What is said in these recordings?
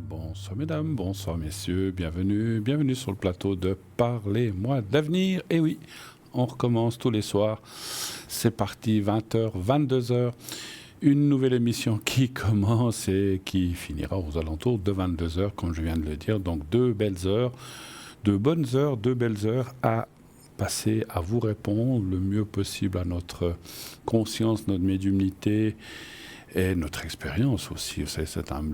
Bonsoir mesdames, bonsoir messieurs, bienvenue sur le plateau de Parlez-moi d'avenir. Et oui, on recommence tous les soirs, c'est parti, 20h, 22h, une nouvelle émission qui commence et qui finira aux alentours de 22h, comme je viens de le dire. Donc deux belles heures, deux belles heures à passer à vous répondre le mieux possible à notre conscience, notre médiumnité, et notre expérience aussi. Vous savez,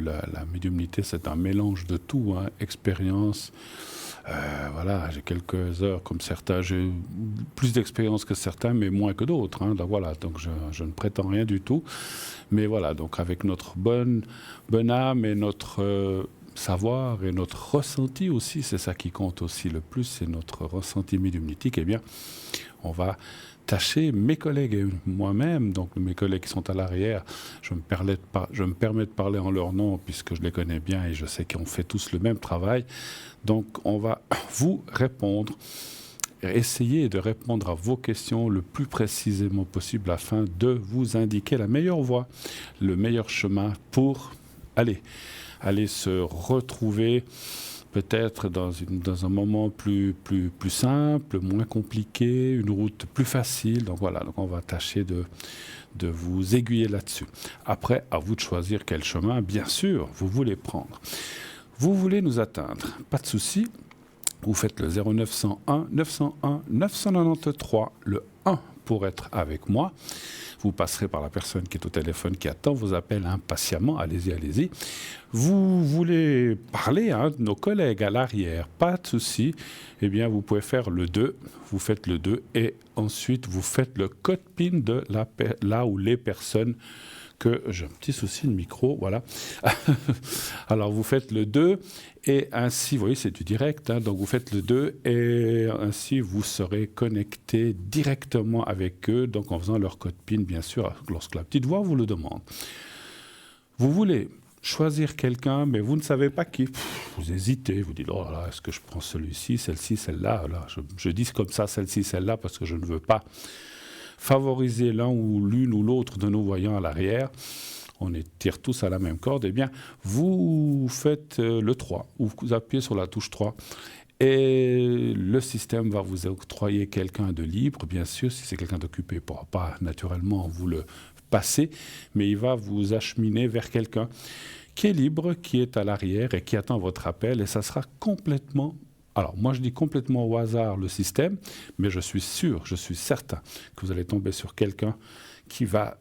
la médiumnité, c'est un mélange de tout, hein. Expérience, voilà, j'ai quelques heures comme certains, j'ai plus d'expérience que certains, mais moins que d'autres, hein. Donc voilà, donc je ne prétends rien du tout. Mais voilà, donc avec notre bonne âme et notre savoir et notre ressenti aussi, c'est ça qui compte aussi le plus, c'est notre ressenti médiumnitique, eh bien, on va tâcher, mes collègues et moi-même, donc mes collègues qui sont à l'arrière, je me permets de parler en leur nom puisque je les connais bien et je sais qu'on fait tous le même travail. Donc on va vous répondre, essayer de répondre à vos questions le plus précisément possible afin de vous indiquer la meilleure voie, le meilleur chemin pour aller se retrouver peut-être dans un moment plus simple, moins compliqué, une route plus facile. Donc voilà, donc on va tâcher de vous aiguiller là-dessus. Après, à vous de choisir quel chemin, bien sûr, vous voulez prendre. Vous voulez nous atteindre, pas de souci. Vous faites le 0901 901 993, le 1 pour être avec moi. Vous passerez par la personne qui est au téléphone, qui attend vos appels impatiemment. Allez-y. Vous voulez parler à un de nos collègues à l'arrière, pas de souci. Eh bien, vous pouvez faire le 2. Vous faites le 2 et ensuite, vous faites le code PIN de là où les personnes que j'ai un petit souci de micro, voilà. Alors, vous faites le 2 et ainsi, vous voyez, c'est du direct, hein, donc vous faites le 2 et ainsi, vous serez connecté directement avec eux, donc en faisant leur code PIN, bien sûr, lorsque la petite voix vous le demande. Vous voulez choisir quelqu'un, mais vous ne savez pas qui. Vous hésitez, vous dites, oh là là, est-ce que je prends celui-ci, celle-ci, celle-là, là, je dis comme ça, celle-ci, celle-là, parce que je ne veux pas favoriser l'un ou l'une ou l'autre de nos voyants à l'arrière, on tire tous à la même corde, eh bien, vous faites le 3, ou vous appuyez sur la touche 3, et le système va vous octroyer quelqu'un de libre, bien sûr, si c'est quelqu'un d'occupé, il ne pourra pas naturellement vous le passer, mais il va vous acheminer vers quelqu'un qui est libre, qui est à l'arrière et qui attend votre appel, et ça sera complètement... Alors, moi, je dis complètement au hasard le système, mais je suis certain que vous allez tomber sur quelqu'un qui va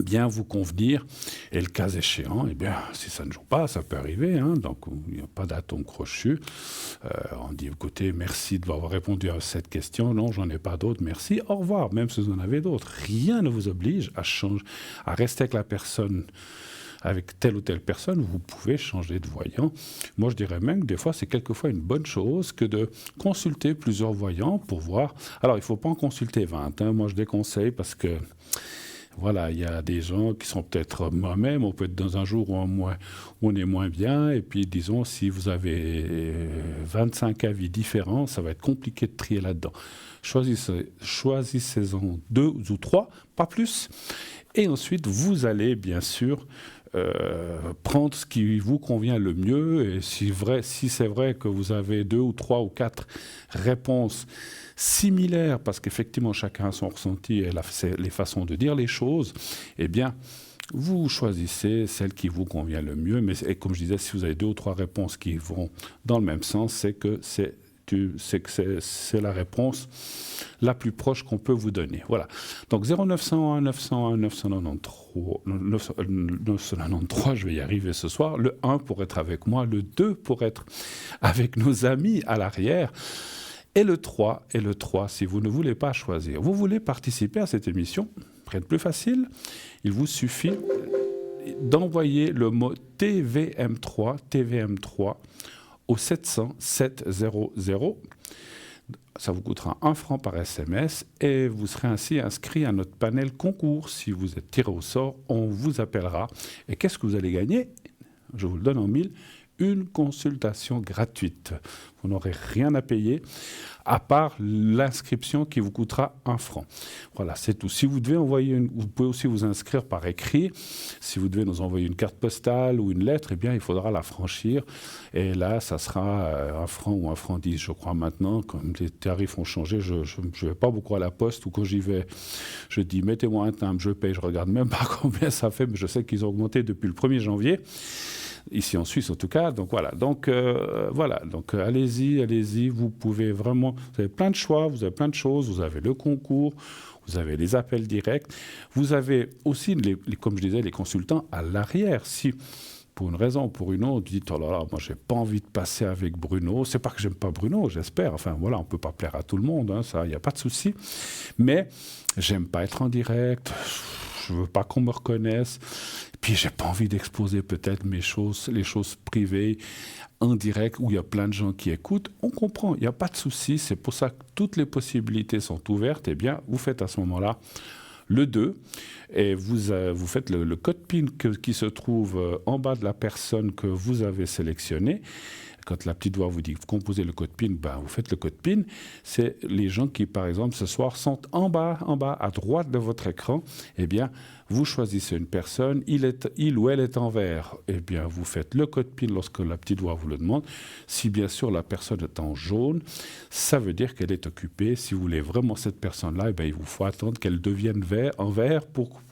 bien vous convenir. Et le cas échéant, eh bien, si ça ne joue pas, ça peut arriver, hein, donc il n'y a pas d'atome crochu. On dit, écoutez, merci d'avoir répondu à cette question. Non, j'en ai pas d'autres, merci, au revoir. Même si vous en avez d'autres, rien ne vous oblige à rester avec la personne. Avec telle ou telle personne, vous pouvez changer de voyant. Moi, je dirais même que des fois, c'est quelquefois une bonne chose que de consulter plusieurs voyants pour voir. Alors, il ne faut pas en consulter 20. Hein. Moi, je déconseille parce que, voilà, il y a des gens qui sont peut-être moi-même, on peut être dans un jour où on est moins bien. Et puis, disons, si vous avez 25 avis différents, ça va être compliqué de trier là-dedans. Choisissez-en 2 ou 3, pas plus. Et ensuite, vous allez, bien sûr, prendre ce qui vous convient le mieux. Et si c'est vrai que vous avez 2 ou 3 ou 4 réponses similaires, parce qu'effectivement, chacun a son ressenti et les façons de dire les choses, eh bien, vous choisissez celle qui vous convient le mieux. Mais comme je disais, si vous avez 2 ou 3 réponses qui vont dans le même sens, c'est que c'est la réponse la plus proche qu'on peut vous donner. Voilà. Donc 0901 901 993, je vais y arriver ce soir. Le 1 pour être avec moi, le 2 pour être avec nos amis à l'arrière. Et le 3, si vous ne voulez pas choisir, vous voulez participer à cette émission, rien de plus facile, il vous suffit d'envoyer le mot TVM3 au 700 700. Ça vous coûtera 1 franc par SMS et vous serez ainsi inscrit à notre panel concours. Si vous êtes tiré au sort, on vous appellera. Et qu'est-ce que vous allez gagner ? Je vous le donne en 1000. une consultation gratuite. Vous n'aurez rien à payer, à part l'inscription qui vous coûtera 1 franc. Voilà, c'est tout. Si vous devez vous pouvez aussi vous inscrire par écrit. Si vous devez nous envoyer une carte postale ou une lettre, eh bien, il faudra la franchir. Et là, ça sera 1 franc ou 1 franc 10, je crois, maintenant. Comme les tarifs ont changé, je ne vais pas beaucoup à la poste, ou quand j'y vais, je dis, mettez-moi un timbre, je paye, je regarde même pas combien ça fait, mais je sais qu'ils ont augmenté depuis le 1er janvier. Ici en Suisse en tout cas, donc voilà. Donc allez-y, vous pouvez vraiment, vous avez plein de choix, vous avez plein de choses, vous avez le concours, vous avez les appels directs, vous avez aussi, comme je disais, les consultants à l'arrière. Si pour une raison ou pour une autre, vous dites, oh là là, moi j'ai pas envie de passer avec Bruno, c'est pas que j'aime pas Bruno, j'espère, enfin voilà, on peut pas plaire à tout le monde, hein, ça, il n'y a pas de souci, mais j'aime pas être en direct, je veux pas qu'on me reconnaisse. Puis j'ai pas envie d'exposer peut-être les choses privées en direct où il y a plein de gens qui écoutent. On comprend, il n'y a pas de souci. C'est pour ça que toutes les possibilités sont ouvertes. Eh bien, vous faites à ce moment-là le 2 et vous faites le code PIN qui se trouve en bas de la personne que vous avez sélectionnée. Quand la petite voix vous dit composez le code PIN, ben vous faites le code PIN. C'est les gens qui, par exemple, ce soir sont en bas, à droite de votre écran. Eh bien, vous choisissez une personne, il ou elle est en vert. Eh bien, vous faites le code PIN lorsque la petite voix vous le demande. Si bien sûr la personne est en jaune, ça veut dire qu'elle est occupée. Si vous voulez vraiment cette personne-là, eh bien, il vous faut attendre qu'elle devienne en vert pour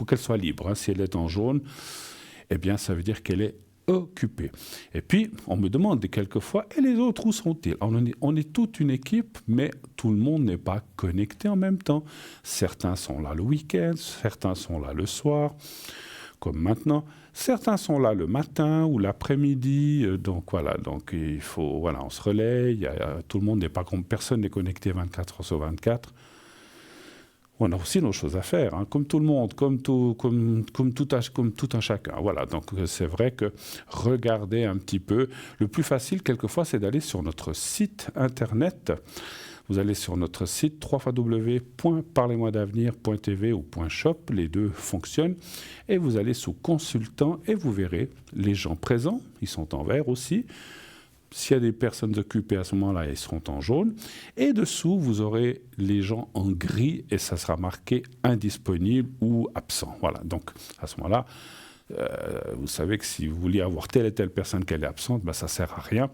qu'elle soit libre. Hein. Si elle est en jaune, eh bien, ça veut dire qu'elle est occupé. Et puis, on me demande quelquefois, et les autres, où sont-ils? On est toute une équipe, mais tout le monde n'est pas connecté en même temps. Certains sont là le week-end, certains sont là le soir, comme maintenant. Certains sont là le matin ou l'après-midi. Donc voilà, il faut, voilà, on se relaye. Tout le monde n'est pas, personne n'est connecté 24 heures sur 24. On a aussi nos choses à faire, hein, comme tout le monde, comme tout un chacun. Voilà, donc c'est vrai que regardez un petit peu. Le plus facile, quelquefois, c'est d'aller sur notre site internet. Vous allez sur notre site www.parlez-moi-d'avenir.tv ou .shop, les deux fonctionnent, et vous allez sous consultants et vous verrez les gens présents, ils sont en vert aussi. S'il y a des personnes occupées à ce moment-là, ils seront en jaune. Et dessous, vous aurez les gens en gris et ça sera marqué indisponible ou absent. Voilà, donc à ce moment-là, vous savez que si vous vouliez avoir telle et telle personne qu'elle est absente, ben, ça ne sert à rien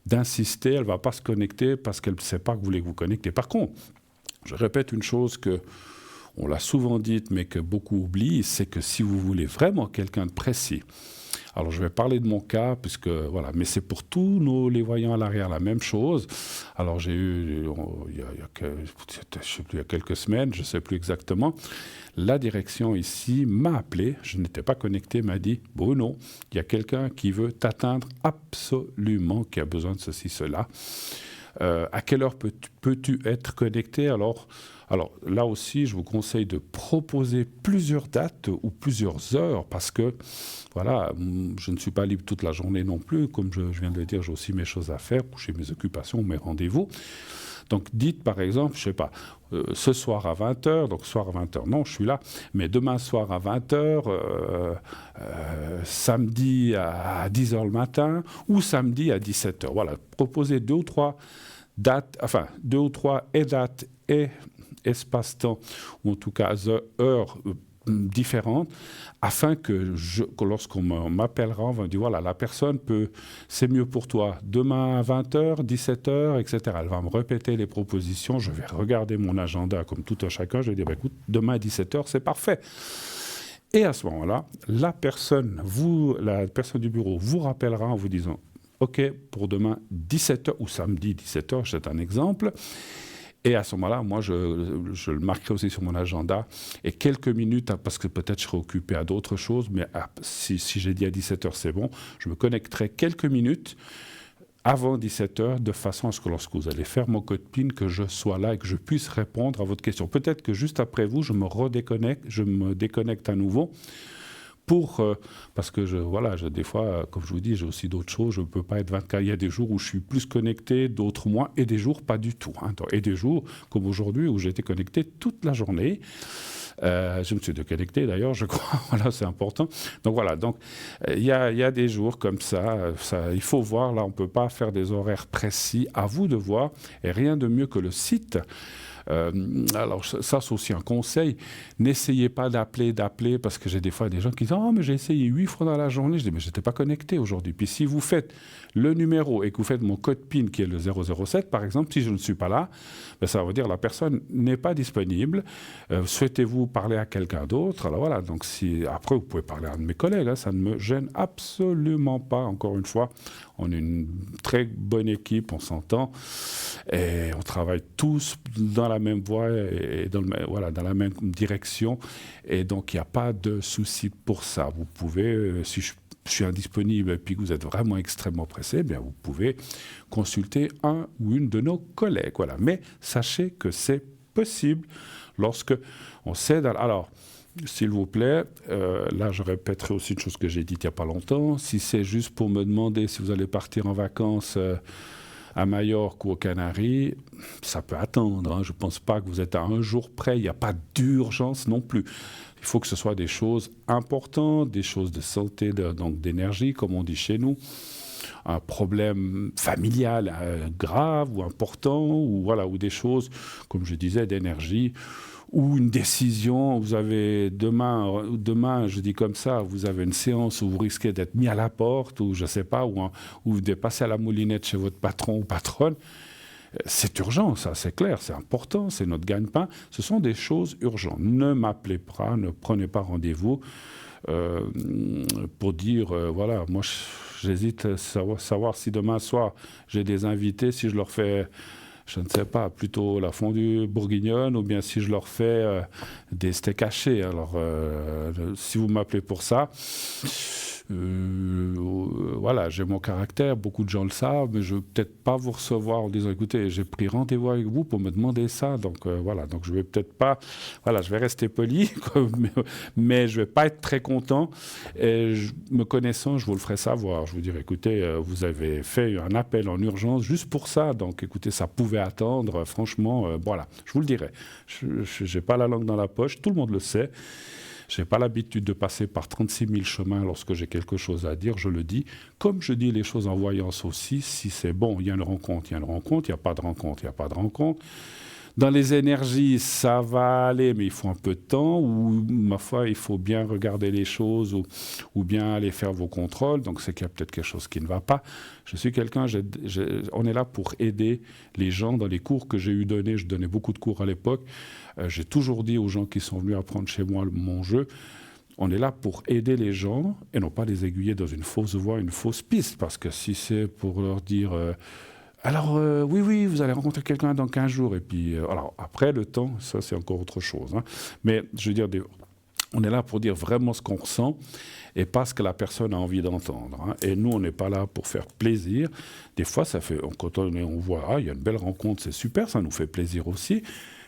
d'insister. Elle ne va pas se connecter parce qu'elle ne sait pas que vous voulez vous connecter. Par contre, je répète une chose que on l'a souvent dite, mais que beaucoup oublient, c'est que si vous voulez vraiment quelqu'un de précis, alors je vais parler de mon cas, puisque voilà, mais c'est pour tous les voyants à l'arrière la même chose. Alors j'ai eu, il y a quelques semaines, je ne sais plus exactement, la direction ici m'a appelé, je n'étais pas connecté, m'a dit « Bruno, il y a quelqu'un qui veut t'atteindre absolument, qui a besoin de ceci, cela. À quelle heure peux-tu être connecté ?» Alors là aussi, je vous conseille de proposer plusieurs dates ou plusieurs heures parce que, voilà, je ne suis pas libre toute la journée non plus. Comme je viens de le dire, j'ai aussi mes choses à faire, j'ai mes occupations, mes rendez-vous. Donc dites par exemple, je ne sais pas, ce soir à 20h, donc ce soir à 20h, non, je suis là, mais demain soir à 20h, samedi à 10h le matin ou samedi à 17h. Voilà, proposez 2 ou 3 dates, enfin 2 ou 3 dates et espace-temps, ou en tout cas heures différentes, afin que lorsqu'on m'appellera, on va me dire, voilà, la personne c'est mieux pour toi, demain à 20h, 17h, etc. Elle va me répéter les propositions, je vais regarder mon agenda comme tout un chacun, je vais dire, bah, écoute, demain à 17h, c'est parfait. Et à ce moment-là, la personne du bureau vous rappellera en vous disant, OK, pour demain 17h ou samedi 17h, c'est un exemple. Et à ce moment-là, moi, je le marquerai aussi sur mon agenda. Et quelques minutes, parce que peut-être je serai occupé à d'autres choses, mais si j'ai dit à 17h, c'est bon, je me connecterai quelques minutes avant 17h, de façon à ce que lorsque vous allez faire mon code PIN, que je sois là et que je puisse répondre à votre question. Peut-être que juste après vous, je me déconnecte à nouveau. Parce que des fois, comme je vous dis, j'ai aussi d'autres choses, je ne peux pas être 24. Il y a des jours où je suis plus connecté, d'autres moins, et des jours pas du tout. Hein. Et des jours, comme aujourd'hui, où j'étais connecté toute la journée. Je me suis déconnecté d'ailleurs, je crois. Voilà, c'est important. Donc voilà, donc il y a des jours comme ça, il faut voir. Là, on ne peut pas faire des horaires précis. À vous de voir. Et rien de mieux que le site. Alors ça, c'est aussi un conseil. N'essayez pas d'appeler, parce que j'ai des fois des gens qui disent « Oh, mais j'ai essayé 8 fois dans la journée. » Je dis « Mais je n'étais pas connecté aujourd'hui. » Puis si vous faites le numéro et que vous faites mon code PIN qui est le 007, par exemple, si je ne suis pas là, ben ça veut dire que la personne n'est pas disponible. Souhaitez-vous parler à quelqu'un d'autre? Alors voilà, donc après vous pouvez parler à un de mes collègues, hein, ça ne me gêne absolument pas. Encore une fois, on est une très bonne équipe, on s'entend et on travaille tous dans la même voie et dans la même direction. Et donc il n'y a pas de souci pour ça. Vous pouvez, si je suis indisponible et puis que vous êtes vraiment extrêmement pressé, eh bien vous pouvez consulter un ou une de nos collègues. Voilà. Mais sachez que c'est possible lorsque on sait... Alors, s'il vous plaît, là je répéterai aussi une chose que j'ai dite il n'y a pas longtemps. Si c'est juste pour me demander si vous allez partir en vacances à Majorque ou aux Canaries, ça peut attendre. Hein. Je ne pense pas que vous êtes à un jour près. Il n'y a pas d'urgence non plus. Il faut que ce soit des choses importantes, des choses de santé, donc d'énergie, comme on dit chez nous. Un problème familial grave ou important, ou des choses, comme je disais, d'énergie, ou une décision. Vous avez demain, je dis comme ça, vous avez une séance où vous risquez d'être mis à la porte, ou je ne sais pas, ou vous dépassez à la moulinette chez votre patron ou patronne. C'est urgent, ça, c'est clair, c'est important, c'est notre gagne-pain. Ce sont des choses urgentes. Ne m'appelez pas, ne prenez pas rendez-vous pour dire, voilà, moi j'hésite à savoir si demain soir j'ai des invités, si je leur fais, je ne sais pas, plutôt la fondue bourguignonne ou bien si je leur fais des steaks hachés. Alors, si vous m'appelez pour ça... voilà, j'ai mon caractère, beaucoup de gens le savent, mais je ne vais peut-être pas vous recevoir en disant écoutez, j'ai pris rendez-vous avec vous pour me demander ça, donc voilà, donc je vais peut-être pas, voilà, je vais rester poli, mais je vais pas être très content. Et me connaissant, je vous le ferai savoir. Je vous dirai écoutez, vous avez fait un appel en urgence juste pour ça, donc écoutez, ça pouvait attendre, franchement, voilà, je vous le dirai. Je n'ai pas la langue dans la poche, tout le monde le sait. Je n'ai pas l'habitude de passer par 36 000 chemins lorsque j'ai quelque chose à dire, je le dis. Comme je dis les choses en voyance aussi, si c'est bon, il y a une rencontre, il y a une rencontre, il n'y a pas de rencontre, il n'y a pas de rencontre. Dans les énergies, ça va aller, mais il faut un peu de temps, ou ma foi, il faut bien regarder les choses, ou bien aller faire vos contrôles, donc c'est qu'il y a peut-être quelque chose qui ne va pas. Je suis quelqu'un, on est là pour aider les gens dans les cours que j'ai eu donnés, je donnais beaucoup de cours à l'époque, j'ai toujours dit aux gens qui sont venus apprendre chez moi mon jeu, on est là pour aider les gens, et non pas les aiguiller dans une fausse voie, une fausse piste, parce que si c'est pour leur dire... alors, oui, vous allez rencontrer quelqu'un dans 15 jours. Et puis, alors, après, le temps, ça, c'est encore autre chose. Hein. Mais, je veux dire, on est là pour dire vraiment ce qu'on ressent et pas ce que la personne a envie d'entendre. Hein. Et nous, on n'est pas là pour faire plaisir. Des fois, ça fait, quand on voit, il y a une belle rencontre, c'est super, ça nous fait plaisir aussi.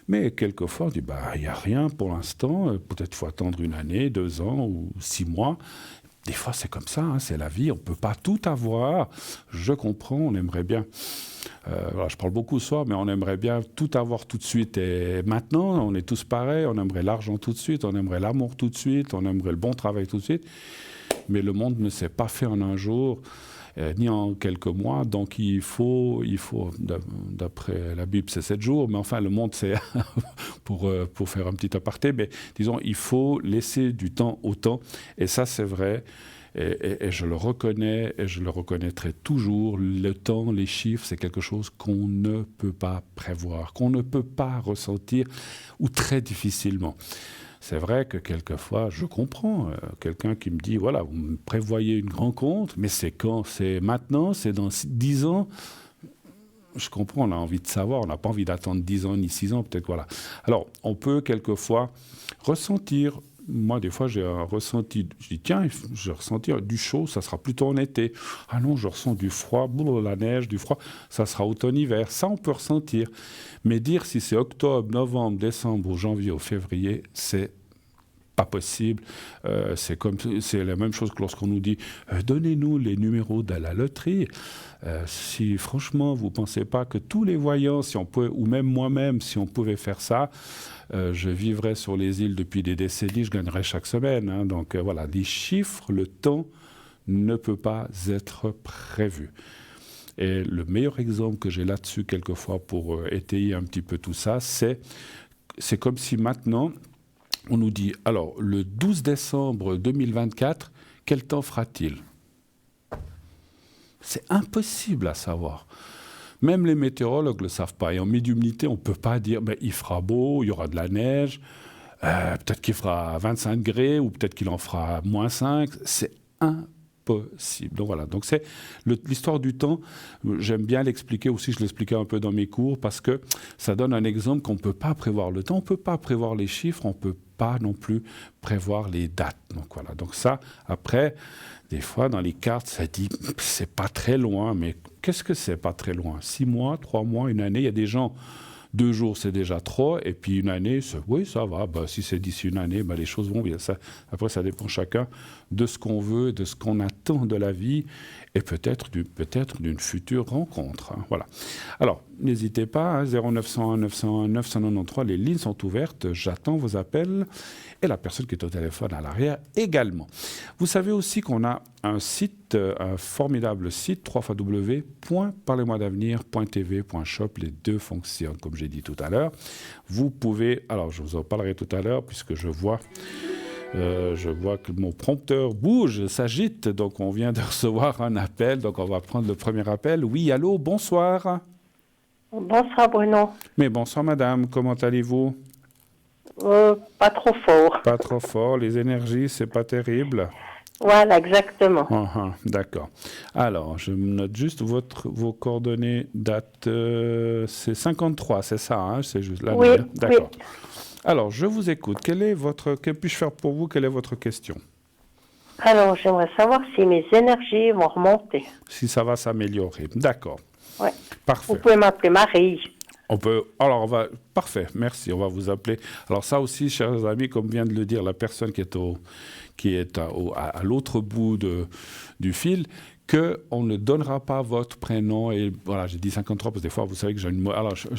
Mais quelquefois, on dit, il n'y a rien pour l'instant. Peut-être qu'il faut attendre 1 année, 2 ans ou 6 mois. Des fois, c'est comme ça, hein, c'est la vie, on ne peut pas tout avoir. Je comprends, on aimerait bien, voilà, je parle beaucoup ce soir, mais on aimerait bien tout avoir tout de suite. Et maintenant, on est tous pareils, on aimerait l'argent tout de suite, on aimerait l'amour tout de suite, on aimerait le bon travail tout de suite. Mais le monde ne s'est pas fait en un jour, ni en quelques mois. Donc il faut d'après la Bible, c'est 7 jours, mais enfin, le monde, c'est, pour faire un petit aparté, mais disons, il faut laisser du temps au temps. Et ça, c'est vrai. Et je le reconnais, et je le reconnaîtrai toujours. Le temps, les chiffres, c'est quelque chose qu'on ne peut pas prévoir, qu'on ne peut pas ressentir, ou très difficilement. C'est vrai que quelquefois, je comprends quelqu'un qui me dit, voilà, vous me prévoyez une rencontre, mais c'est quand? C'est maintenant? C'est dans 10 ans? Je comprends, on a envie de savoir, on n'a pas envie d'attendre 10 ans ni 6 ans, peut-être, voilà. Alors, on peut quelquefois ressentir, moi, des fois, j'ai un ressenti, je dis, tiens, je vais ressentir du chaud, ça sera plutôt en été. Ah non, je ressens du froid, la neige, du froid, ça sera automne-hiver. Ça, on peut ressentir. Mais dire si c'est octobre, novembre, décembre ou janvier ou février, c'est pas possible. C'est la même chose que lorsqu'on nous dit donnez-nous les numéros de la loterie. Si franchement vous ne pensez pas que tous les voyants, si on peut, ou même moi-même, si on pouvait faire ça, je vivrais sur les îles depuis des décennies, je gagnerais chaque semaine. Hein. Donc voilà, les chiffres, le temps ne peut pas être prévu. Et le meilleur exemple que j'ai là-dessus, quelquefois, pour étayer un petit peu tout ça, c'est comme si maintenant, on nous dit, alors, le 12 décembre 2024, quel temps fera-t-il ? C'est impossible à savoir. Même les météorologues ne le savent pas. Et en médiumnité, on ne peut pas dire il fera beau, il y aura de la neige, peut-être qu'il fera 25 degrés ou peut-être qu'il en fera moins 5. C'est impossible. Donc voilà, donc c'est l'histoire du temps. J'aime bien l'expliquer aussi, je l'expliquais un peu dans mes cours parce que ça donne un exemple qu'on ne peut pas prévoir le temps, on ne peut pas prévoir les chiffres, on ne peut pas non plus prévoir les dates. Donc voilà, donc ça, après, des fois dans les cartes, ça dit c'est pas très loin, mais qu'est-ce que c'est pas très loin ? 6 mois, 3 mois, une année, il y a des gens... 2 jours, c'est déjà trop. Et puis une année, oui, ça va. Si c'est d'ici une année, les choses vont bien. Après, ça dépend chacun de ce qu'on veut, de ce qu'on attend de la vie et peut-être d'une future rencontre. Hein. Voilà. Alors, n'hésitez pas, 0901 901 993, les lignes sont ouvertes. J'attends vos appels et la personne qui est au téléphone à l'arrière également. Vous savez aussi qu'on a un site, un formidable site, www.parlez-moi-d'avenir.tv.shop. Les deux fonctionnent, comme j'ai dit tout à l'heure. Vous pouvez, alors je vous en parlerai tout à l'heure, puisque je vois que mon prompteur bouge, s'agite, donc on vient de recevoir un appel, donc on va prendre le premier appel. Oui, allô, bonsoir. Bonsoir Bruno. Mais bonsoir madame, comment allez-vous ? Pas trop fort. Pas trop fort, les énergies, c'est pas terrible. Voilà, exactement. D'accord. Alors, je note juste vos coordonnées, date, c'est 53, c'est ça, hein, c'est juste l'année. Oui, d'accord. oui. Alors, je vous écoute. Que puis-je faire pour vous ? Quelle est votre question ? Alors, j'aimerais savoir si mes énergies vont remonter. Si ça va s'améliorer. D'accord. Ouais. Parfait. Vous pouvez m'appeler Marie. Parfait, merci, on va vous appeler. Alors ça aussi, chers amis, comme vient de le dire la personne qui est à l'autre bout du fil, qu'on ne donnera pas votre prénom. Et voilà, j'ai dit 53 parce que des fois, vous savez que j'ai alors, je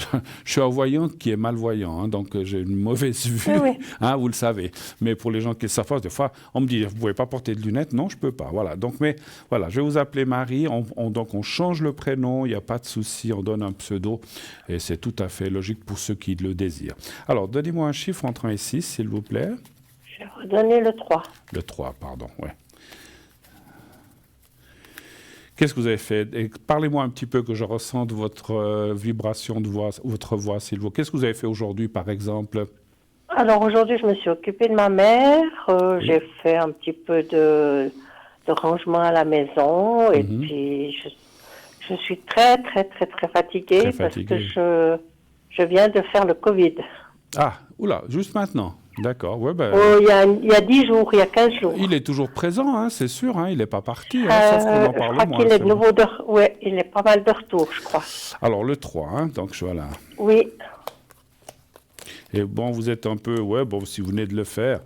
suis un voyant qui est malvoyant, hein, donc j'ai une mauvaise vue, oui. Hein, vous le savez. Mais pour les gens qui le savent pas, des fois, on me dit, vous ne pouvez pas porter de lunettes. Non, je ne peux pas. Voilà. Donc, mais voilà, je vais vous appeler Marie. Donc, on change le prénom, il n'y a pas de souci, on donne un pseudo. Et c'est tout à fait logique pour ceux qui le désirent. Alors, donnez-moi un chiffre entre 1 et 6, s'il vous plaît. Je vais vous donner le 3. Le 3, pardon, oui. Qu'est-ce que vous avez fait ? Et parlez-moi un petit peu que je ressente votre vibration de voix, votre voix, s'il vous plaît. Qu'est-ce que vous avez fait aujourd'hui, par exemple ? Alors aujourd'hui, je me suis occupée de ma mère. Oui. J'ai fait un petit peu de rangement à la maison. Et puis, je suis très, très, très, très fatiguée. Parce que je viens de faire le Covid. Ah, oula, juste maintenant. D'accord, ouais, il y a 10 jours, il y a 15 jours. Il est toujours présent, hein, c'est sûr, hein, il n'est pas parti, hein, sauf qu'on en parle moins. Je crois qu'il est de nouveau il est pas mal de retour, je crois. Alors le 3, hein, donc voilà. Oui. Et bon, vous êtes un peu, si vous venez de le faire.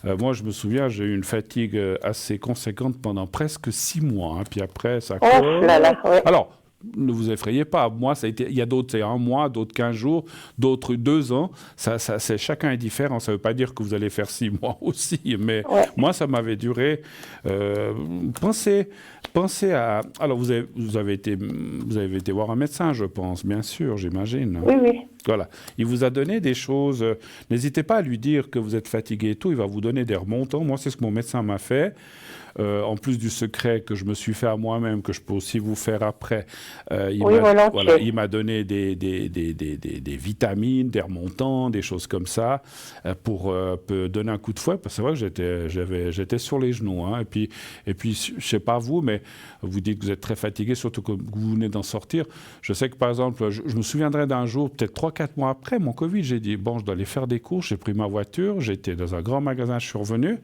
Moi, je me souviens, j'ai eu une fatigue assez conséquente pendant presque 6 mois, hein, puis après, ça... Oh là là, ouais. Alors, ne vous effrayez pas. Moi, il y a d'autres, c'est 1 mois, d'autres 15 jours, d'autres 2 ans. Chacun est différent. Ça ne veut pas dire que vous allez faire 6 mois aussi. Mais moi, ça m'avait duré. Pensez à... Alors, vous avez été voir un médecin, je pense, bien sûr, j'imagine. Oui, oui. Voilà. Il vous a donné des choses. N'hésitez pas à lui dire que vous êtes fatigué et tout. Il va vous donner des remontants. Moi, c'est ce que mon médecin m'a fait. En plus du secret que je me suis fait à moi-même, que je peux aussi vous faire après, il m'a donné des vitamines, des remontants, des choses comme ça, pour donner un coup de fouet, parce que c'est vrai que j'étais sur les genoux. Hein, et puis, je ne sais pas vous, mais vous dites que vous êtes très fatigué, surtout que vous venez d'en sortir. Je sais que, par exemple, je me souviendrai d'un jour, peut-être 3-4 mois après mon Covid, j'ai dit, bon, je dois aller faire des courses, j'ai pris ma voiture, j'étais dans un grand magasin, je suis revenu.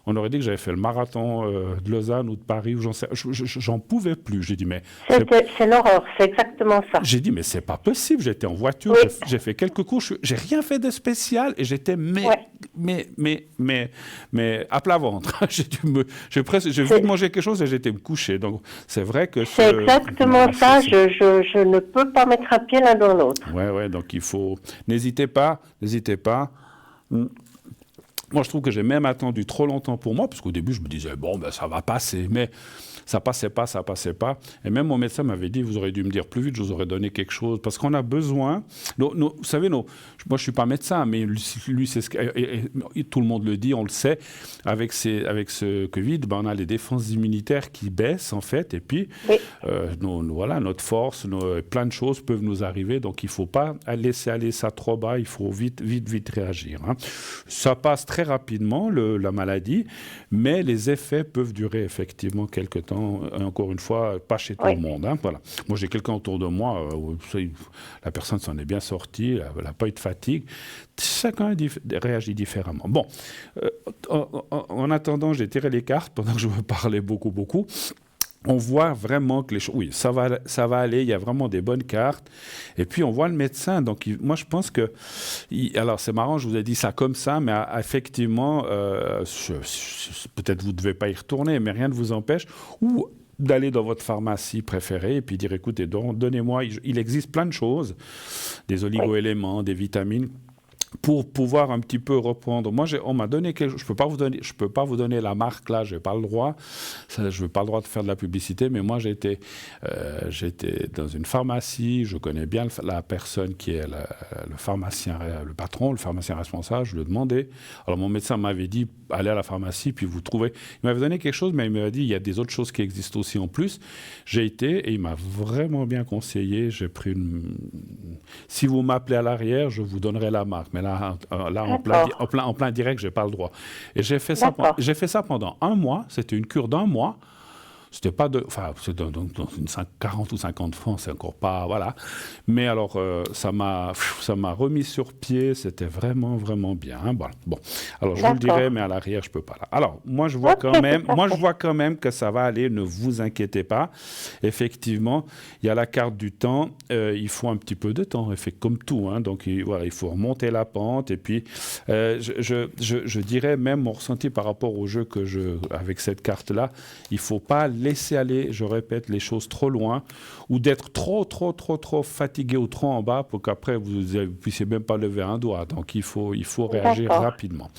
On aurait dit que j'avais fait le marathon de Lausanne ou de Paris, ou j'en pouvais plus. J'ai dit, mais... C'est l'horreur, c'est exactement ça. J'ai dit, mais c'est pas possible. J'étais en voiture, j'ai fait quelques courses, j'ai rien fait de spécial et j'étais mais à plat ventre. J'ai voulu manger quelque chose et j'étais me coucher. Donc c'est vrai que c'est exactement ça. Je ne peux pas mettre un pied l'un dans l'autre. Ouais. Donc il faut. N'hésitez pas. Moi, je trouve que j'ai même attendu trop longtemps pour moi, parce qu'au début, je me disais, bon, ben, ça va passer, mais ça passait pas. Et même mon médecin m'avait dit, vous auriez dû me dire plus vite, je vous aurais donné quelque chose, parce qu'on a besoin. Vous savez, moi, je suis pas médecin, mais lui c'est et tout le monde le dit, on le sait. Avec ce Covid, ben, on a les défenses immunitaires qui baissent en fait, et puis voilà, notre force, plein de choses peuvent nous arriver, donc il faut pas laisser aller ça trop bas, il faut vite réagir. Hein. Ça passe très rapidement la maladie, mais les effets peuvent durer effectivement quelques temps. Encore une fois, pas chez tout le monde. Hein, voilà. Moi, j'ai quelqu'un autour de moi, la personne s'en est bien sortie, elle n'a pas eu de fatigue. Chacun réagit différemment. Bon, en attendant, j'ai tiré les cartes pendant que je me parlais beaucoup. On voit vraiment que les choses... Oui, ça va aller, il y a vraiment des bonnes cartes. Et puis, on voit le médecin. Donc, moi, je pense que... Alors, c'est marrant, je vous ai dit ça comme ça, mais effectivement, peut-être vous ne devez pas y retourner, mais rien ne vous empêche. Ou d'aller dans votre pharmacie préférée et puis dire, écoutez, donnez-moi... Il existe plein de choses, des oligo-éléments, des vitamines, pour pouvoir un petit peu reprendre. Moi, on m'a donné quelque chose. Je peux pas vous donner la marque là. J'ai pas le droit. Je n'ai pas le droit de faire de la publicité. Mais moi, j'étais dans une pharmacie. Je connais bien la personne qui est le pharmacien, le patron, le pharmacien responsable. Je lui ai demandé. Alors, mon médecin m'avait dit allez à la pharmacie puis vous trouvez. Il m'avait donné quelque chose, mais il m'avait dit il y a des autres choses qui existent aussi en plus. J'ai été et il m'a vraiment bien conseillé. J'ai pris Si vous m'appelez à l'arrière, je vous donnerai la marque. Mais là en plein direct, je n'ai pas le droit. Et j'ai fait ça pendant un mois. C'était une cure d'1 mois. C'était pas c'est dans 40 ou 50 francs, c'est encore pas, voilà. Mais alors, ça m'a remis sur pied, c'était vraiment bien. Hein, voilà. Bon, alors je vous le dirai, mais à l'arrière, je peux pas là. Alors, moi, je vois quand même que ça va aller, ne vous inquiétez pas. Effectivement, il y a la carte du temps, il faut un petit peu de temps, comme tout, hein, donc voilà, il faut remonter la pente, et puis, je dirais même mon ressenti par rapport au jeu avec cette carte-là, il faut pas laisser aller, je répète, les choses trop loin ou d'être trop fatigué ou trop en bas pour qu'après vous ne puissiez même pas lever un doigt. Donc il faut réagir rapidement.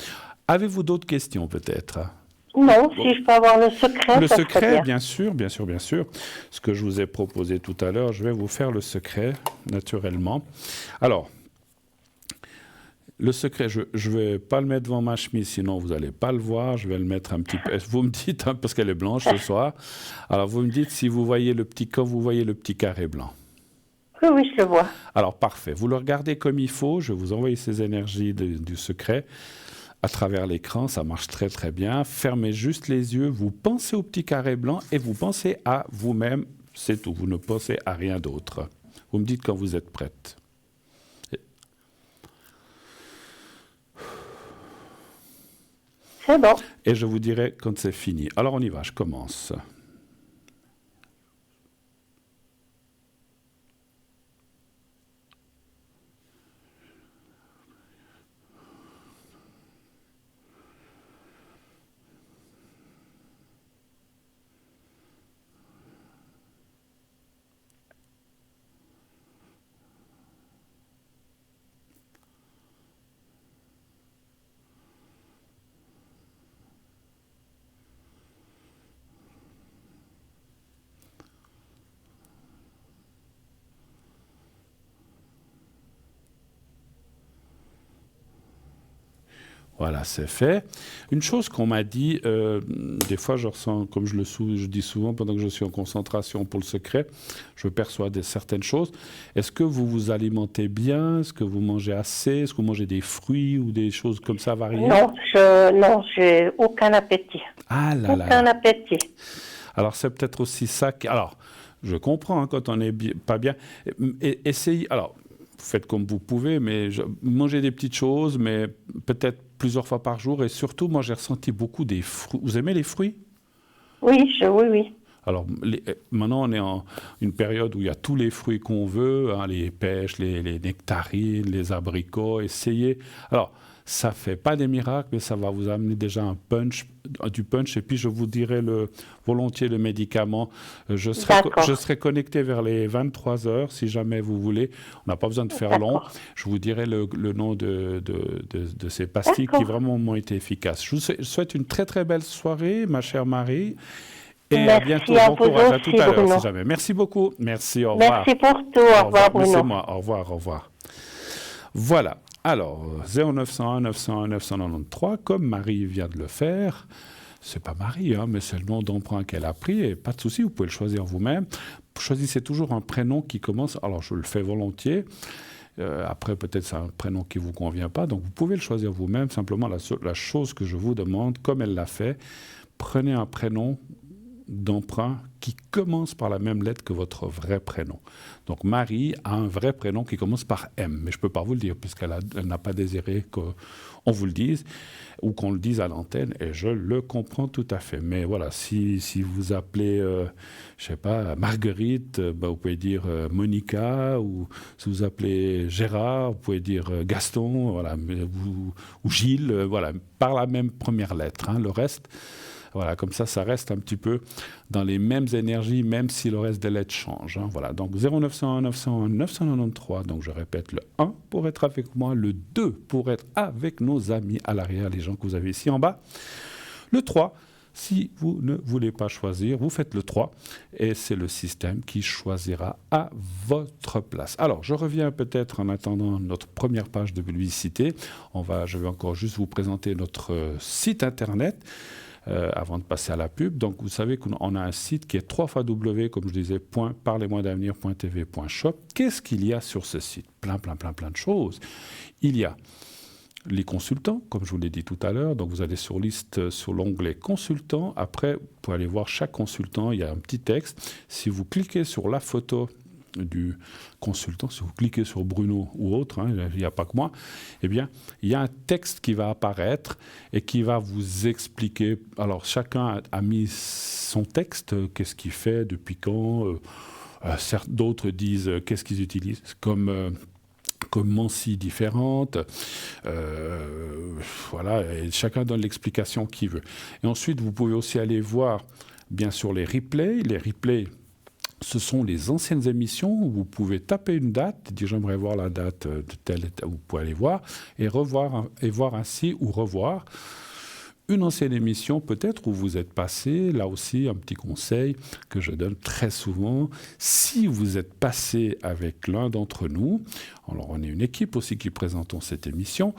Avez-vous d'autres questions peut-être ? Non, si je peux avoir le secret. Le secret, bien sûr. Ce que je vous ai proposé tout à l'heure, je vais vous faire le secret, naturellement. Alors, le secret, je ne vais pas le mettre devant ma chemise, sinon vous n'allez pas le voir. Je vais le mettre un petit peu. Vous me dites, hein, parce qu'elle est blanche ce soir. Alors, vous me dites si vous voyez quand vous voyez le petit carré blanc. Oui, je le vois. Alors, parfait. Vous le regardez comme il faut. Je vais vous envoyer ces énergies du secret à travers l'écran. Ça marche très bien. Fermez juste les yeux. Vous pensez au petit carré blanc et vous pensez à vous-même. C'est tout. Vous ne pensez à rien d'autre. Vous me dites quand vous êtes prête. C'est bon. Et je vous dirai quand c'est fini. Alors on y va, je commence. Voilà, c'est fait. Une chose qu'on m'a dit, des fois je ressens, comme je dis souvent pendant que je suis en concentration pour le secret, je perçois certaines choses. Est-ce que vous vous alimentez bien? Est-ce que vous mangez assez? Est-ce que vous mangez des fruits ou des choses comme ça variées? Non, j'ai aucun appétit. Ah là là. Aucun appétit. Alors c'est peut-être aussi ça alors, je comprends hein, quand on n'est pas bien. Essayez... Alors, faites comme vous pouvez, mais mangez des petites choses, mais peut-être plusieurs fois par jour. Et surtout, moi, j'ai ressenti beaucoup des fruits. Vous aimez les fruits? Oui, oui. Alors, maintenant, on est en une période où il y a tous les fruits qu'on veut, hein, les pêches, les nectarines, les abricots. Essayez. Alors, ça ne fait pas des miracles, mais ça va vous amener déjà du punch. Et puis, je vous dirai volontiers le médicament. Je serai connecté vers les 23 heures, si jamais vous voulez. On n'a pas besoin de faire long. Je vous dirai le nom de ces pastilles qui vraiment ont été efficaces. Je vous souhaite une très, très belle soirée, ma chère Marie. Et à bientôt. Bon courage. À tout à l'heure, si jamais. Merci beaucoup. Merci, au revoir. Merci pour tout. Au revoir, Bruno. C'est moi. Au revoir. Voilà. Alors, 0901 901 993, comme Marie vient de le faire, c'est pas Marie, hein, mais c'est le nom d'emprunt qu'elle a pris, et pas de souci, vous pouvez le choisir vous-même. Choisissez toujours un prénom qui commence, alors je le fais volontiers, après peut-être c'est un prénom qui ne vous convient pas, donc vous pouvez le choisir vous-même, simplement la chose que je vous demande, comme elle l'a fait, prenez un prénom d'emprunt qui commence par la même lettre que votre vrai prénom. Donc Marie a un vrai prénom qui commence par M, mais je ne peux pas vous le dire puisqu'elle n'a pas désiré qu'on vous le dise ou qu'on le dise à l'antenne, et je le comprends tout à fait. Mais voilà, si vous appelez, je sais pas, Marguerite, vous pouvez dire Monica, ou si vous appelez Gérard, vous pouvez dire Gaston, voilà, ou Gilles, voilà, par la même première lettre. Hein, le reste... Voilà, comme ça reste un petit peu dans les mêmes énergies, même si le reste des lettres change. Hein, voilà, donc 0901 901 993, donc je répète le 1 pour être avec moi, le 2 pour être avec nos amis à l'arrière, les gens que vous avez ici en bas, le 3, si vous ne voulez pas choisir, vous faites le 3 et c'est le système qui choisira à votre place. Alors, je reviens peut-être en attendant notre première page de publicité. Je vais encore juste vous présenter notre site internet. Avant de passer à la pub. Donc, vous savez qu'on a un site qui est 3x, comme je disais, parlez-moi-d'avenir.tv.shop. Qu'est-ce qu'il y a sur ce site? Plein de choses. Il y a les consultants, comme je vous l'ai dit tout à l'heure. Donc, vous allez sur l'onglet consultants. Après, vous pouvez aller voir chaque consultant. Il y a un petit texte. Si vous cliquez sur la photo du consultant, si vous cliquez sur Bruno ou autre, hein, il n'y a pas que moi, eh bien, il y a un texte qui va apparaître et qui va vous expliquer. Alors, chacun a mis son texte, qu'est-ce qu'il fait, depuis quand. D'autres disent qu'est-ce qu'ils utilisent comme Mansi différentes. Voilà, et chacun donne l'explication qu'il veut. Et ensuite, vous pouvez aussi aller voir, bien sûr, les replays. Les replays, ce sont les anciennes émissions où vous pouvez taper une date, dire j'aimerais voir la date de telle, vous pouvez aller voir et voir ainsi ou revoir une ancienne émission peut-être où vous êtes passé. Là aussi, un petit conseil que je donne très souvent, si vous êtes passé avec l'un d'entre nous, alors on est une équipe aussi qui présentons cette émission,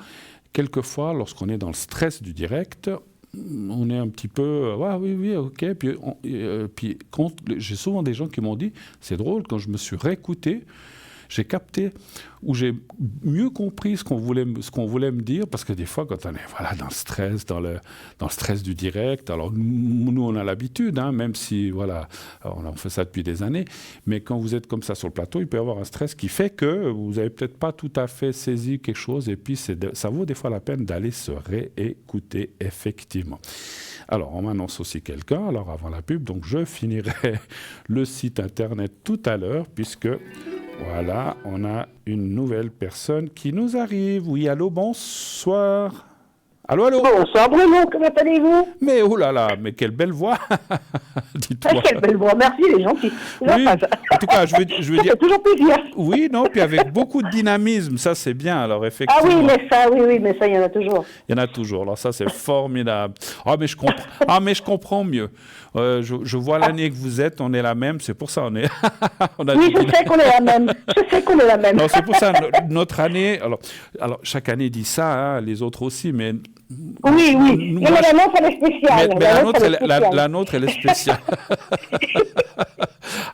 quelquefois lorsqu'on est dans le stress du direct, on est un petit peu, oui, ok. Puis j'ai souvent des gens qui m'ont dit, c'est drôle, quand je me suis réécouté, j'ai capté, ou j'ai mieux compris ce qu'on voulait me dire, parce que des fois, quand on est dans le stress, dans le stress du direct, alors nous on a l'habitude, hein, même si on fait ça depuis des années, mais quand vous êtes comme ça sur le plateau, il peut y avoir un stress qui fait que vous n'avez peut-être pas tout à fait saisi quelque chose, et puis ça vaut des fois la peine d'aller se réécouter, effectivement. Alors, on m'annonce aussi quelqu'un, alors avant la pub, donc je finirai le site internet tout à l'heure, puisque... Voilà, on a une nouvelle personne qui nous arrive. Oui, allô, bonsoir. Allô. Bonsoir Bruno, comment allez-vous? Mais oh là là, mais quelle belle voix. Dites-moi. Quelle belle voix, merci les gentils. Oui, en tout cas, je veux dire... Ça fait toujours plaisir. Oui, non, puis avec beaucoup de dynamisme, ça c'est bien, alors effectivement. Ah oui, mais ça, il y en a toujours. Il y en a toujours, alors ça c'est formidable. Mais je comprends mieux. Je vois l'année que vous êtes, on est la même, c'est pour ça on est... Oui, je sais qu'on est la même. Non, c'est pour ça, notre année... Alors, chaque année dit ça, hein, les autres aussi, mais... Oui, mais la nôtre, elle est spéciale. La nôtre, elle est spéciale.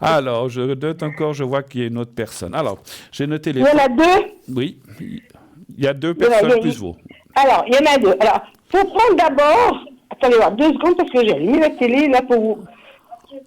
Alors, je note encore, je vois qu'il y a une autre personne. Alors, j'ai noté les... Il y en a deux? Oui, il y a deux personnes plus vous. Alors, il y en a deux. Alors, faut prendre d'abord... Attendez voir 2 secondes parce que j'ai allumé la télé là pour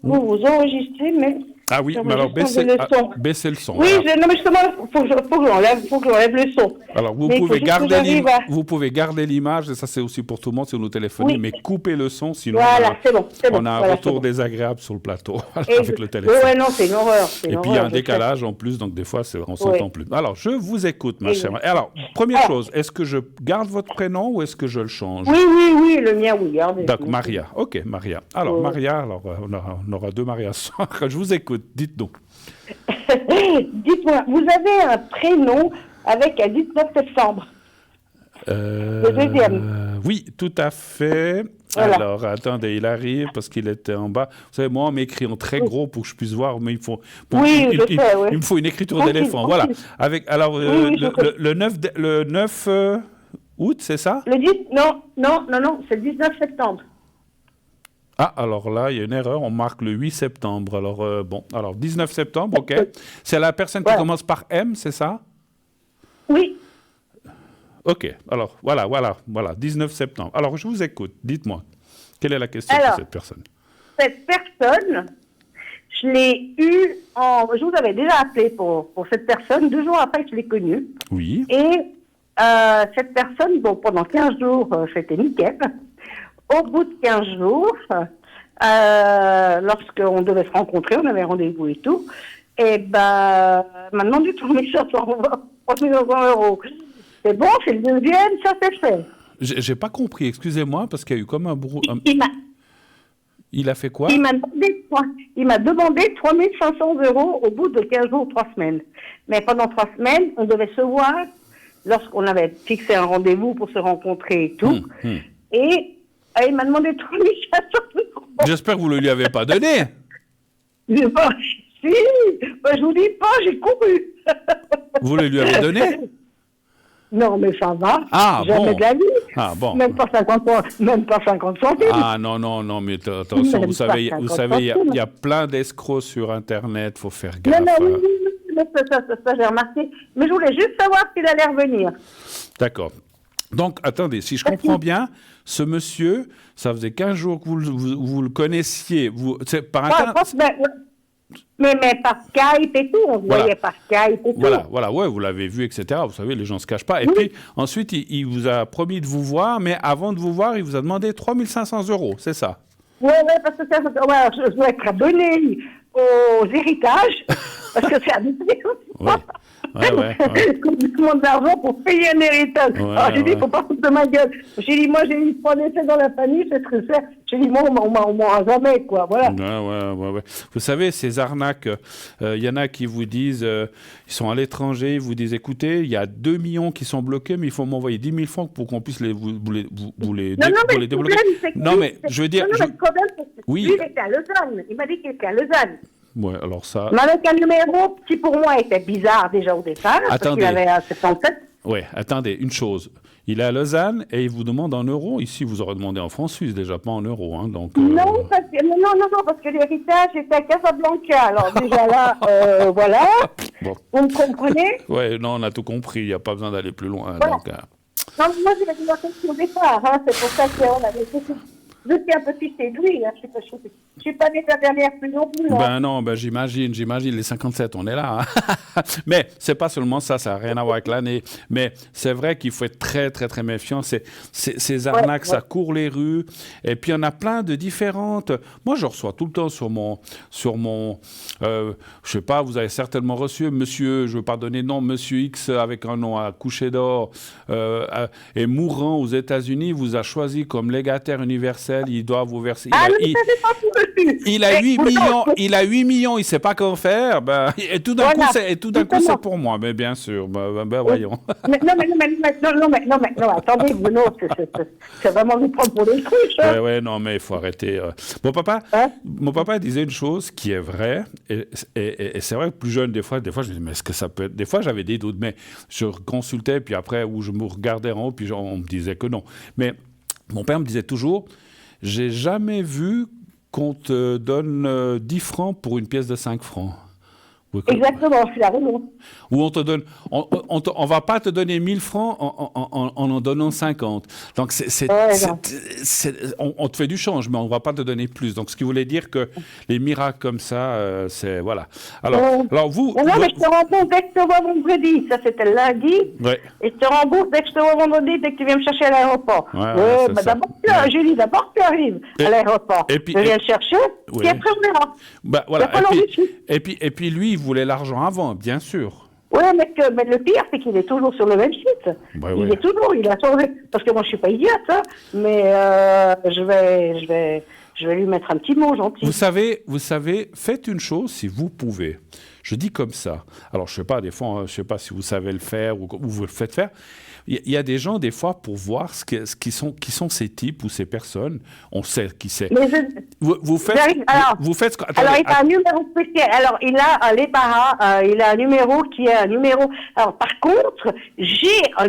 vous enregistrer, mais... Ah oui, Non, mais alors juste enlever le son. baissez le son. Oui, Alors, non, mais justement, faut que j'enlève le son. alors, Mais il faut juste que j'arrive à- vous pouvez garder l'image, et ça c'est aussi pour tout le monde si vous nous téléphonez, Oui. mais coupez le son, sinon Voilà, c'est bon. on a un Voilà, retour c'est bon. désagréable sur le plateau Et avec le téléphone. Ouais, non, c'est une horreur. Et puis il y a un décalage en plus, donc des fois on s'entend plus. Alors, je vous écoute, ma chère. Alors, première chose, est-ce que je garde votre prénom ou est-ce que je le change? Oui, le mien, oui. Gardez. Donc, Maria. Ok, Maria. Alors, Maria, on aura deux Maria ce soir. Je vous écoute, dites-nous. Dites-moi, vous avez un prénom avec un 19 septembre. Le deuxième. Oui, tout à fait. Voilà. Alors, attendez, il arrive parce qu'il était en bas. Vous savez, moi, on m'écrit en très gros pour que je puisse voir, mais il faut. Oui, je sais, oui. Il me faut une écriture Tranquille, d'éléphant. tranquille. Voilà. Avec, alors, Oui, je sais. le 9 août, c'est ça? Le 10, non, c'est le 19 septembre. Ah, alors là, il y a une erreur. On marque le 8 septembre. Alors, bon. Alors, 19 septembre, OK. C'est la personne qui commence par M, c'est ça? Oui. OK. Alors, voilà. 19 septembre. Alors, je vous écoute. Dites-moi. Quelle est la question Alors, pour cette personne? Cette personne, je l'ai eue je vous avais déjà appelé pour cette personne. 2 jours après, je l'ai connue. Oui. Et cette personne, bon, pendant 15 jours, c'était nickel. Au bout de 15 jours, lorsqu'on devait se rencontrer, on avait rendez-vous et tout, et ben, m'a demandé 3 500 euros. C'est bon, c'est le deuxième, ça c'est fait. J'ai pas compris, excusez-moi, parce qu'il y a eu comme un Il a fait quoi? Il m'a demandé 3 500 euros au bout de 15 jours, 3 semaines. Mais pendant 3 semaines, on devait se voir lorsqu'on avait fixé un rendez-vous pour se rencontrer et tout. Et il m'a demandé 3 500 euros. J'espère que vous ne lui avez pas donné. Si, je vous dis pas, j'ai couru. Vous le lui avez donné? Non, mais ça va. Ah, jamais bon. de la vie. Ah, bon. Même pas 50 centimes. Ah, non, mais attention, Même vous savez, pas il y a plein d'escrocs sur Internet, faut faire gaffe. Non, mais ça, j'ai remarqué. Mais je voulais juste savoir s'il allait revenir. D'accord. Donc, attendez, si je comprends bien, ce monsieur, ça faisait 15 jours que vous le connaissiez. C'est par Internet. Mais par Skype et tout, on se voyait par Skype et tout. Voilà, ouais, vous l'avez vu, etc. Vous savez, les gens ne se cachent pas. Et puis, ensuite, il vous a promis de vous voir, mais avant de vous voir, il vous a demandé 3 500 euros, c'est ça? Ouais, parce que je dois être abonné aux héritages, parce que c'est habitué. Ouais. Comme je demande de l'argent pour payer un héritage. Alors j'ai dit, il ne faut pas foutre de ma gueule. J'ai dit, moi, j'ai eu 3 décès dans la famille, c'est très cher. J'ai dit, moi, on m'aura jamais, quoi. Voilà. Ouais. Vous savez, ces arnaques, il y en a qui vous disent, ils sont à l'étranger, ils vous disent, écoutez, il y a 2 millions qui sont bloqués, mais il faut m'envoyer 10 000 francs pour qu'on puisse vous les débloquer. Non, mais je veux dire... Le problème, c'est que oui. lui, il était à Lausanne. Il m'a dit qu'il était à Lausanne. Ouais, alors ça... Mais avec un numéro qui, pour moi, était bizarre déjà au départ. Attendez. Parce qu'il avait un 77. Ouais, attendez, une chose. Il est à Lausanne et il vous demande en euros. Ici, vous aurez demandé en francs suisses, déjà pas en euros. Hein, donc, non, parce que l'héritage était à Casablanca. Alors déjà là, voilà. Bon. Vous me comprenez? Ouais, non, on a tout compris. Il n'y a pas besoin d'aller plus loin. Voilà. Donc, non, moi, j'ai la question au départ. Hein, c'est pour ça qu'on avait... Je suis un peu fiché de lui. Hein, je suis pas née la dernière plus non plus. Hein. Ben non, j'imagine. Les 57, on est là. Hein. Mais c'est pas seulement ça n'a rien à voir avec l'année. Mais c'est vrai qu'il faut être très, très, très méfiant. Ces arnaques, ça court les rues. Et puis, il y en a plein de différentes. Moi, je reçois tout le temps sur mon je sais pas, vous avez certainement reçu monsieur, je veux pas donner de nom, monsieur X avec un nom à coucher d'or et mourant aux États-Unis, vous a choisi comme légataire universel. Il doit vous verser. Il a 8 millions. Il a 8 millions. Il sait pas quoi faire. Et tout d'un coup, c'est pour moi. Mais bien sûr. Voyons. Non, attendez, Bruno, c'est vraiment vous prendre pour des trucs. Hein. Ouais, non, mais il faut arrêter. Mon papa disait une chose qui est vraie. Et c'est vrai que plus jeune, des fois, je me dis, mais est-ce que ça peut être. Des fois, j'avais des doutes, mais je consultais, puis après, où je me regardais en haut, puis on me disait que non. Mais mon père me disait toujours, j'ai jamais vu qu'on te donne 10 francs pour une pièce de 5 francs. Exactement, je suis la raison. Où on te donne, on va pas te donner 1000 francs en donnant 50. Donc on te fait du change, mais on va pas te donner plus. Donc ce qui voulait dire que les miracles comme ça, c'est voilà. Alors vous. Non, mais je te rembourse dès que je te vois vendredi. Ça c'était le lundi. Ouais. Et je te rembourse dès que je te vois vendredi, dès que tu viens me chercher à l'aéroport. Julie, d'abord tu arrives à l'aéroport. Je viens te chercher, puis après on verra. Bah, voilà. Et puis lui, il voulait l'argent avant, bien sûr. Oui, mais le pire, c'est qu'il est toujours sur le même site. Il a changé. Parce que moi, je suis pas idiote, hein, mais je vais lui mettre un petit mot gentil. Vous savez, faites une chose si vous pouvez. Je dis comme ça. Alors, je sais pas, des fois, je sais pas si vous savez le faire ou vous le faites faire. Il y a des gens, des fois, pour voir qui sont ces types ou ces personnes, on sait qui c'est. Vous faites ce que... Alors, il a un numéro spécial. Alors, il a les paras, il a un numéro qui est un numéro... Alors, par contre, j'ai un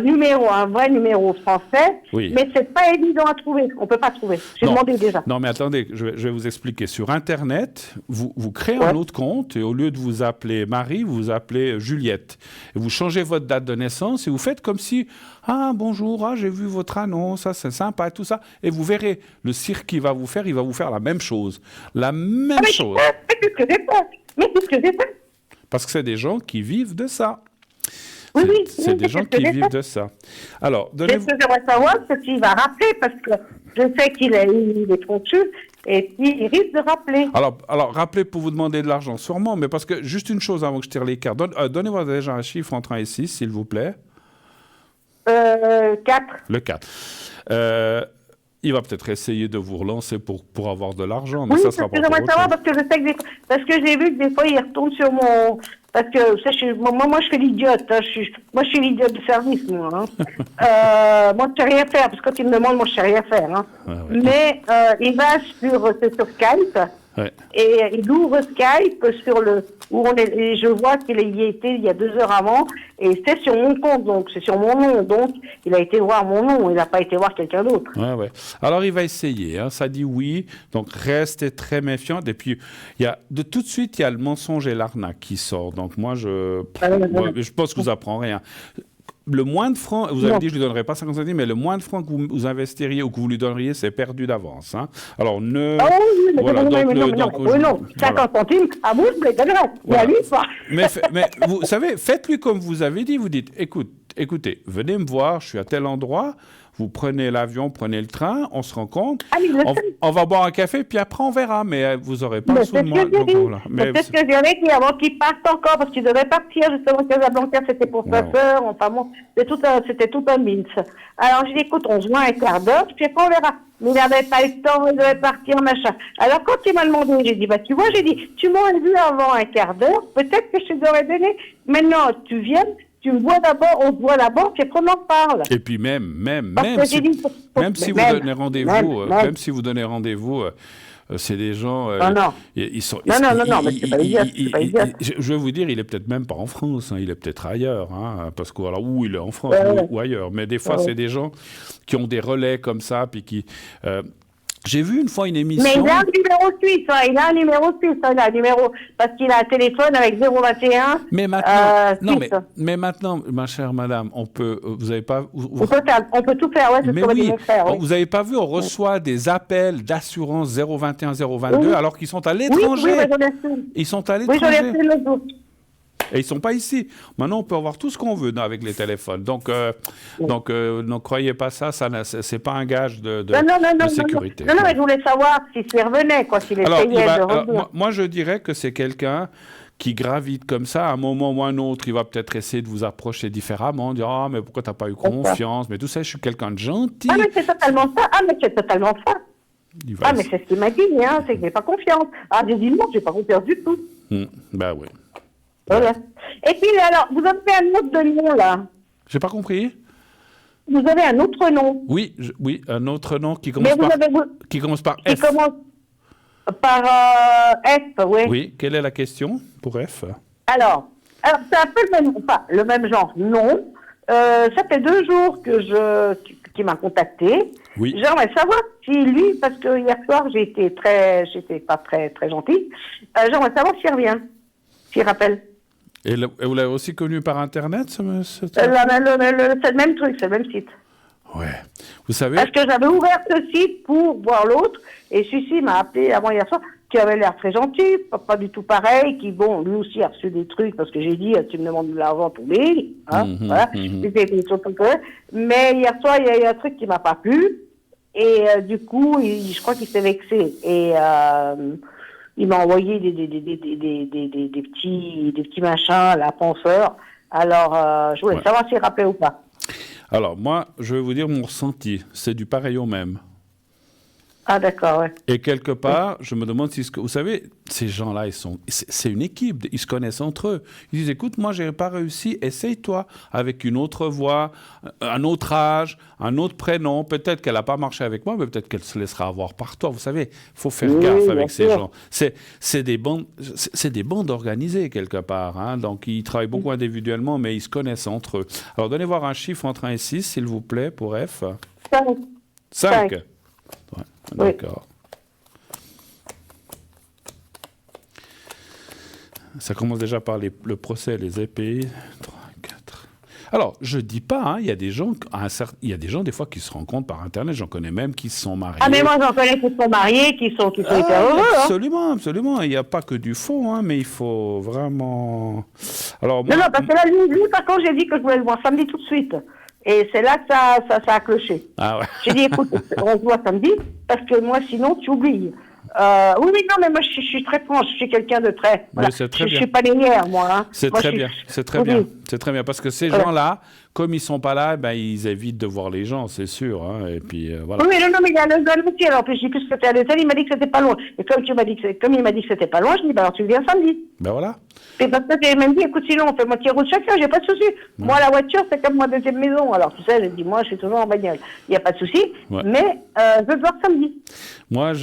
vrai numéro français, mais c'est pas évident à trouver. On peut pas trouver. J'ai demandé déjà. Non, mais attendez, je vais vous expliquer. Sur Internet, vous créez un autre compte et au lieu de vous appeler Marie, vous vous appelez Juliette. Et vous changez votre date de naissance et vous faites comme si... Ah, bonjour, j'ai vu votre annonce, ça c'est sympa, tout ça. Et vous verrez, le cirque qu'il va vous faire, il va vous faire la même chose. La même chose. Mais c'est ce que j'ai fait. Parce que c'est des gens qui vivent de ça. C'est des gens qui vivent de ça. Alors, ce que j'aimerais savoir, c'est s'il va rappeler, parce que je sais qu'il est tronchu, et puis il risque de rappeler. Alors, rappelez pour vous demander de l'argent, sûrement, mais parce que, juste une chose avant que je tire les cartes, donnez-moi déjà un chiffre entre 1 et 6, s'il vous plaît. 4. Le 4. Il va peut-être essayer de vous relancer pour avoir de l'argent, mais oui, ça sera pas j'aimerais savoir parce que je sais que parce que j'ai vu que des fois il retourne sur mon parce que moi je fais l'idiote, hein, je suis l'idiote de service moi. Hein. Moi je sais rien faire parce que quand il me demande moi je sais rien faire. Hein. Mais il va sur Skype. Ouais. Et il ouvre Skype et je vois qu'il y était il y a 2 heures avant, et c'est sur mon compte, donc c'est sur mon nom, donc il a été voir mon nom, il n'a pas été voir quelqu'un d'autre. Ouais. Alors il va essayer, hein, ça dit oui, donc restez très méfiant. Et puis tout de suite il y a le mensonge et l'arnaque qui sort. Donc moi je pense que vous apprend rien. Le moins de francs, vous avez dit je ne lui donnerai pas 50 centimes, mais le moins de francs que vous investiriez ou que vous lui donneriez, c'est perdu d'avance. Hein. Alors ne... Ah oui, mais voilà, non, 50 centimes, à vous, je les donnerai, mais à lui, pas. Mais vous savez, faites-lui comme vous avez dit, vous dites, écoutez, venez me voir, je suis à tel endroit, vous prenez l'avion, prenez le train, on se rencontre, on va boire un café, puis après on verra, mais vous n'aurez pas sous moi. C'est ce que j'en ai dit avant qu'il parte encore, parce qu'il devait partir, justement, Casablanca, c'était pour sa sœur, enfin bon, c'était tout un mince. Alors j'ai dit, écoute, on se voit un quart d'heure, puis après on verra. Mais il n'avait pas le temps, il devait partir, machin. Alors quand il m'a demandé, j'ai dit, tu vois, tu m'aurais vu avant un quart d'heure, peut-être que je te l'aurais donné. Maintenant, tu viens, tu me vois d'abord, on se voit d'abord, puis après on en parle. Et puis même si vous donnez rendez-vous, c'est des gens... Non, ils sont, mais c'est pas idiot. Je vais vous dire, il est peut-être même pas en France, hein, il est peut-être ailleurs, hein, parce que alors où il est en France ou ailleurs. Mais des fois, c'est des gens qui ont des relais comme ça, puis qui... J'ai vu une fois une émission... Mais il a un numéro suisse, il a un numéro, parce qu'il a un téléphone avec 021. Mais maintenant, mais maintenant, ma chère madame, on peut, vous n'avez pas... On peut tout faire, c'est ce qu'on va faire. Vous n'avez pas vu, on reçoit des appels d'assurance 021, 022, alors qu'ils sont à l'étranger. Ils sont à l'étranger. Oui, j'en ai reçu le jour. Et ils ne sont pas ici. Maintenant, on peut avoir tout ce qu'on veut avec les téléphones. Donc, ne croyez pas ça c'est pas un gage de sécurité. Non, mais je voulais savoir s'il revenait, s'il essayait de revenir. Moi, je dirais que c'est quelqu'un qui gravite comme ça. À un moment ou à un autre, il va peut-être essayer de vous approcher différemment, dire « Ah, mais pourquoi tu n'as pas eu confiance ?» Mais tout ça, je suis quelqu'un de gentil. Ah, mais c'est totalement ça. Mais c'est ce qu'il m'a dit, hein, c'est que je n'ai pas confiance. Ah, j'ai dit non, je n'ai pas confiance du tout. Ben oui. Voilà. Et puis, alors, vous avez un autre nom, là. J'ai pas compris. Vous avez un autre nom. Oui, un autre nom qui commence par F. Qui commence par F, oui. Oui, quelle est la question pour F? Alors c'est un peu le même genre, non. Ça fait 2 jours qu'il m'a contacté. Oui. J'aimerais savoir si lui, parce que hier soir, j'étais pas très, très gentille, j'aimerais savoir s'il revient, s'il rappelle. Et vous l'avez aussi connu par Internet, C'est le même truc, c'est le même site. Ouais. Vous savez... Parce que j'avais ouvert ce site pour voir l'autre, et celui-ci m'a appelé avant hier soir, qui avait l'air très gentil, pas du tout pareil, qui, bon, lui aussi a reçu des trucs, parce que j'ai dit, tu me demandes de l'argent pour lui, hein, voilà. Mais hier soir, il y a eu un truc qui m'a pas plu, et du coup, je crois qu'il s'est vexé, et il m'a envoyé des petits machins, la penseur, alors je voulais savoir s'il rappelait ou pas. Alors, moi, je vais vous dire mon ressenti. C'est du pareil au même. Ah, d'accord, ouais. Et quelque part, je me demande si... Vous savez, ces gens-là, c'est une équipe. Ils se connaissent entre eux. Ils disent, écoute, moi, je n'ai pas réussi. Essaye-toi avec une autre voix, un autre âge, un autre prénom. Peut-être qu'elle n'a pas marché avec moi, mais peut-être qu'elle se laissera avoir par toi. Vous savez, il faut faire gaffe avec ces gens. C'est des bandes organisées, quelque part. Hein. Donc, ils travaillent beaucoup individuellement, mais ils se connaissent entre eux. Alors, donnez voir un chiffre entre 1 et 6, s'il vous plaît, pour F. 5. Ouais, d'accord. Ça commence déjà par le procès, les EPI. 3, 4. Alors, je dis pas, hein, il y a des gens, des fois qui se rencontrent par Internet. J'en connais même qui se sont mariés. Ah, mais moi, j'en connais qui se sont mariés, qui sont hyper heureux. Absolument, absolument. Il n'y a pas que du faux, hein, mais il faut vraiment... Alors, moi... Non, parce que là, lui, par contre, j'ai dit que je voulais le voir samedi tout de suite. Et c'est là que ça a cloché. Ah ouais. J'ai dit, écoute, on se voit samedi, parce que moi, sinon, tu oublies. Oui, non, mais moi, je suis très franche, je suis quelqu'un de très... Voilà. Je ne suis pas linéaire, moi. Hein. C'est très bien, c'est très bien. C'est très bien, parce que ces gens-là, comme ils ne sont pas là, ben, ils évitent de voir les gens, c'est sûr. Hein, et puis, voilà. Oui, non, mais il y a le métier. Alors, puis, je dis plus que c'était à l'hôtel, il m'a dit que c'était pas loin. Et comme il m'a dit que c'était pas loin, je dis, alors tu viens samedi. Ben voilà. Et parce que j'ai même dit, écoute, sinon, on fait moitié route chacun, j'ai pas de souci. Ouais. Moi, la voiture, c'est comme ma deuxième maison. Alors, tu sais, j'ai dit, moi, je suis toujours en bagnole. Il n'y a pas de souci. Ouais. Mais, je veux te voir samedi. Moi,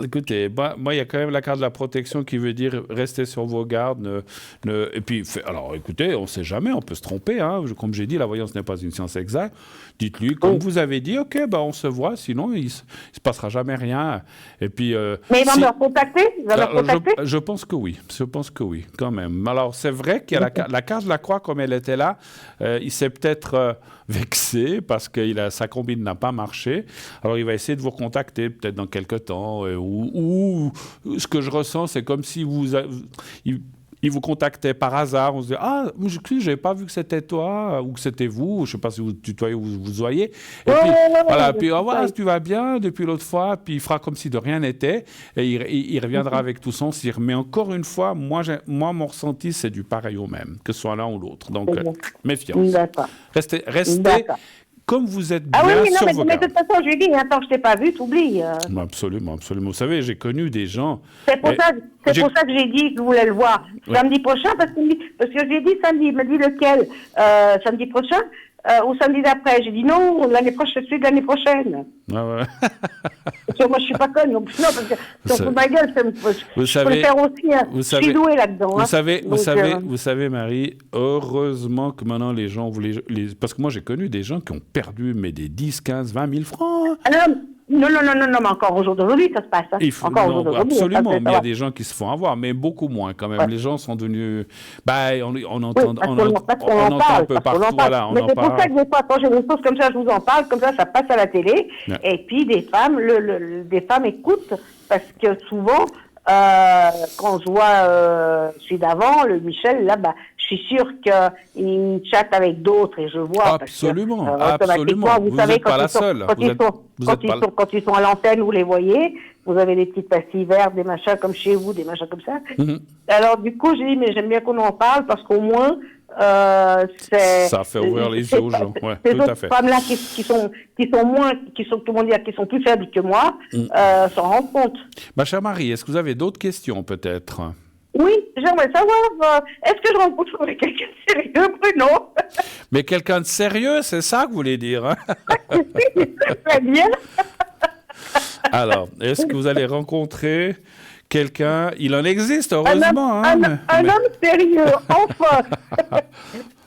écoutez, moi, il y a quand même la carte de la protection qui veut dire restez sur vos gardes. Et puis, alors, écoutez, on ne sait jamais, on peut se tromper. Hein. Comme j'ai dit, la voyance n'est pas une science exacte. Dites-lui, comme vous avez dit, OK, ben, on se voit, sinon, il ne se passera jamais rien. Et puis, mais il va me recontacter? Je pense que oui. Je pense que oui, quand même. Alors, c'est vrai qu'il y a la carte de la croix, comme elle était là, il s'est peut-être vexé parce que sa combine n'a pas marché. Alors, il va essayer de vous recontacter peut-être dans quelques temps. Ou ce que je ressens, c'est comme si il vous contactait par hasard. On se dit, ah, je n'avais pas vu que c'était toi ou que c'était vous. Je ne sais pas si vous tutoyez ou vous voyez. Et puis, voilà, puis voilà, tu vas bien depuis l'autre fois. Puis il fera comme si de rien n'était. Et il reviendra avec tout son cire. Mais encore une fois, moi mon ressenti, c'est du pareil au même, que ce soit l'un ou l'autre. Donc, méfiance. Restez comme vous êtes bien sur vos gardes. Mais de toute façon, je lui dis, tant que je ne t'ai pas vu, t'oublies. Absolument, absolument. Vous savez, j'ai connu des gens... C'est pour ça que j'ai dit que je voulais le voir samedi prochain, parce que j'ai dit samedi, il m'a dit lequel samedi prochain ou samedi d'après. J'ai dit non, l'année prochaine, celui de l'année prochaine. Ah ouais. Parce que moi, je ne suis pas conne. Non, parce que sur ma gueule, je peux le faire aussi. Hein. Je suis douée là-dedans. Vous savez, Marie, heureusement que maintenant les gens... Parce que moi, j'ai connu des gens qui ont perdu des 10, 15, 20 000 francs. Non, mais encore aujourd'hui, ça se passe. Hein. Absolument, mais il y a des gens qui se font avoir, mais beaucoup moins quand même. Ouais. Les gens sont devenus... on entend un peu partout. Voilà, mais c'est pour ça que des fois, quand j'ai des choses comme ça, je vous en parle, comme ça passe à la télé. Ouais. Et puis, des femmes écoutent, parce que souvent... quand je vois celui d'avant, le Michel, là, je suis sûre qu'il chatte avec d'autres et je vois. Absolument, automatiquement, vous savez, pas la seule. Quand ils sont à l'antenne, vous les voyez, vous avez des petites pastilles vertes, des machins comme chez vous, des machins comme ça. Mm-hmm. Alors, du coup, j'ai dit, mais j'aime bien qu'on en parle parce qu'au moins, ça fait ouvrir les yeux aux gens. Ouais, ces tout autres à fait. femmes-là qui sont plus faibles que moi, s'en rendent compte. Ma chère Marie, est-ce que vous avez d'autres questions peut-être? Oui, j'aimerais savoir, est-ce que je rencontre quelqu'un de sérieux, Bruno? Mais quelqu'un de sérieux, c'est ça que vous voulez dire, hein? Très bien. Alors, est-ce que vous allez rencontrer quelqu'un, il en existe, heureusement. Un homme sérieux, enfin.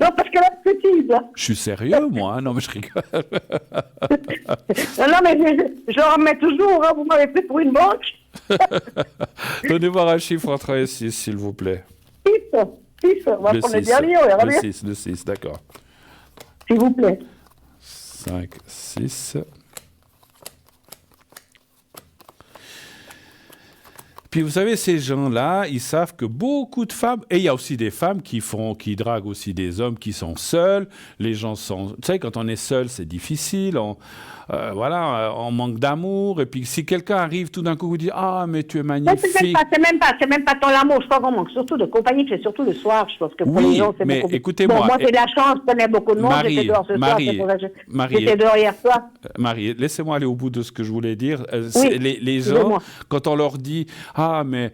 Non, parce que là, petite. Je suis sérieux, moi. Non, mais je rigole. Non, mais je le remets toujours. Hein, vous m'avez pris pour une banque. Donnez-moi un chiffre entre 1 et 6, s'il vous plaît. 6. 6, on va prendre le dernier, on verra bien. Le 6, d'accord. S'il vous plaît. 5, 6. Puis vous savez, ces gens-là, ils savent que beaucoup de femmes, et il y a aussi des femmes qui draguent aussi des hommes qui sont seuls. Les gens sont, tu sais, quand on est seul, c'est difficile. On manque d'amour. Et puis si quelqu'un arrive tout d'un coup vous dit ah mais tu es magnifique. C'est même pas tant l'amour, je crois qu'on manque surtout de compagnie, c'est surtout le soir, je pense que pour les gens c'est mais beaucoup. Écoutez-moi. Bon, moi j'ai de la chance, je connais beaucoup de monde, j'étais dehors ce soir, c'est pour ça que j'étais dehors hier soir. Marie, laissez-moi aller au bout de ce que je voulais dire. Oui, les gens, quand on leur dit ah mais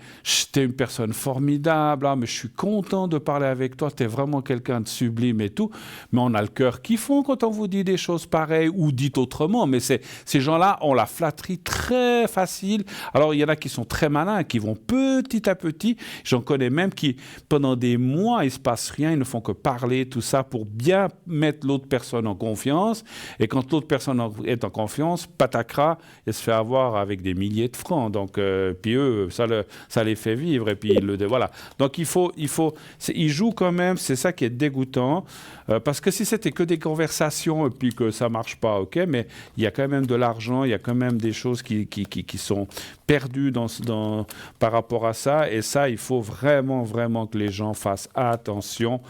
t'es une personne formidable, ah mais je suis content de parler avec toi, t'es vraiment quelqu'un de sublime et tout, mais on a le cœur qui fond quand on vous dit des choses pareilles ou dites autrement. Mais ces gens-là ont la flatterie très facile. Alors, il y en a qui sont très malins, qui vont petit à petit. J'en connais même qui, pendant des mois, il ne se passe rien, ils ne font que parler, tout ça, pour bien mettre l'autre personne en confiance. Et quand l'autre personne est en confiance, patacra, elle se fait avoir avec des milliers de francs. Donc, puis eux, ça les fait vivre. Et puis, voilà. Donc, ils jouent quand même, c'est ça qui est dégoûtant. Parce que si c'était que des conversations et puis que ça ne marche pas, ok, mais il y a quand même de l'argent, il y a quand même des choses qui sont perdues par rapport à ça. Et ça, il faut vraiment, vraiment que les gens fassent attention.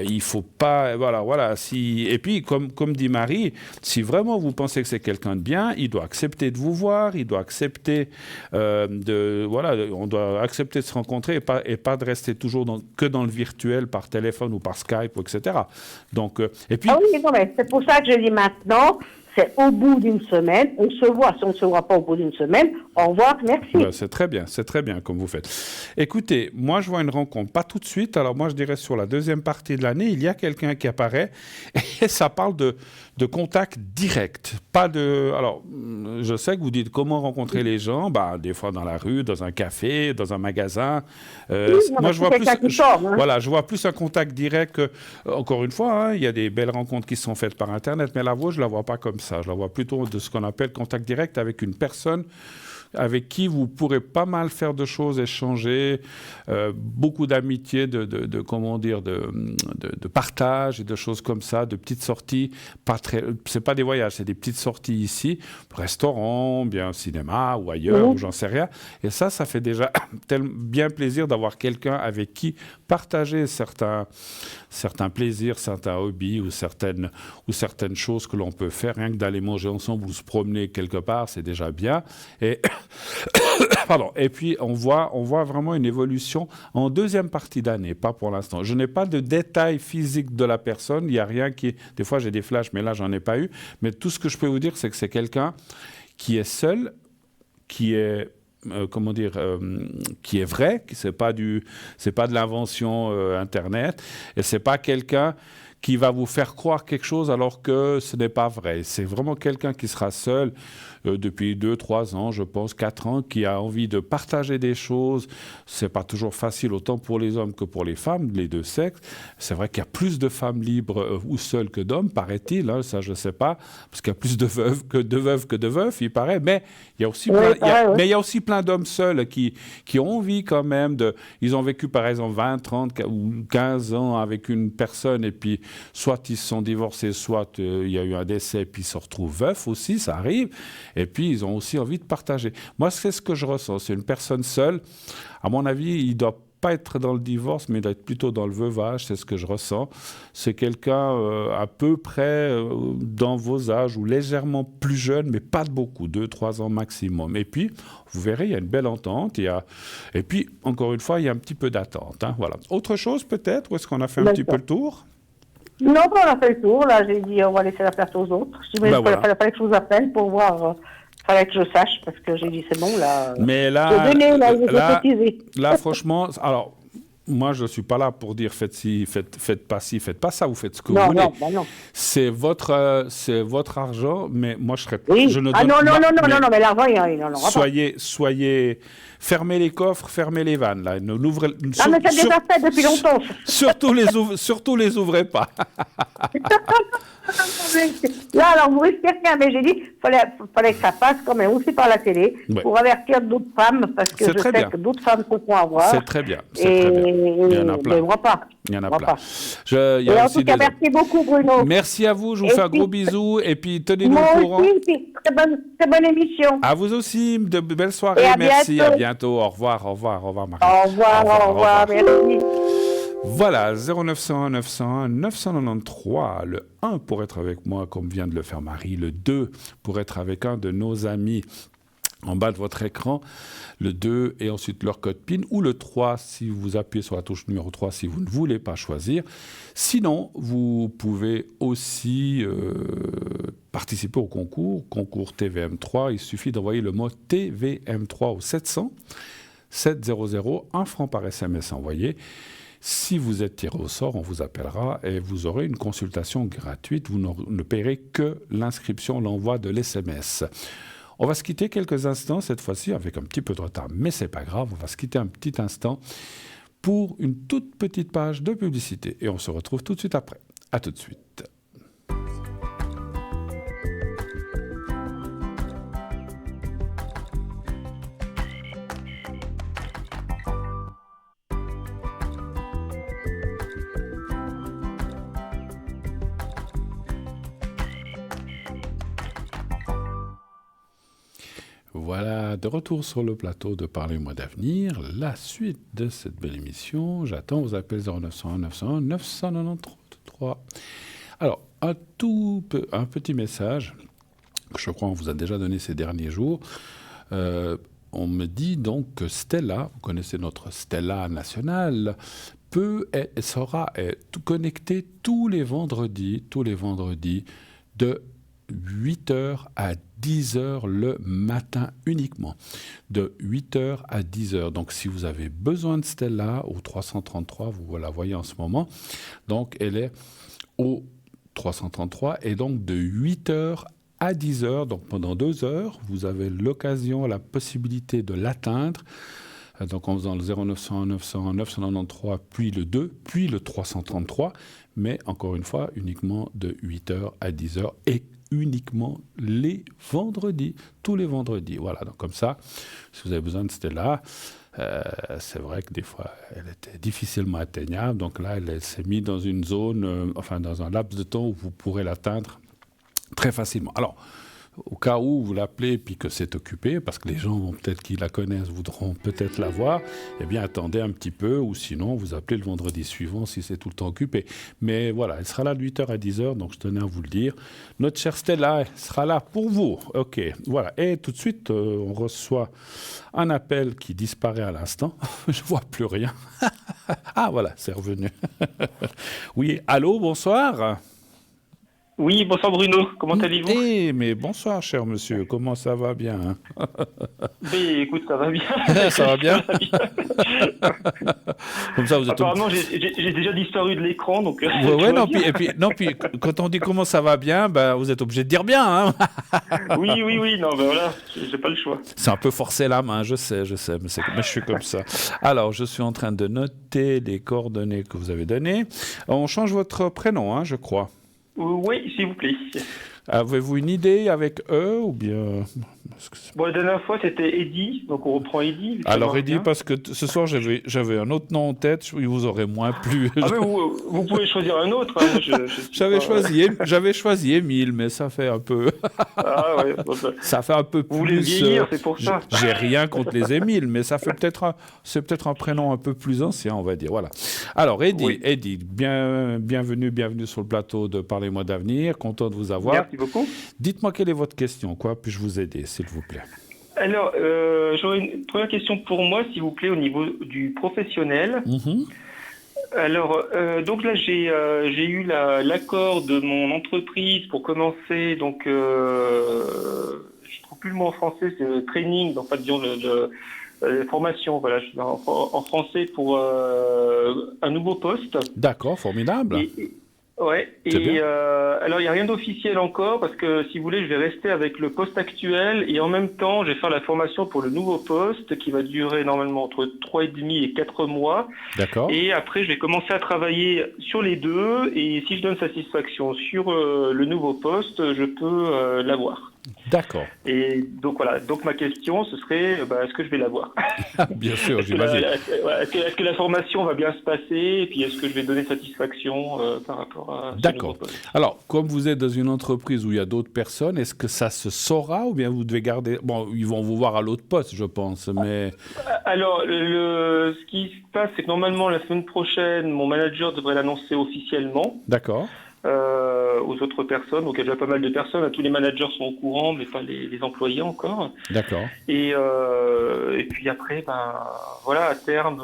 Il ne faut pas... Voilà. Et puis, comme dit Marie, si vraiment vous pensez que c'est quelqu'un de bien, il doit accepter de vous voir, il doit accepter on doit accepter de se rencontrer et pas de rester toujours que dans le virtuel, par téléphone ou par Skype, etc. Donc, et puis... Ah oui, non, mais c'est pour ça que je dis maintenant... C'est au bout d'une semaine, on se voit. Si on ne se voit pas au bout d'une semaine, au revoir, merci. C'est très bien comme vous faites. Écoutez, moi je vois une rencontre, pas tout de suite, alors moi je dirais sur la deuxième partie de l'année, il y a quelqu'un qui apparaît et ça parle de contact direct. Alors, je sais que vous dites comment rencontrer les gens, des fois dans la rue, dans un café, dans un magasin. Moi je vois plus un contact direct que, encore une fois, il y a des belles rencontres qui sont faites par Internet, mais la vôtre, je ne la vois pas comme ça. Je la vois plutôt de ce qu'on appelle contact direct avec une personne avec qui vous pourrez pas mal faire de choses, échanger, beaucoup d'amitié, de partage et de choses comme ça, de petites sorties. C'est pas des voyages, c'est des petites sorties ici, restaurant, bien cinéma ou ailleurs, ou j'en sais rien. Et ça fait déjà bien plaisir d'avoir quelqu'un avec qui partager certains plaisirs, certains hobbies ou certaines choses que l'on peut faire. Rien que d'aller manger ensemble ou se promener quelque part, c'est déjà bien. Et puis, on voit vraiment une évolution en deuxième partie d'année, pas pour l'instant. Je n'ai pas de détails physiques de la personne. Il n'y a rien qui... Des fois, j'ai des flashs, mais là, j'en ai pas eu. Mais tout ce que je peux vous dire, c'est que c'est quelqu'un qui est seul, qui est... qui est vrai, c'est pas de l'invention Internet, et c'est pas quelqu'un qui va vous faire croire quelque chose alors que ce n'est pas vrai. C'est vraiment quelqu'un qui sera seul depuis 2, 3 ans, je pense, 4 ans, qui a envie de partager des choses. C'est pas toujours facile, autant pour les hommes que pour les femmes, les deux sexes. C'est vrai qu'il y a plus de femmes libres ou seules que d'hommes, paraît-il, hein, ça je sais pas, parce qu'il y a plus de veuves que de veufs, il paraît, mais il y a aussi mais il y a aussi plein d'hommes seuls qui ont envie quand même ils ont vécu par exemple 20, 30 ou 15 ans avec une personne et puis soit ils se sont divorcés, soit il y a eu un décès et puis ils se retrouvent veufs aussi, ça arrive. Et puis, ils ont aussi envie de partager. Moi, c'est ce que je ressens. C'est une personne seule. À mon avis, il ne doit pas être dans le divorce, mais il doit être plutôt dans le veuvage. C'est ce que je ressens. C'est quelqu'un à peu près dans vos âges ou légèrement plus jeune, mais pas de beaucoup, 2, 3 ans maximum. Et puis, vous verrez, il y a une belle entente. Et puis, encore une fois, il y a un petit peu d'attente. Hein, voilà. Autre chose, peut-être? Ou est-ce qu'on a fait un petit peu le tour? Non, on a fait le tour. Là, j'ai dit, on va laisser la place aux autres. Je dis, mais il fallait que je vous appelle pour voir. Il fallait que je sache, parce que j'ai dit, c'est bon, là. Mais là, franchement, alors, moi, je ne suis pas là pour dire faites ci, faites pas ci, faites pas ça, vous faites ce que vous voulez. Non. C'est votre argent, mais moi, je serais... Oui. Je ne non, mais l'argent, il n'en aura pas. Soyez... Fermez les coffres, fermez les vannes. Là. Mais c'est déjà fait depuis longtemps. Surtout les ouvrez pas. Là, alors, vous risquez rien, mais j'ai dit, fallait que ça passe quand même aussi par la télé pour avertir d'autres femmes, parce que je sais que d'autres femmes se font avoir. C'est très bien, c'est très bien. Il y en a plein. Mais moi pas. Il y en a Moi plein. En tout cas, merci beaucoup, Bruno. Merci à vous, je vous fais un gros bisou, et puis tenez-nous moi au courant. aussi, très bonne émission. À vous aussi, de belles soirées, merci, à bientôt, au revoir, Marie. Au revoir, merci. Voilà, 0901 901 993, le 1 pour être avec moi, comme vient de le faire Marie, le 2 pour être avec un de nos amis en bas de votre écran, le 2 et ensuite leur code PIN, ou le 3 si vous appuyez sur la touche numéro 3 si vous ne voulez pas choisir. Sinon, vous pouvez aussi participer au concours TVM3. Il suffit d'envoyer le mot TVM3 au 700 700, 1 franc par SMS envoyé. Si vous êtes tiré au sort, on vous appellera et vous aurez une consultation gratuite. Vous ne payerez que l'inscription, l'envoi de l'SMS. On va se quitter quelques instants, cette fois-ci avec un petit peu de retard, mais c'est pas grave. On va se quitter un petit instant pour une toute petite page de publicité. Et on se retrouve tout de suite après. À tout de suite. Voilà, de retour sur le plateau de Parlez-moi d'avenir. La suite de cette belle émission. J'attends vos appels 0901 901 993. Alors, un petit message que je crois qu'on vous a déjà donné ces derniers jours. On me dit donc que Stella, vous connaissez notre Stella nationale, sera connectée tous les vendredis de 8h à 10h le matin uniquement. De 8h à 10h. Donc, si vous avez besoin de Stella au 333, vous la voyez en ce moment. Donc, elle est au 333 et donc de 8h à 10h. Donc, pendant 2 heures, vous avez l'occasion, la possibilité de l'atteindre. Donc, en faisant le 0901 901 993, puis le 2, puis le 333. Mais, encore une fois, uniquement de 8h à 10h et uniquement les vendredis, tous les vendredis. Voilà, donc comme ça, si vous avez besoin de Stella, c'est vrai que des fois, elle était difficilement atteignable. Donc là, elle s'est mise dans une zone, dans un laps de temps où vous pourrez l'atteindre très facilement. Alors, au cas où vous l'appelez et puis que c'est occupé, parce que les gens peut-être qui la connaissent voudront peut-être la voir, eh bien attendez un petit peu, ou sinon vous appelez le vendredi suivant si c'est tout le temps occupé. Mais voilà, elle sera là de 8h à 10h, donc je tenais à vous le dire. Notre chère Stella sera là pour vous. Ok, voilà. Et tout de suite, on reçoit un appel qui disparaît à l'instant. Je vois plus rien. Ah voilà, c'est revenu. Oui, allô, bonsoir. Oui, bonsoir Bruno, comment allez-vous? Mais bonsoir cher monsieur, comment ça va bien? Mais écoute, ça va bien. Ça va bien. Comme ça, vous êtes apparemment, j'ai déjà disparu de l'écran, donc... puis quand on dit comment ça va bien, vous êtes obligé de dire bien. Hein. Oui, non, voilà, j'ai pas le choix. C'est un peu forcer la main, je sais, mais je suis comme ça. Alors, je suis en train de noter les coordonnées que vous avez données. On change votre prénom, hein, je crois. Oui, s'il vous plaît. Avez-vous une idée avec eux ou bien... Bon, la dernière fois, c'était Eddy, donc on reprend Eddy. Alors Eddy, parce que ce soir, j'avais un autre nom en tête, il vous aurait moins plu. Ah mais vous pouvez choisir un autre. Hein. J'avais choisi Émile, mais ça fait un peu... Ah ouais. Ça fait un peu plus... Vous voulez vieillir, c'est pour ça. J'ai rien contre les Émiles, mais ça fait c'est peut-être un prénom un peu plus ancien, on va dire. Voilà. Alors Eddy, oui. Eddy, bienvenue sur le plateau de Parlez-moi d'avenir, content de vous avoir. Merci beaucoup. Dites-moi quelle est votre question, quoi puis-je vous aider, s'il vous plaît? Alors, j'aurais une première question pour moi, s'il vous plaît, au niveau du professionnel. Mm-hmm. Alors, donc là, j'ai eu l'accord de mon entreprise pour commencer, donc, je trouve plus le mot en français, c'est le training, donc, disons, formation, voilà, je suis en français pour un nouveau poste. D'accord, formidable. Ouais. C'est bien. Alors, il n'y a rien d'officiel encore parce que, si vous voulez, je vais rester avec le poste actuel et en même temps, je vais faire la formation pour le nouveau poste qui va durer normalement entre 3,5 et 4 mois. D'accord. Et après, je vais commencer à travailler sur les deux et si je donne satisfaction sur le nouveau poste, je peux l'avoir. D'accord. Et donc voilà, donc ma question, ce serait, est-ce que je vais l'avoir? Bien sûr, Est-ce que j'imagine. est-ce que la formation va bien se passer et puis est-ce que je vais donner satisfaction par rapport à ce nouveau D'accord. poste? Alors, comme vous êtes dans une entreprise où il y a d'autres personnes, est-ce que ça se saura ou bien vous devez garder... Bon, ils vont vous voir à l'autre poste, je pense, mais... Alors, ce qui se passe, c'est que normalement, la semaine prochaine, mon manager devrait l'annoncer officiellement D'accord. aux autres personnes. Donc, il y a déjà pas mal de personnes. Tous les managers sont au courant, mais pas les employés encore. D'accord. Et puis après, voilà, à terme,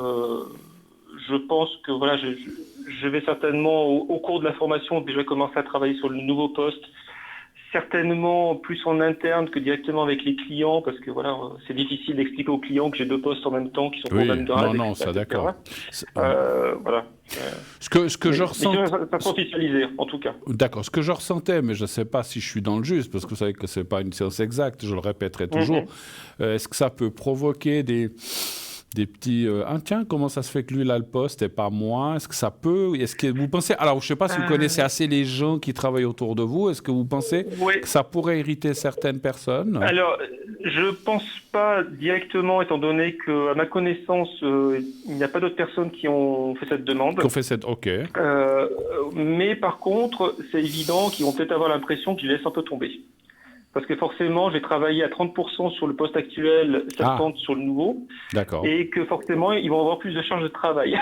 je pense que voilà, je vais certainement, au cours de la formation, déjà commencer à travailler sur le nouveau poste. Certainement plus en interne que directement avec les clients, parce que voilà, c'est difficile d'expliquer aux clients que j'ai deux postes en même temps qui sont pour le Oui, même grade, non, etc., ça, d'accord. Voilà. Ce que je Mais ressens... ça sera officialisé, en tout cas. D'accord, ce que je ressentais, mais je ne sais pas si je suis dans le juste, parce que vous savez que ce n'est pas une science exacte, je le répéterai toujours, est-ce que ça peut provoquer des petits... ah tiens, comment ça se fait que lui, il a le poste et pas moi? Est-ce que ça peut... Est-ce que vous pensez... Alors, je ne sais pas si vous connaissez assez les gens qui travaillent autour de vous. Est-ce que vous pensez Ouais. que ça pourrait irriter certaines personnes? Alors, je pense pas directement, étant donné que, à ma connaissance, il n'y a pas d'autres personnes qui ont fait cette demande. Qu'on fait cette... OK. Mais par contre, c'est évident qu'ils vont peut-être avoir l'impression que je les laisse un peu tomber. Parce que forcément, j'ai travaillé à 30% sur le poste actuel, 70% sur le nouveau. D'accord. Et que forcément, ils vont avoir plus de charge de travail.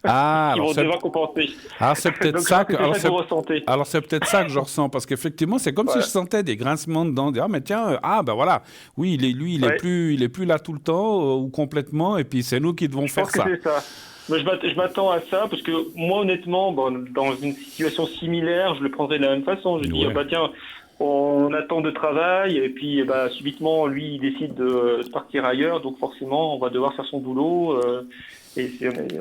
Ah, Ils alors vont devoir compenser. c'est peut-être Donc, ça je pense que c'est ça que vous ressentez. Alors c'est peut-être ça que je ressens, parce qu'effectivement, c'est comme si je sentais des grincements dedans. Ah, mais tiens, ben voilà, oui, il est plus là tout le temps ou complètement, et puis c'est nous qui devons faire ça. Je pense que c'est ça. Mais je m'attends à ça, parce que moi, honnêtement, dans une situation similaire, je le prendrais de la même façon. Je dis, tiens, on attend de travail, et puis subitement, lui, il décide de partir ailleurs, donc forcément, on va devoir faire son boulot.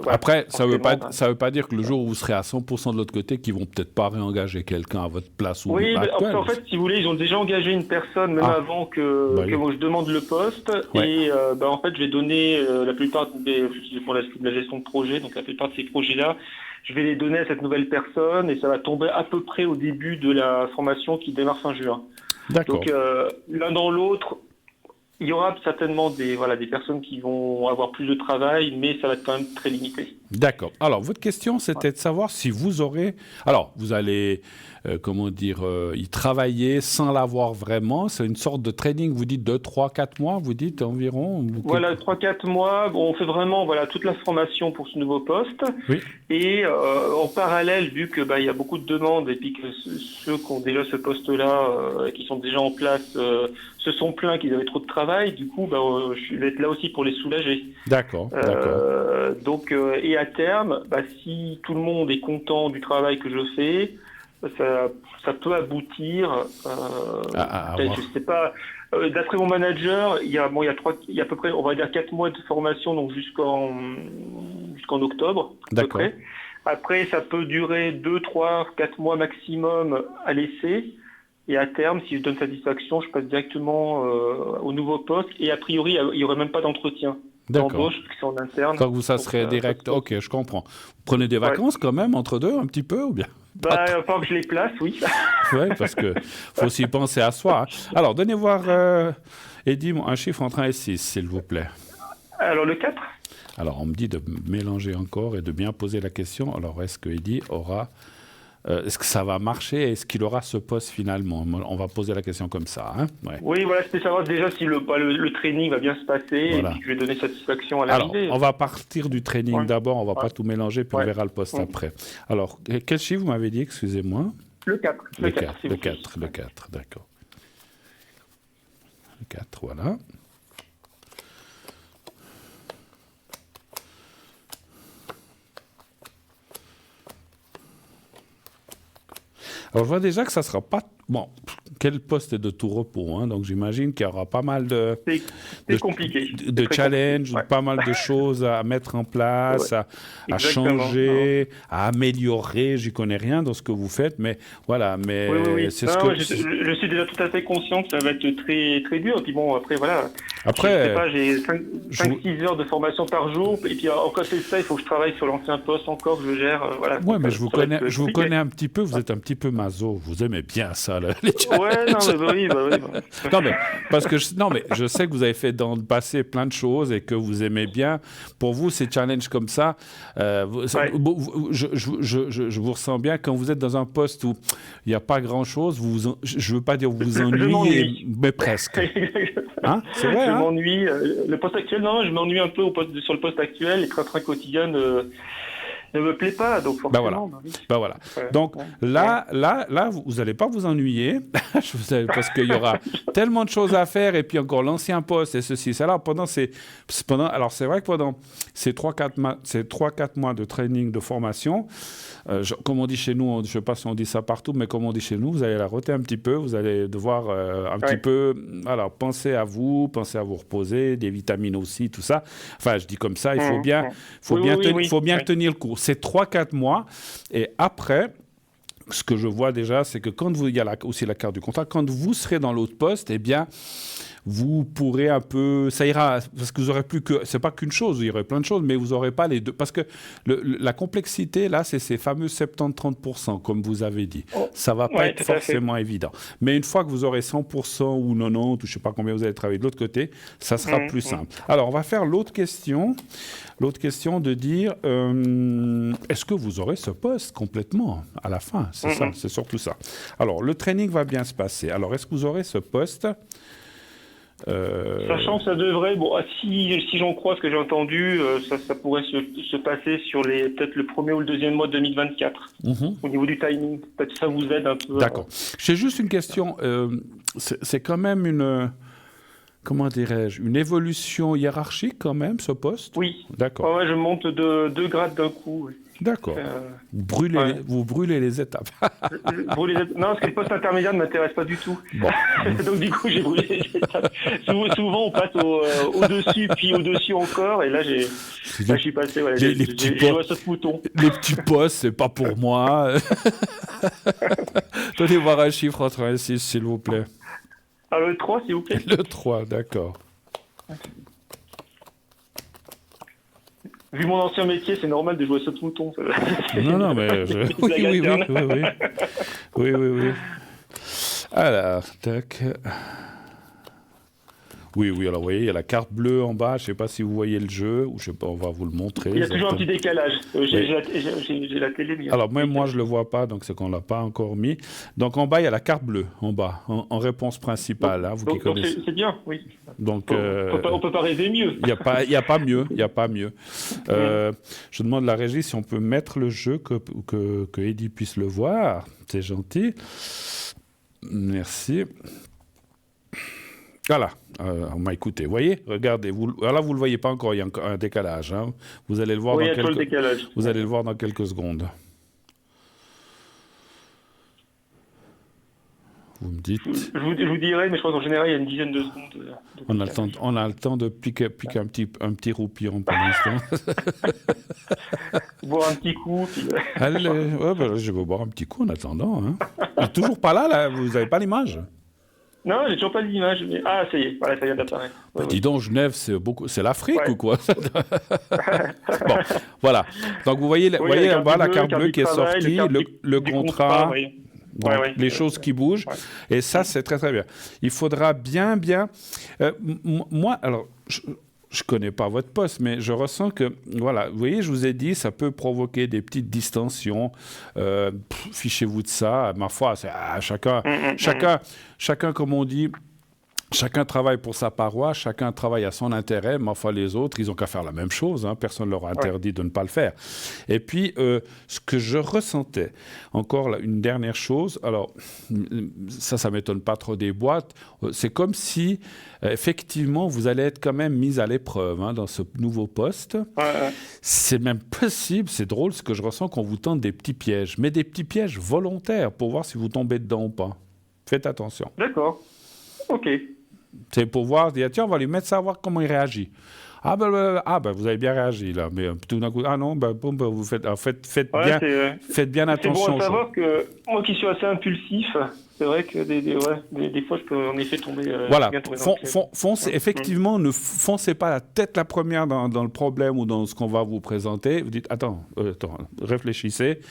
Après, ça veut pas dire que le jour où vous serez à 100% de l'autre côté, qu'ils vont peut-être pas réengager quelqu'un à votre place. Oui, en fait, si vous voulez, ils ont déjà engagé une personne, même avant que moi je demande le poste. Et en fait, je vais donner la plupart pour la gestion de projet, donc la plupart de ces projets-là, je vais les donner à cette nouvelle personne, et ça va tomber à peu près au début de la formation qui démarre fin juin. D'accord. Donc, l'un dans l'autre, il y aura certainement des personnes qui vont avoir plus de travail, mais ça va être quand même très limité. D'accord. Alors, votre question, c'était de savoir si vous aurez... Alors, vous allez, y travailler sans l'avoir vraiment. C'est une sorte de training, vous dites, de 3, 4 mois, vous dites environ? Voilà, 3-4 mois. On fait vraiment toute la formation pour ce nouveau poste. Oui. Et en parallèle, vu que il y a beaucoup de demandes, et puis que ceux qui ont déjà ce poste-là, qui sont déjà en place, se sont plaints qu'ils avaient trop de travail, du coup, je vais être là aussi pour les soulager. D'accord. Donc, et à terme, si tout le monde est content du travail que je fais, ça peut aboutir. Je sais pas. D'après mon manager, il y a à peu près, on va dire 4 mois de formation, donc jusqu'en octobre. D'accord. À peu près. Après, ça peut durer 2, 3, 4 mois maximum à l'essai. Et à terme, si je donne satisfaction, je passe directement au nouveau poste. Et a priori, il n'y aurait même pas d'entretien d'embauche, parce que c'est en interne. Donc ça serait direct. Ok, je comprends. Vous prenez des vacances quand même entre deux, un petit peu, ou bien? Pas que je les place, oui. Oui, parce que faut aussi penser à soi. Alors, donnez voir, Eddy, un chiffre entre 1 et 6, s'il vous plaît. Alors, le 4. Alors, on me dit de mélanger encore et de bien poser la question. Alors, est-ce que Eddy aura... est-ce que ça va marcher? Est-ce qu'il aura ce poste finalement? On va poser la question comme ça. Hein? Ouais. Oui, voilà, c'était savoir déjà si le training va bien se passer, et puis que je vais donner satisfaction à l'arrivée. Alors, on va partir du training d'abord, on ne va pas tout mélanger, puis on verra le poste après. Alors, quel chiffre vous m'avez dit, excusez-moi? Le 4. Le 4, d'accord. Le 4, voilà. Alors, je vois déjà que ça ne sera pas... Bon, quel poste est de tout repos, hein, donc j'imagine qu'il y aura pas mal c'est compliqué. de challenges, compliqué. pas mal de choses à mettre en place, à Exactement. changer, à améliorer. J'y connais rien dans ce que vous faites, mais voilà. Mais Oui. c'est Non, ce que. je suis déjà tout à fait conscient que ça va être très, très dur. Et puis bon, après, voilà. Après, Je sais pas, j'ai 5-6 heures de formation par jour. Et puis, en côté de ça, il faut que je travaille sur l'ancien poste encore, que je gère. Voilà. ouais, mais je vous connais compliqué. un petit peu. Vous êtes un petit peu maso. Vous aimez bien ça, là, les challenges. Ouais, non, mais oui. Non, mais parce que je sais que vous avez fait dans le passé plein de choses et que vous aimez bien. Pour vous, ces challenges comme ça, je vous ressens bien quand vous êtes dans un poste où il n'y a pas grand-chose. Je ne veux pas dire vous vous ennuyez, mais presque. Hein, c'est vrai, je hein? m'ennuie. Le poste actuel, non, je m'ennuie un peu sur le poste actuel. Les trains quotidiens ne me plaît pas, donc forcément. Ben voilà. Donc là, vous n'allez pas vous ennuyer, parce qu'il y aura tellement de choses à faire, et puis encore l'ancien poste, et ceci, cela. Alors c'est vrai que pendant ces 3-4 mois de training, de formation, comme on dit chez nous, je ne sais pas si on dit ça partout, mais comme on dit chez nous, vous allez la roter un petit peu, vous allez devoir un petit peu, alors penser à vous reposer, des vitamines aussi, tout ça. Enfin, je dis comme ça, il faut bien tenir le coup. C'est 3-4 mois, et après, ce que je vois déjà, c'est que quand il y a aussi la carte du contrat, quand vous serez dans l'autre poste, eh bien, vous pourrez un peu, ça ira, parce que vous aurez plus que, c'est pas qu'une chose, il y aurait plein de choses, mais vous n'aurez pas les deux, parce que la complexité, là, c'est ces fameux 70-30%, comme vous avez dit. Ça va pas être forcément évident. Mais une fois que vous aurez 100% ou 90, ou je sais pas combien vous allez travailler de l'autre côté, ça sera plus simple. Alors, on va faire l'autre question de dire, est-ce que vous aurez ce poste complètement à la fin? C'est ça, c'est surtout ça. Alors, le training va bien se passer. Alors, est-ce que vous aurez ce poste? Sachant que ça devrait, si j'en crois ce que j'ai entendu, ça pourrait se passer sur peut-être le premier ou le deuxième mois de 2024, au niveau du timing. Peut-être que ça vous aide un peu. D'accord. J'ai juste une question. C'est quand même comment dirais-je, une évolution hiérarchique quand même, ce poste? Oui. D'accord. Ouais, je monte de 2 grades d'un coup. Oui. D'accord. Vous brûlez les étapes. Non, parce que le poste intermédiaire ne m'intéresse pas du tout. Bon. Donc du coup, j'ai brûlé les étapes. Souvent, on passe au-dessus, puis au-dessus encore. Et là, je suis passé. Voilà, j'ai ce mouton. Les petits postes, c'est pas pour moi. Donnez voir un chiffre entre 1 et 6, s'il vous plaît. Ah, le 3, s'il vous plaît. Le 3, d'accord. Vu mon ancien métier, c'est normal de jouer ce mouton. Non, mais... Oui. Alors, tac... Oui, alors vous voyez, il y a la carte bleue en bas, je ne sais pas si vous voyez le jeu, ou je ne sais pas, on va vous le montrer. Il y a toujours un petit décalage. J'ai la télé, mais... Alors, même moi, je ne le vois pas, donc c'est qu'on ne l'a pas encore mis. Donc, en bas, il y a la carte bleue, en bas, en réponse principale, hein, vous qui connaissez. C'est bien, oui. Donc, on ne peut pas rêver mieux. Il n'y a pas mieux. Je demande à la régie si on peut mettre le jeu, que Eddie puisse le voir. C'est gentil. Merci. Voilà, on m'a écouté. Vous voyez, regardez. Là, vous ne le voyez pas encore, il y a un décalage. Hein. Vous allez le voir dans quelques secondes. Vous me dites. Je vous dirai, mais je crois qu'en général, il y a une dizaine de secondes. On a le temps de piquer un petit roupillon pour l'instant. Boire un petit coup. Puis... Allez, je vais boire un petit coup en attendant. Hein. Vous n'êtes toujours pas là, vous n'avez pas l'image? Non, j'ai toujours pas l'image. Mais... Ah, ça y est, voilà, ça vient d'apparaître. Dis donc, Genève, c'est l'Afrique ou quoi? Bon, voilà. Donc vous voyez en bas la carte bleue qui est sortie, le contrat, les choses qui bougent. Et ça, c'est très très bien. Il faudra bien... moi, alors... Je ne connais pas votre poste, mais je ressens que, voilà, vous voyez, je vous ai dit, ça peut provoquer des petites distensions. Fichez-vous de ça. Ma foi, c'est chacun, comme on dit, chacun travaille pour sa paroisse, chacun travaille à son intérêt. Ma foi, les autres, ils n'ont qu'à faire la même chose. Hein, personne ne leur a interdit de ne pas le faire. Et puis, ce que je ressentais, encore là, une dernière chose, alors, ça ne m'étonne pas trop des boîtes, c'est comme si, effectivement, vous allez être quand même mis à l'épreuve dans ce nouveau poste. C'est même possible, c'est drôle, ce que je ressens, qu'on vous tente des petits pièges, mais des petits pièges volontaires pour voir si vous tombez dedans ou pas. Faites attention. D'accord. Ok. C'est pour voir, dire, tiens, on va lui mettre ça, voir comment il réagit. Ah ben, vous avez bien réagi là, mais tout d'un coup, ah non, vous faites faites bien attention. C'est bon à savoir que moi qui suis assez impulsif, c'est vrai que des fois je peux en effet tomber. Voilà, foncez, effectivement, ne foncez pas la tête la première dans le problème ou dans ce qu'on va vous présenter. Vous dites, attends, réfléchissez.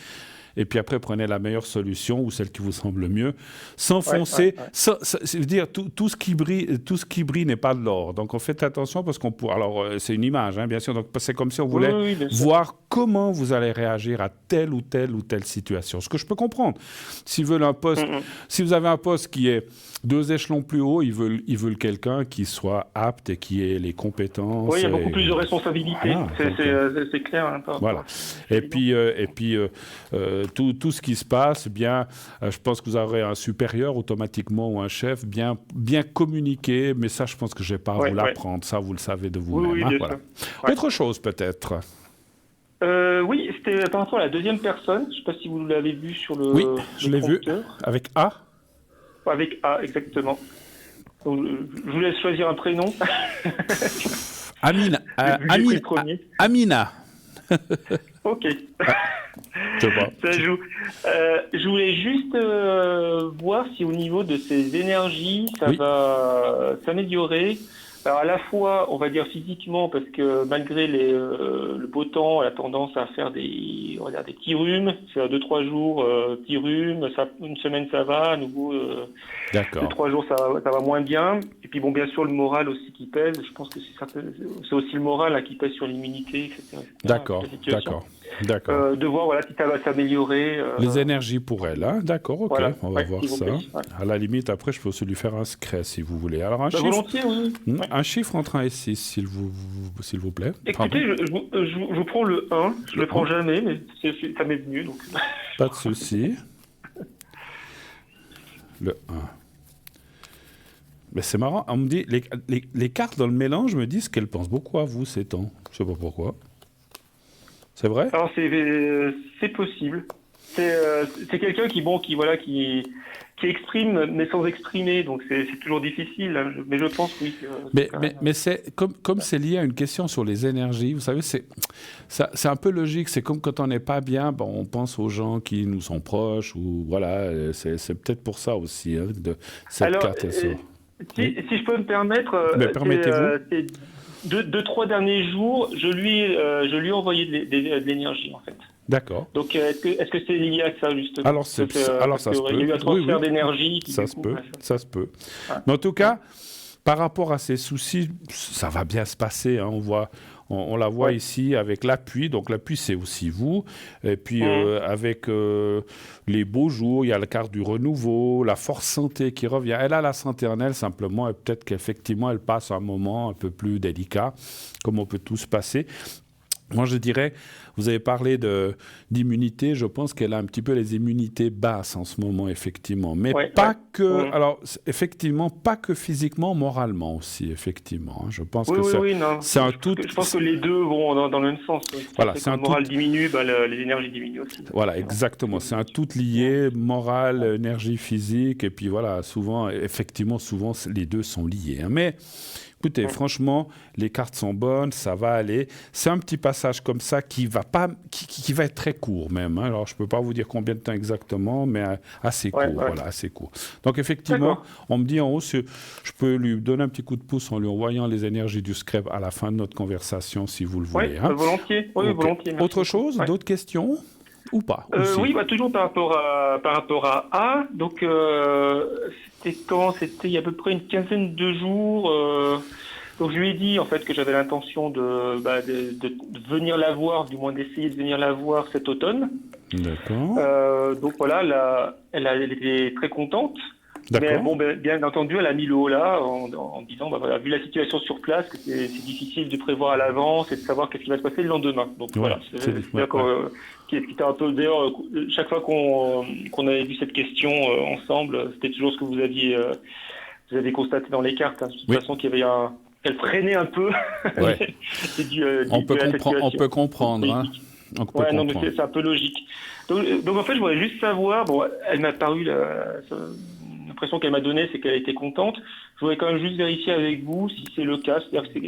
Et puis après, prenez la meilleure solution ou celle qui vous semble mieux, sans foncer. C'est-à-dire, tout ce qui brille n'est pas de l'or. Donc, on fait attention parce qu'on pourrait... Alors, c'est une image, hein, bien sûr. Donc, c'est comme si on voulait voir comment vous allez réagir à telle ou telle situation. Ce que je peux comprendre. S'ils veulent un poste... Si vous avez un poste qui est 2 échelons plus haut, ils veulent quelqu'un qui soit apte et qui ait les compétences. Oui, il y a beaucoup plus de responsabilités. C'est clair. Hein, voilà. Et puis tout ce qui se passe, je pense que vous aurez un supérieur automatiquement ou un chef bien communiqué, mais ça, je pense que je ne vais pas vous l'apprendre. Ça, vous le savez de vous-même. Oui, voilà. Autre chose, peut-être. Oui, c'était par rapport à la deuxième personne. Je ne sais pas si vous l'avez vu sur le. Oui, je l'ai vu. Avec A. Avec A, exactement. Donc, je vous laisse choisir un prénom. Amina. Amina. Ok. Je sais pas. Ça joue. Je voulais juste voir si au niveau de ses énergies, ça va s'améliorer. Alors à la fois, on va dire physiquement, parce que malgré le beau temps, elle a tendance à faire des petits rhumes. C'est 2-3 jours, petits rhumes. Une semaine, ça va. À nouveau, 2-3 jours, ça va moins bien. Et puis bon, bien sûr, le moral aussi qui pèse. Je pense que c'est aussi le moral là, qui pèse sur l'immunité, etc. D'accord. De voir si ça va s'améliorer. Les énergies pour elle, hein. D'accord, ok, on va voir ça. Ouais. À la limite, après, je peux aussi lui faire un secret si vous voulez. Alors, volontiers, oui. Un chiffre entre 1 et 6, s'il vous plaît. Écoutez, je prends le 1. Je ne le prends jamais, mais ça m'est venu. Donc. Pas de souci. Le 1. Mais c'est marrant, on me dit, les cartes dans le mélange me disent qu'elles pensent beaucoup à vous ces temps. Je ne sais pas pourquoi. C'est vrai ? Alors c'est possible. C'est quelqu'un qui exprime mais sans exprimer, donc c'est toujours difficile. Hein, mais je pense oui. Mais c'est comme c'est lié à une question sur les énergies. Vous savez, c'est un peu logique. C'est comme quand on n'est pas bien, on pense aux gens qui nous sont proches ou voilà. C'est peut-être pour ça aussi de cette carte. Si je peux me permettre, permettez-vous. 2-3 derniers jours, je lui ai envoyé de l'énergie, en fait. D'accord. Donc, est-ce que c'est lié à ça, justement? Alors, ça se peut. Il y a eu un transfert d'énergie. Ça se peut. Mais en tout cas, par rapport à ces soucis, ça va bien se passer. Hein. On la voit ici avec l'appui. Donc, l'appui, c'est aussi vous. Et puis, avec les beaux jours, il y a la carte du renouveau, la force santé qui revient. Elle a la santé en elle, simplement. Et peut-être qu'effectivement, elle passe un moment un peu plus délicat, comme on peut tous passer. Moi, je dirais, vous avez parlé d'immunité, je pense qu'elle a un petit peu les immunités basses en ce moment, effectivement. Mais alors, effectivement, pas que physiquement, moralement aussi, effectivement. Je pense que c'est un tout... Je pense que les deux vont dans le même sens. Voilà, quand le moral diminue, les énergies diminuent aussi. Voilà, exactement. C'est un tout lié, moral, énergie physique, et puis voilà, souvent, les deux sont liés. Hein. Mais... Écoutez, franchement, les cartes sont bonnes, ça va aller. C'est un petit passage comme ça qui va être très court même. Hein. Alors, je ne peux pas vous dire combien de temps exactement, mais assez court. Voilà, assez court. Donc, effectivement, on me dit en haut, je peux lui donner un petit coup de pouce en lui envoyant les énergies du scrap à la fin de notre conversation, si vous le voulez. Oui, volontiers. Oui, volontiers. Merci. Autre chose, d'autres questions ou pas Oui, toujours par rapport à A. Donc, c'était il y a à peu près une quinzaine de jours. Donc, je lui ai dit en fait que j'avais l'intention de venir la voir, du moins d'essayer de venir la voir cet automne. D'accord. Donc voilà, elle était très contente. D'accord. Mais bien entendu, elle a mis le haut là en disant, vu la situation sur place, que c'est difficile de prévoir à l'avance et de savoir qu'est-ce qui va se passer le lendemain. Donc voilà, qui était un peu d'ailleurs chaque fois qu'on avait vu cette question ensemble, c'était toujours ce que vous aviez constaté dans les cartes. Hein, de toute façon, qu'il y avait elle freinait un peu. Ouais. On peut comprendre. Hein. Mais c'est un peu logique. Donc en fait, je voudrais juste savoir. Bon, elle m'a paru l'impression qu'elle m'a donnée, c'est qu'elle était contente. Je voudrais quand même juste vérifier avec vous si c'est le cas. C'est-à-dire que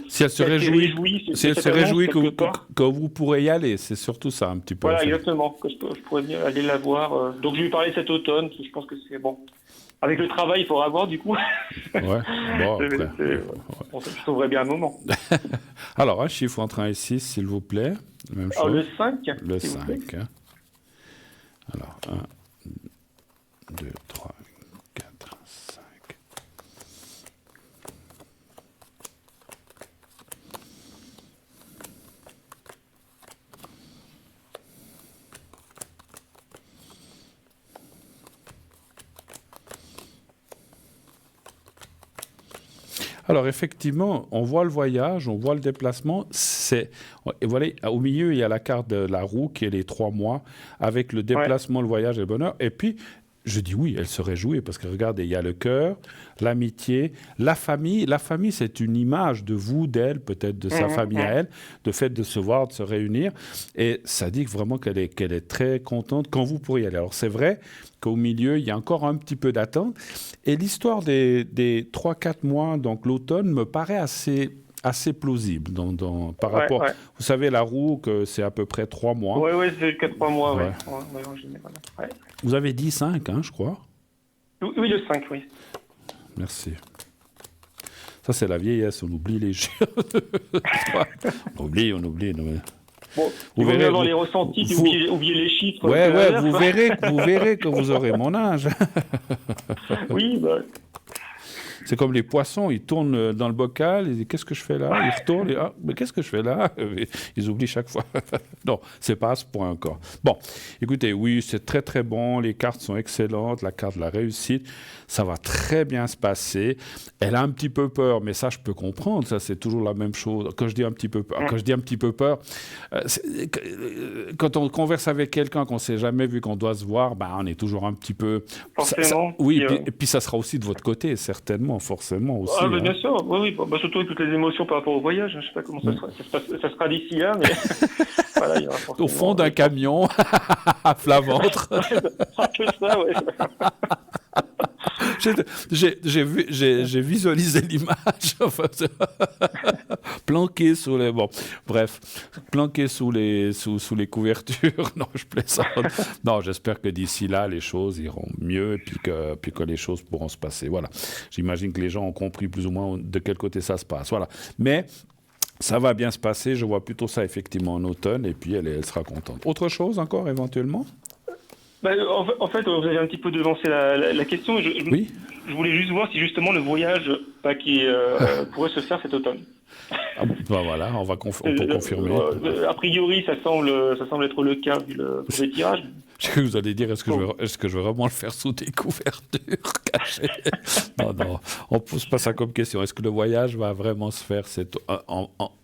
si elle se réjouit, que vous pourrez y aller, c'est surtout ça un petit peu. Voilà, exactement, que je pourrais bien aller la voir. Donc je lui ai parlé cet automne, je pense que c'est bon. Avec le travail, il faudra voir du coup. Ouais, bon, après. Je trouverai bien un moment. Alors, un chiffre entre 1 et 6, s'il vous plaît. Même chose. Le 5. Le 5. Hein. Alors, 1, 2, 3, 4, 5. Alors effectivement, on voit le voyage, on voit le déplacement. Et voilà, au milieu, il y a la carte de la roue qui est les 3 mois avec le déplacement, le voyage et le bonheur. Et puis, je dis oui, elle se réjouit parce que regardez, il y a le cœur, l'amitié, la famille. La famille, c'est une image de vous, d'elle, peut-être de sa famille à elle, de fait de se voir, de se réunir. Et ça dit vraiment qu'elle est très contente quand vous pourriez y aller. Alors c'est vrai qu'au milieu, il y a encore un petit peu d'attente. Et l'histoire des 3-4 mois, donc l'automne, me paraît assez plausible par rapport... Vous savez, la roue, que c'est à peu près 3 mois. Oui, c'est 3 mois, en général. Ouais. Vous avez dit 5, hein, je crois. Oui, le 5, oui. Merci. Ça, c'est la vieillesse, on oublie les chiffres. on oublie. Bon, vous verrez avoir les ressentis, oublier les chiffres. Vous verrez que vous aurez mon âge. Oui, bah... C'est comme les poissons, ils tournent dans le bocal, ils disent « Qu'est-ce que je fais là ?» Ils retournent, et « Ah, mais qu'est-ce que je fais là ?» Ils oublient chaque fois. Non, c'est pas à ce point encore. Bon, écoutez, oui, c'est très très bon, les cartes sont excellentes, la carte de la réussite, ça va très bien se passer. Elle a un petit peu peur, mais ça je peux comprendre, ça c'est toujours la même chose. Quand je dis un petit peu peur, quand on converse avec quelqu'un qu'on ne s'est jamais vu, qu'on doit se voir, on est toujours un petit peu... Forcément. Et puis ça sera aussi de votre côté, certainement. Forcément aussi. Ah, bien sûr, oui. Surtout avec toutes les émotions par rapport au voyage. Je ne sais pas comment ça sera d'ici là, mais voilà, il y aura forcément... Au fond d'un camion, à plat ventre. Un peu ça, oui. J'ai visualisé l'image. Planqué sous les... Bon, bref. Planqué sous les couvertures. Non, je plaisante. Non, j'espère que d'ici là, les choses iront mieux et puis que les choses pourront se passer. Voilà. J'imagine que les gens ont compris plus ou moins de quel côté ça se passe. Voilà. Mais... ça va bien se passer, je vois plutôt ça effectivement en automne, et puis elle sera contente. Autre chose encore éventuellement ? En fait, vous avez un petit peu devancé la question. Oui. Je voulais juste voir si justement le voyage qui pourrait se faire cet automne. Voilà, on peut confirmer. A priori, ça semble être le cas vu le tirage. Vous allez dire, est-ce que je vais vraiment le faire sous des couvertures cachées ? Non, on ne pose pas ça comme question. Est-ce que le voyage va vraiment se faire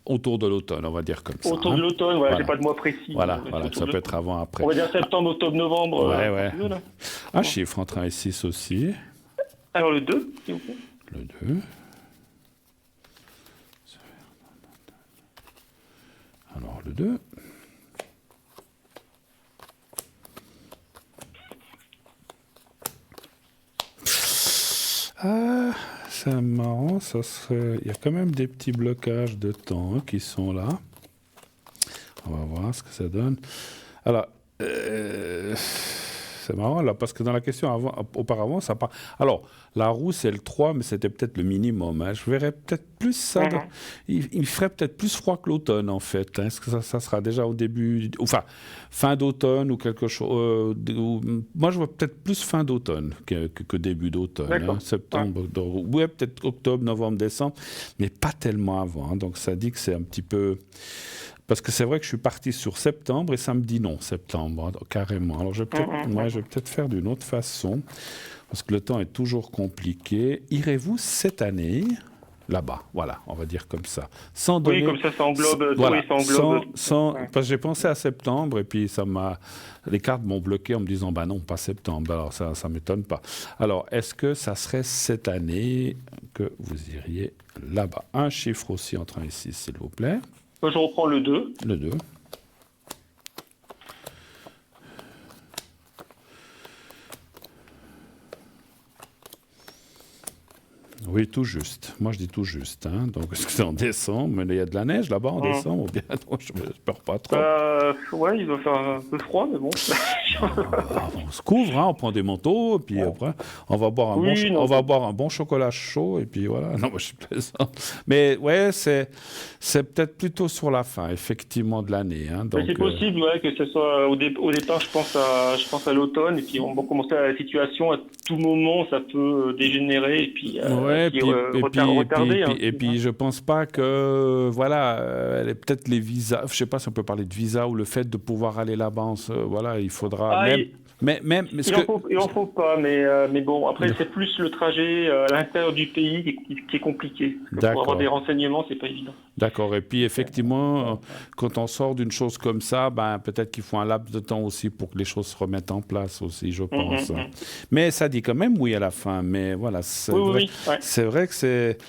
autour de l'automne, on va dire comme ça. Autour de l'automne, voilà. J'ai pas de mois précis. Voilà, ça peut être avant, après. On va dire septembre, octobre, novembre. Ouais. Un chiffre entre 1 et 6 aussi. Alors le 2, s'il vous plaît. Le 2. Alors le 2. Ah, c'est marrant, il y a quand même des petits blocages de temps qui sont là. On va voir ce que ça donne. Alors, c'est marrant là, parce que dans la question auparavant, ça part. Alors, la roue, c'est le 3, mais c'était peut-être le minimum. Hein. Je verrais peut-être plus ça. Il ferait peut-être plus froid que l'automne, en fait. Hein. Est-ce que ça sera déjà au début, enfin, fin d'automne ou quelque chose. Moi, je vois peut-être plus fin d'automne que début d'automne. Hein. Septembre, ouais, peut-être octobre, novembre, décembre, mais pas tellement avant. Hein. Donc, ça dit que c'est un petit peu. Parce que c'est vrai que je suis parti sur septembre et ça me dit non, septembre, carrément. Alors, je vais peut-être faire d'une autre façon, parce que le temps est toujours compliqué. Irez-vous cette année là-bas, voilà, on va dire comme ça. Sans donner, comme ça englobe... Parce que j'ai pensé à septembre et puis les cartes m'ont bloqué en me disant, non, pas septembre. Alors, ça ne m'étonne pas. Alors, est-ce que ça serait cette année que vous iriez là-bas ? Un chiffre aussi entre 1 et 6, s'il vous plaît. Je reprends le 2. Le 2. Oui, tout juste. Moi, je dis tout juste. Hein. Donc, parce que c'est en décembre, mais il y a de la neige là-bas en décembre. Ou bien, non, je n'espère pas trop. Ouais, il doit faire un peu froid, mais bon. On se couvre, hein, on prend des manteaux, et puis après, on va boire un bon chocolat chaud, et puis voilà. Non, moi, je suis plaisant. Mais ouais, c'est peut-être plutôt sur la fin, effectivement, de l'année. Hein. Donc, c'est possible, ouais, que ce soit au départ, je pense à l'automne, et puis on va commencer à la situation, à tout moment, ça peut dégénérer, et puis retarder. Et puis, je pense pas que, voilà, peut-être les visas, je sais pas si on peut parler de visa ou le fait de pouvoir aller là-bas, voilà, il faudra il en faut pas, mais bon, après c'est plus le trajet à l'intérieur du pays qui est compliqué. Pour avoir des renseignements, c'est pas évident. D'accord. Et puis effectivement, quand on sort d'une chose comme ça, peut-être qu'il faut un laps de temps aussi pour que les choses se remettent en place aussi, je pense. Mais ça dit quand même oui à la fin. Mais voilà, c'est vrai que c'est.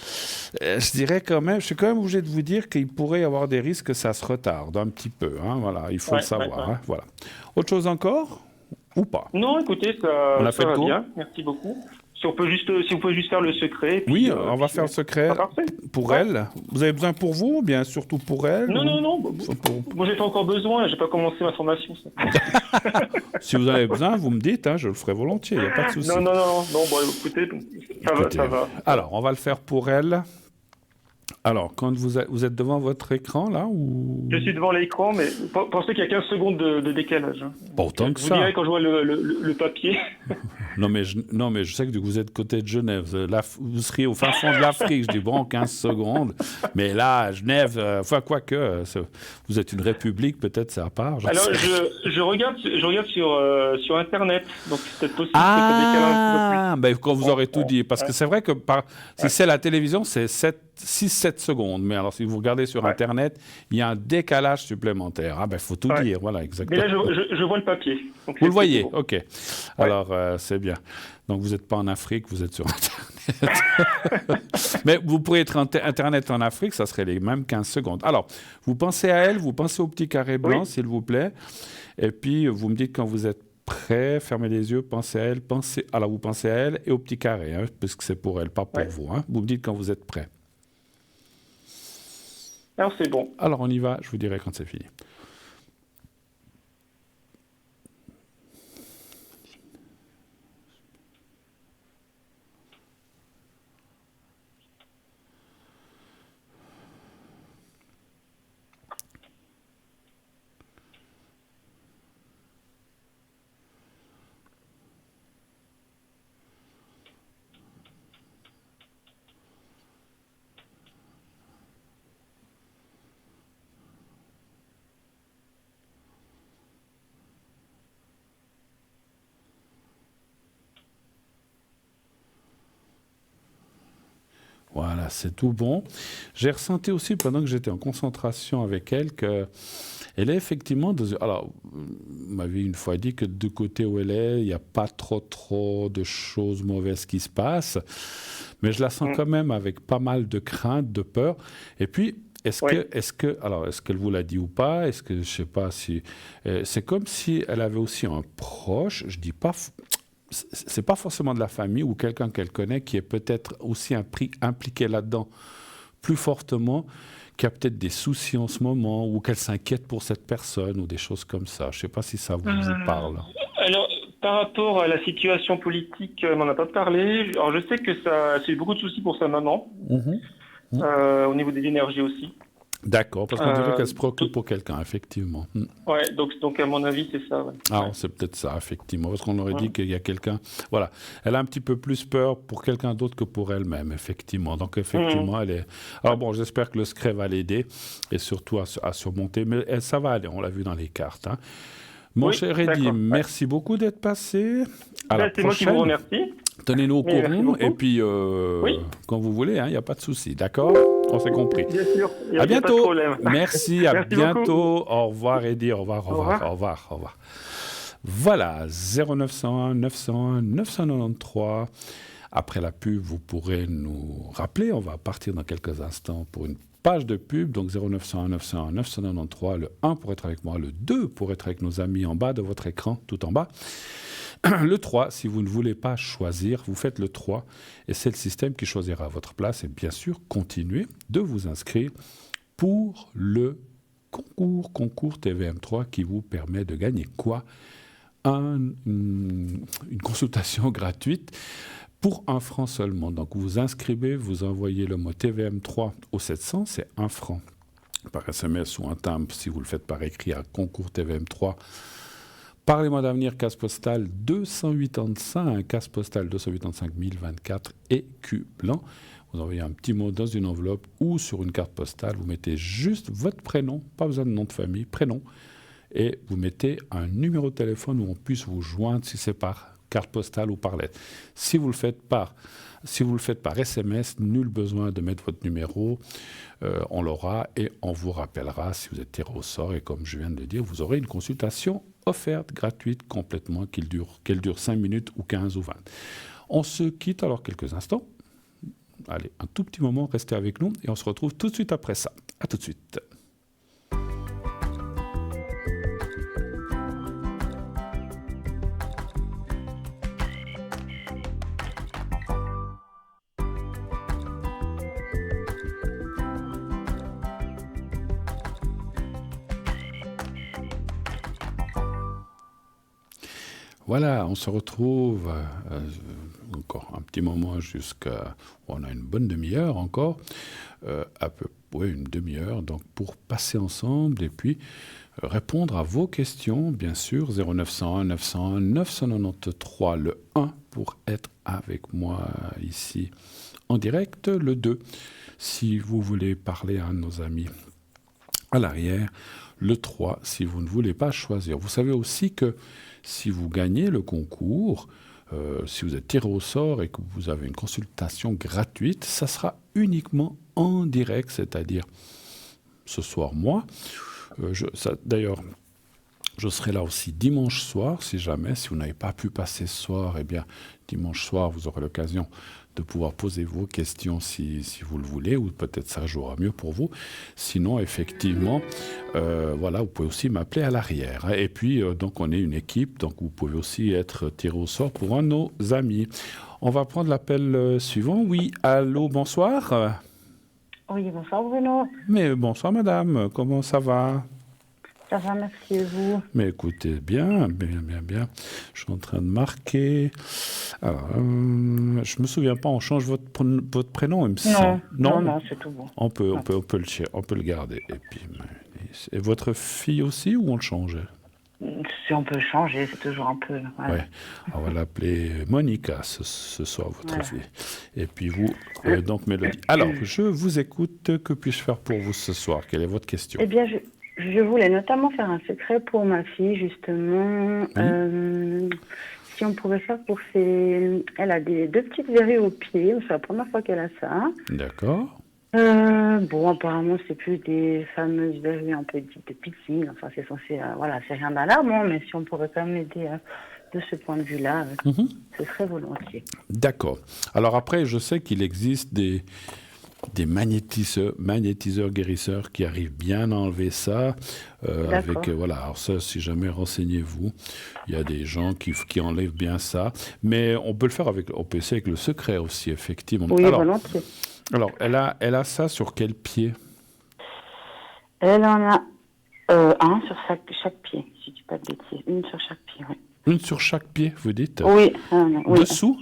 Je dirais quand même, je suis quand même obligé de vous dire qu'il pourrait y avoir des risques que ça se retarde un petit peu. Hein, voilà, il faut le savoir. Hein, voilà. Autre chose encore? Ou pas? Non, écoutez, ça va bien. Merci beaucoup. Si vous pouvez juste faire le secret. Puis, on va faire le secret pour elle. Vous avez besoin pour vous, ou bien surtout pour elle? Non. Moi, j'ai pas encore besoin. J'ai pas commencé ma formation. Si vous en avez besoin, vous me dites. Hein, je le ferai volontiers. Il n'y a pas de souci. Non. Bon, écoutez, ça va. Alors, on va le faire pour elle. Alors, quand vous êtes devant votre écran, là, ou... Je suis devant l'écran, mais pensez qu'il y a 15 secondes de décalage. Hein. Pas autant que ça. Vous direz quand je vois le papier. non, mais je sais que vous êtes côté de Genève. Vous seriez au fin fond de l'Afrique. Je dis, bon, 15 secondes. Mais là, Genève, quoique, vous êtes une république, peut-être, c'est à part. Alors, je regarde sur Internet. Donc, c'est peut-être possible que ça décale un peu plus. Quand vous aurez tout dit. Parce que c'est vrai que si c'est la télévision, c'est 6-7 secondes. Mais alors, si vous regardez sur Internet, il y a un décalage supplémentaire. Il faut tout dire. Voilà, exactement. Mais là, je vois le papier. Donc vous le voyez, OK. Alors, c'est bien. Donc, vous n'êtes pas en Afrique, vous êtes sur Internet. Mais vous pourriez être Internet en Afrique, ça serait les mêmes 15 secondes. Alors, vous pensez à elle, vous pensez au petit carré blanc, s'il vous plaît. Et puis, vous me dites quand vous êtes prêt, fermez les yeux, pensez à elle. Alors, vous pensez à elle et au petit carré, hein, puisque c'est pour elle, pas pour vous. Hein. Vous me dites quand vous êtes prêt. Alors, c'est bon. Alors, on y va, je vous dirai quand c'est fini. Voilà, c'est tout bon. J'ai ressenti aussi, pendant que j'étais en concentration avec elle, qu'elle est effectivement... Alors, vous m'avez une fois dit que du côté où elle est, il n'y a pas trop de choses mauvaises qui se passent. Mais je la sens quand même avec pas mal de crainte, de peur. Et puis, est-ce qu'elle vous l'a dit ou pas? Est-ce que, je ne sais pas si... c'est comme si elle avait aussi un proche, je ne dis pas... C'est pas forcément de la famille ou quelqu'un qu'elle connaît qui est peut-être aussi impliqué là-dedans plus fortement, qui a peut-être des soucis en ce moment ou qu'elle s'inquiète pour cette personne ou des choses comme ça. Je ne sais pas si ça vous parle. Alors, par rapport à la situation politique, on n'en a pas parlé. Alors, je sais que c'est beaucoup de soucis pour sa maman, au niveau des énergies aussi. D'accord, parce qu'on dirait qu'elle se préoccupe pour quelqu'un, effectivement. Ouais, donc à mon avis, c'est ça. Ouais. Ah, c'est peut-être ça, effectivement, parce qu'on aurait dit qu'il y a quelqu'un... Voilà, elle a un petit peu plus peur pour quelqu'un d'autre que pour elle-même, effectivement. Donc, effectivement, elle est... Alors bon, j'espère que le secret va l'aider, et surtout à surmonter, mais ça va aller, on l'a vu dans les cartes. Hein. Mon cher Eddy, merci beaucoup d'être passé. À la prochaine. C'est moi qui vous remercie. Tenez-nous au courant, et puis quand vous voulez, il n'y a pas de souci, d'accord? On s'est compris. Bien sûr, à bientôt. Pas de problème. Merci, à bientôt. Beaucoup. Au revoir, Eddy, au revoir. Voilà, 0901 901 993. Après la pub, vous pourrez nous rappeler, on va partir dans quelques instants pour une page de pub, donc 0901 901 993, le 1 pour être avec moi, le 2 pour être avec nos amis en bas de votre écran, tout en bas. Le 3, si vous ne voulez pas choisir, vous faites le 3 et c'est le système qui choisira à votre place. Et bien sûr, continuez de vous inscrire pour le concours TVM3 qui vous permet de gagner quoi? Une consultation gratuite pour 1 franc seulement. Donc vous vous inscrivez, vous envoyez le mot TVM3 au 700, c'est 1 franc par SMS ou un timbre si vous le faites par écrit à concours TVM3. Parlez-moi d'avenir, case postale 285, case postale 285 1024 écu blanc. Vous envoyez un petit mot dans une enveloppe ou sur une carte postale. Vous mettez juste votre prénom, pas besoin de nom de famille, prénom. Et vous mettez un numéro de téléphone où on puisse vous joindre si c'est par carte postale ou par lettre. Si vous le faites par SMS, nul besoin de mettre votre numéro. On l'aura et on vous rappellera si vous êtes tiré au sort. Et comme je viens de le dire, vous aurez une consultation offerte, gratuite, complètement, qu'elle dure 5 minutes ou 15 ou 20. On se quitte alors quelques instants. Allez, un tout petit moment, restez avec nous et on se retrouve tout de suite après ça. À tout de suite. Voilà, on se retrouve encore un petit moment jusqu'à... On a une bonne demi-heure encore, une demi-heure, donc pour passer ensemble et puis répondre à vos questions, bien sûr, 0901 901 993, le 1 pour être avec moi ici en direct, le 2 si vous voulez parler à un de nos amis à l'arrière, le 3 si vous ne voulez pas choisir. Vous savez aussi que si vous gagnez le concours, si vous êtes tiré au sort et que vous avez une consultation gratuite, ça sera uniquement en direct, c'est-à-dire ce soir, moi. D'ailleurs, je serai là aussi dimanche soir, si vous n'avez pas pu passer ce soir, eh bien, dimanche soir, vous aurez l'occasion de pouvoir poser vos questions si vous le voulez, ou peut-être ça jouera mieux pour vous. Sinon, effectivement, vous pouvez aussi m'appeler à l'arrière. Et puis, donc, on est une équipe, donc vous pouvez aussi être tiré au sort pour un de nos amis. On va prendre l'appel suivant. Oui, allô, bonsoir. Oui, bonsoir Bruno. Mais bonsoir madame, comment ça va? Ça va, merci et vous? Mais écoutez, bien. Je suis en train de marquer. Alors, je me souviens pas, on change votre prénom, il me semble. Non, c'est tout bon. On peut le garder. Et puis, et votre fille aussi, ou on le change? Si on peut changer, c'est toujours un peu... Voilà. Ouais. On va l'appeler Monica ce soir, votre fille. Et puis vous, donc Mélodie. Alors, je vous écoute. Que puis-je faire pour vous ce soir? Quelle est votre question? Eh bien, je voulais notamment faire un secret pour ma fille, justement. Si on pouvait faire pour ses... Elle a deux petites verrues aux pieds. C'est la première fois qu'elle a ça. D'accord. Apparemment, c'est plus des fameuses verrues un peu dites de piscine. Enfin, c'est censé... c'est rien d'alarmant, mais si on pourrait quand même aider de ce point de vue-là, ce serait volontiers. D'accord. Alors après, je sais qu'il existe des magnétiseurs guérisseurs qui arrivent bien à enlever ça. Alors ça, si jamais renseignez-vous, il y a des gens qui enlèvent bien ça. Mais on peut le faire on peut essayer avec le secret aussi, effectivement. Oui, volontiers. Alors, elle a ça sur quel pied? Elle en a un sur chaque pied, si je ne dis pas de bêtises. Une sur chaque pied, oui. Une sur chaque pied, vous dites? Oui. Dessous?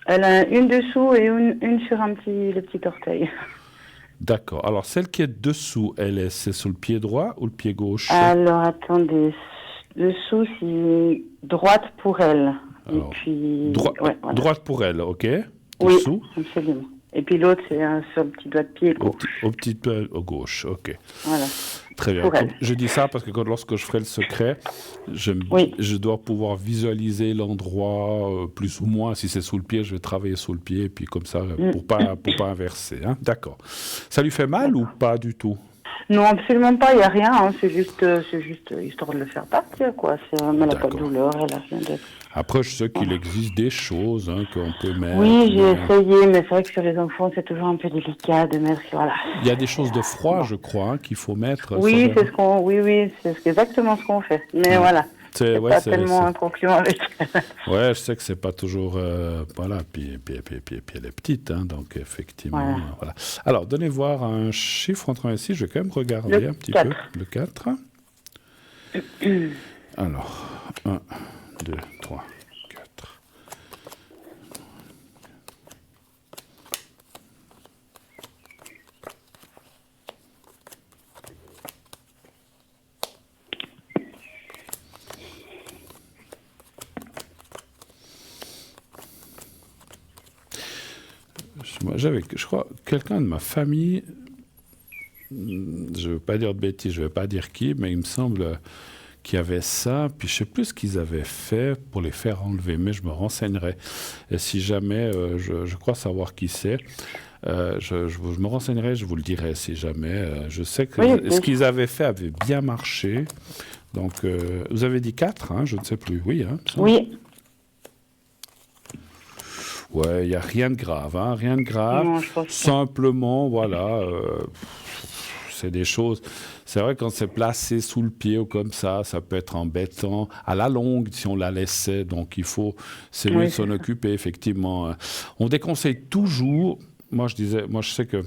Elle a une dessous et une sur le petit orteil. D'accord. Alors, celle qui est dessous, c'est sur le pied droit ou le pied gauche? Alors, attendez. Dessous, c'est droite pour elle. Alors, et puis... Droite pour elle, ok. Dessous. Oui, absolument. Et puis l'autre, c'est sur le petit doigt de pied gauche. Au petit doigt gauche, ok. Voilà. Très bien. Je dis ça parce que lorsque je ferai le secret, je dois pouvoir visualiser l'endroit plus ou moins. Si c'est sous le pied, je vais travailler sous le pied, et puis comme ça, pour pas inverser. Hein. D'accord. Ça lui fait mal ou pas du tout? Non, absolument pas. Il n'y a rien. Hein. C'est juste histoire de le faire partir, quoi. Elle n'a pas de douleur, elle n'a rien de... Après, je sais qu'il existe des choses qu'on peut mettre. Oui, j'ai essayé, mais c'est vrai que sur les enfants, c'est toujours un peu délicat de mettre... Voilà. Il y a des choses de froid, je crois, qu'il faut mettre. Oui, c'est exactement ce qu'on fait. Mais voilà. pas tellement un concluant avec elle. Ouais, je sais que c'est pas toujours... voilà, puis elle est petite, hein, donc effectivement, voilà. Alors, donnez voir un chiffre entre 1 et 6, je vais quand même regarder un petit peu. Le 4. Alors, 1, 2, 3, 4. Je crois, quelqu'un de ma famille, je ne veux pas dire de bêtises, je ne vais pas dire qui, mais il me semble qu'il y avait ça, puis je ne sais plus ce qu'ils avaient fait pour les faire enlever, mais je me renseignerai. Et si jamais, je crois savoir qui c'est, je me renseignerai, je vous le dirai si jamais. Je sais que ce qu'ils avaient fait avait bien marché. Donc, vous avez dit 4, hein, je ne sais plus. Oui, hein, oui. Ouais, il n'y a rien de grave, hein, rien de grave. Non, je pense simplement, voilà, c'est des choses... C'est vrai, quand c'est placé sous le pied ou comme ça peut être embêtant. À la longue, si on la laissait, donc c'est mieux de s'en occuper, effectivement. On déconseille toujours... Moi, je sais que...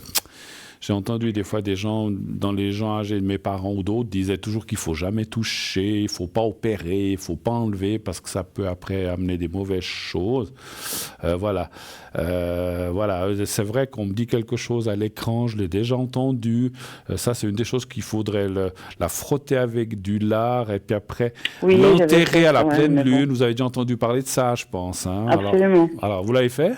J'ai entendu des fois des gens, dans les gens âgés de mes parents ou d'autres, disaient toujours qu'il ne faut jamais toucher, il ne faut pas opérer, il ne faut pas enlever parce que ça peut après amener des mauvaises choses. Voilà. C'est vrai qu'on me dit quelque chose à l'écran, je l'ai déjà entendu. Ça, c'est une des choses qu'il faudrait la frotter avec du lard et puis après l'enterrer à la pleine lune. Vous avez déjà entendu parler de ça, je pense. Hein. Absolument. Alors, vous l'avez fait?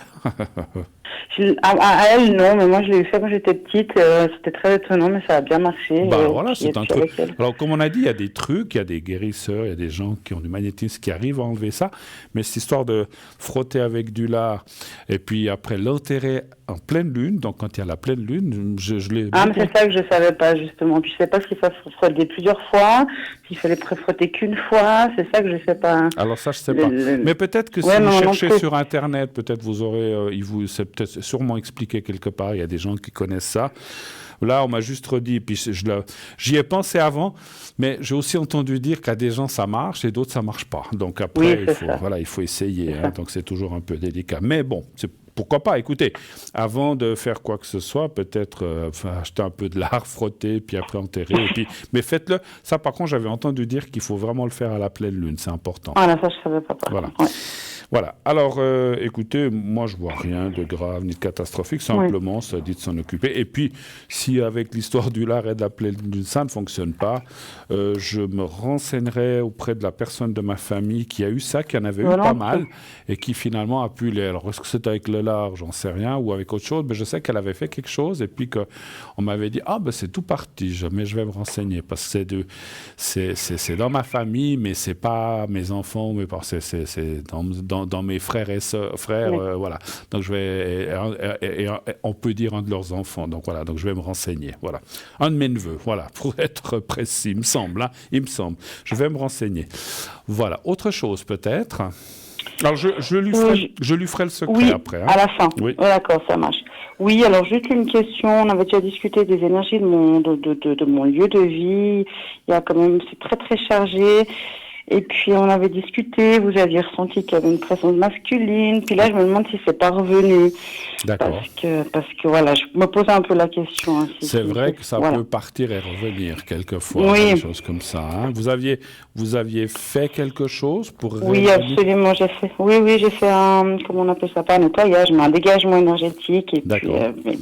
À elle, non, mais moi je l'ai fait quand j'étais petite. C'était très étonnant, mais ça a bien marché. Voilà, c'est un truc. Alors, comme on a dit, il y a des trucs, il y a des guérisseurs, il y a des gens qui ont du magnétisme qui arrivent à enlever ça. Mais cette histoire de frotter avec du lard et puis après l'enterrer en pleine lune, donc quand il y a la pleine lune, je l'ai... Ah, mais c'est ça que je ne savais pas, justement. Puis je ne sais pas s'il faut frotter plusieurs fois, s'il fallait frotter qu'une fois. C'est ça que je ne sais pas. Alors ça, je ne sais pas. Mais peut-être que si vous cherchez sur Internet, peut-être vous aurez... c'est peut-être sûrement expliqué quelque part. Il y a des gens qui connaissent ça. Là, on m'a juste redit, puis j'y ai pensé avant, mais j'ai aussi entendu dire qu'à des gens, ça marche et d'autres, ça ne marche pas. Donc après, il faut essayer. Hein, donc c'est toujours un peu délicat. Mais bon, pourquoi pas? Écoutez, avant de faire quoi que ce soit, peut-être acheter un peu de lard, frotter, puis après enterrer. Mais faites-le. Ça, par contre, j'avais entendu dire qu'il faut vraiment le faire à la pleine lune. C'est important. Ah là, ça, je ne savais pas. Voilà. Ouais. Voilà. Alors, écoutez, moi, je vois rien de grave ni de catastrophique. Simplement, ça dit de s'en occuper. Et puis, si avec l'histoire du lard et de la pleine lune, ça ne fonctionne pas, je me renseignerai auprès de la personne de ma famille qui a eu ça, qui en avait eu pas mal, et qui finalement a pu... Alors, est-ce que c'est avec le lard? J'en sais rien, ou avec autre chose, mais je sais qu'elle avait fait quelque chose, et puis qu'on m'avait dit, c'est tout parti, mais je vais me renseigner, parce que c'est dans ma famille, mais c'est pas mes enfants, mais c'est dans mes frères et sœurs, voilà. Donc je vais, on peut dire un de leurs enfants. Donc voilà, donc je vais me renseigner. Voilà, un de mes neveux. Voilà, pour être précis, il me semble. Hein, il me semble. Je vais me renseigner. Voilà, autre chose peut-être. Alors je lui ferai le secret après. Hein. À la fin. Oui, d'accord, ça marche. Oui, alors juste une question. On avait déjà discuté des énergies de mon lieu de vie. Il y a quand même, c'est très très chargé. Et puis on avait discuté, vous aviez ressenti qu'il y avait une présence masculine, puis là je me demande si c'est pas revenu. D'accord. Parce que voilà, je me posais un peu la question. Hein, c'est vrai que ça peut partir et revenir quelquefois, des choses comme ça. Hein. Vous aviez fait quelque chose pour Oui, absolument, j'ai fait. Oui, j'ai fait un, comment on appelle ça, pas un nettoyage, mais un dégagement énergétique. Et d'accord. Puis,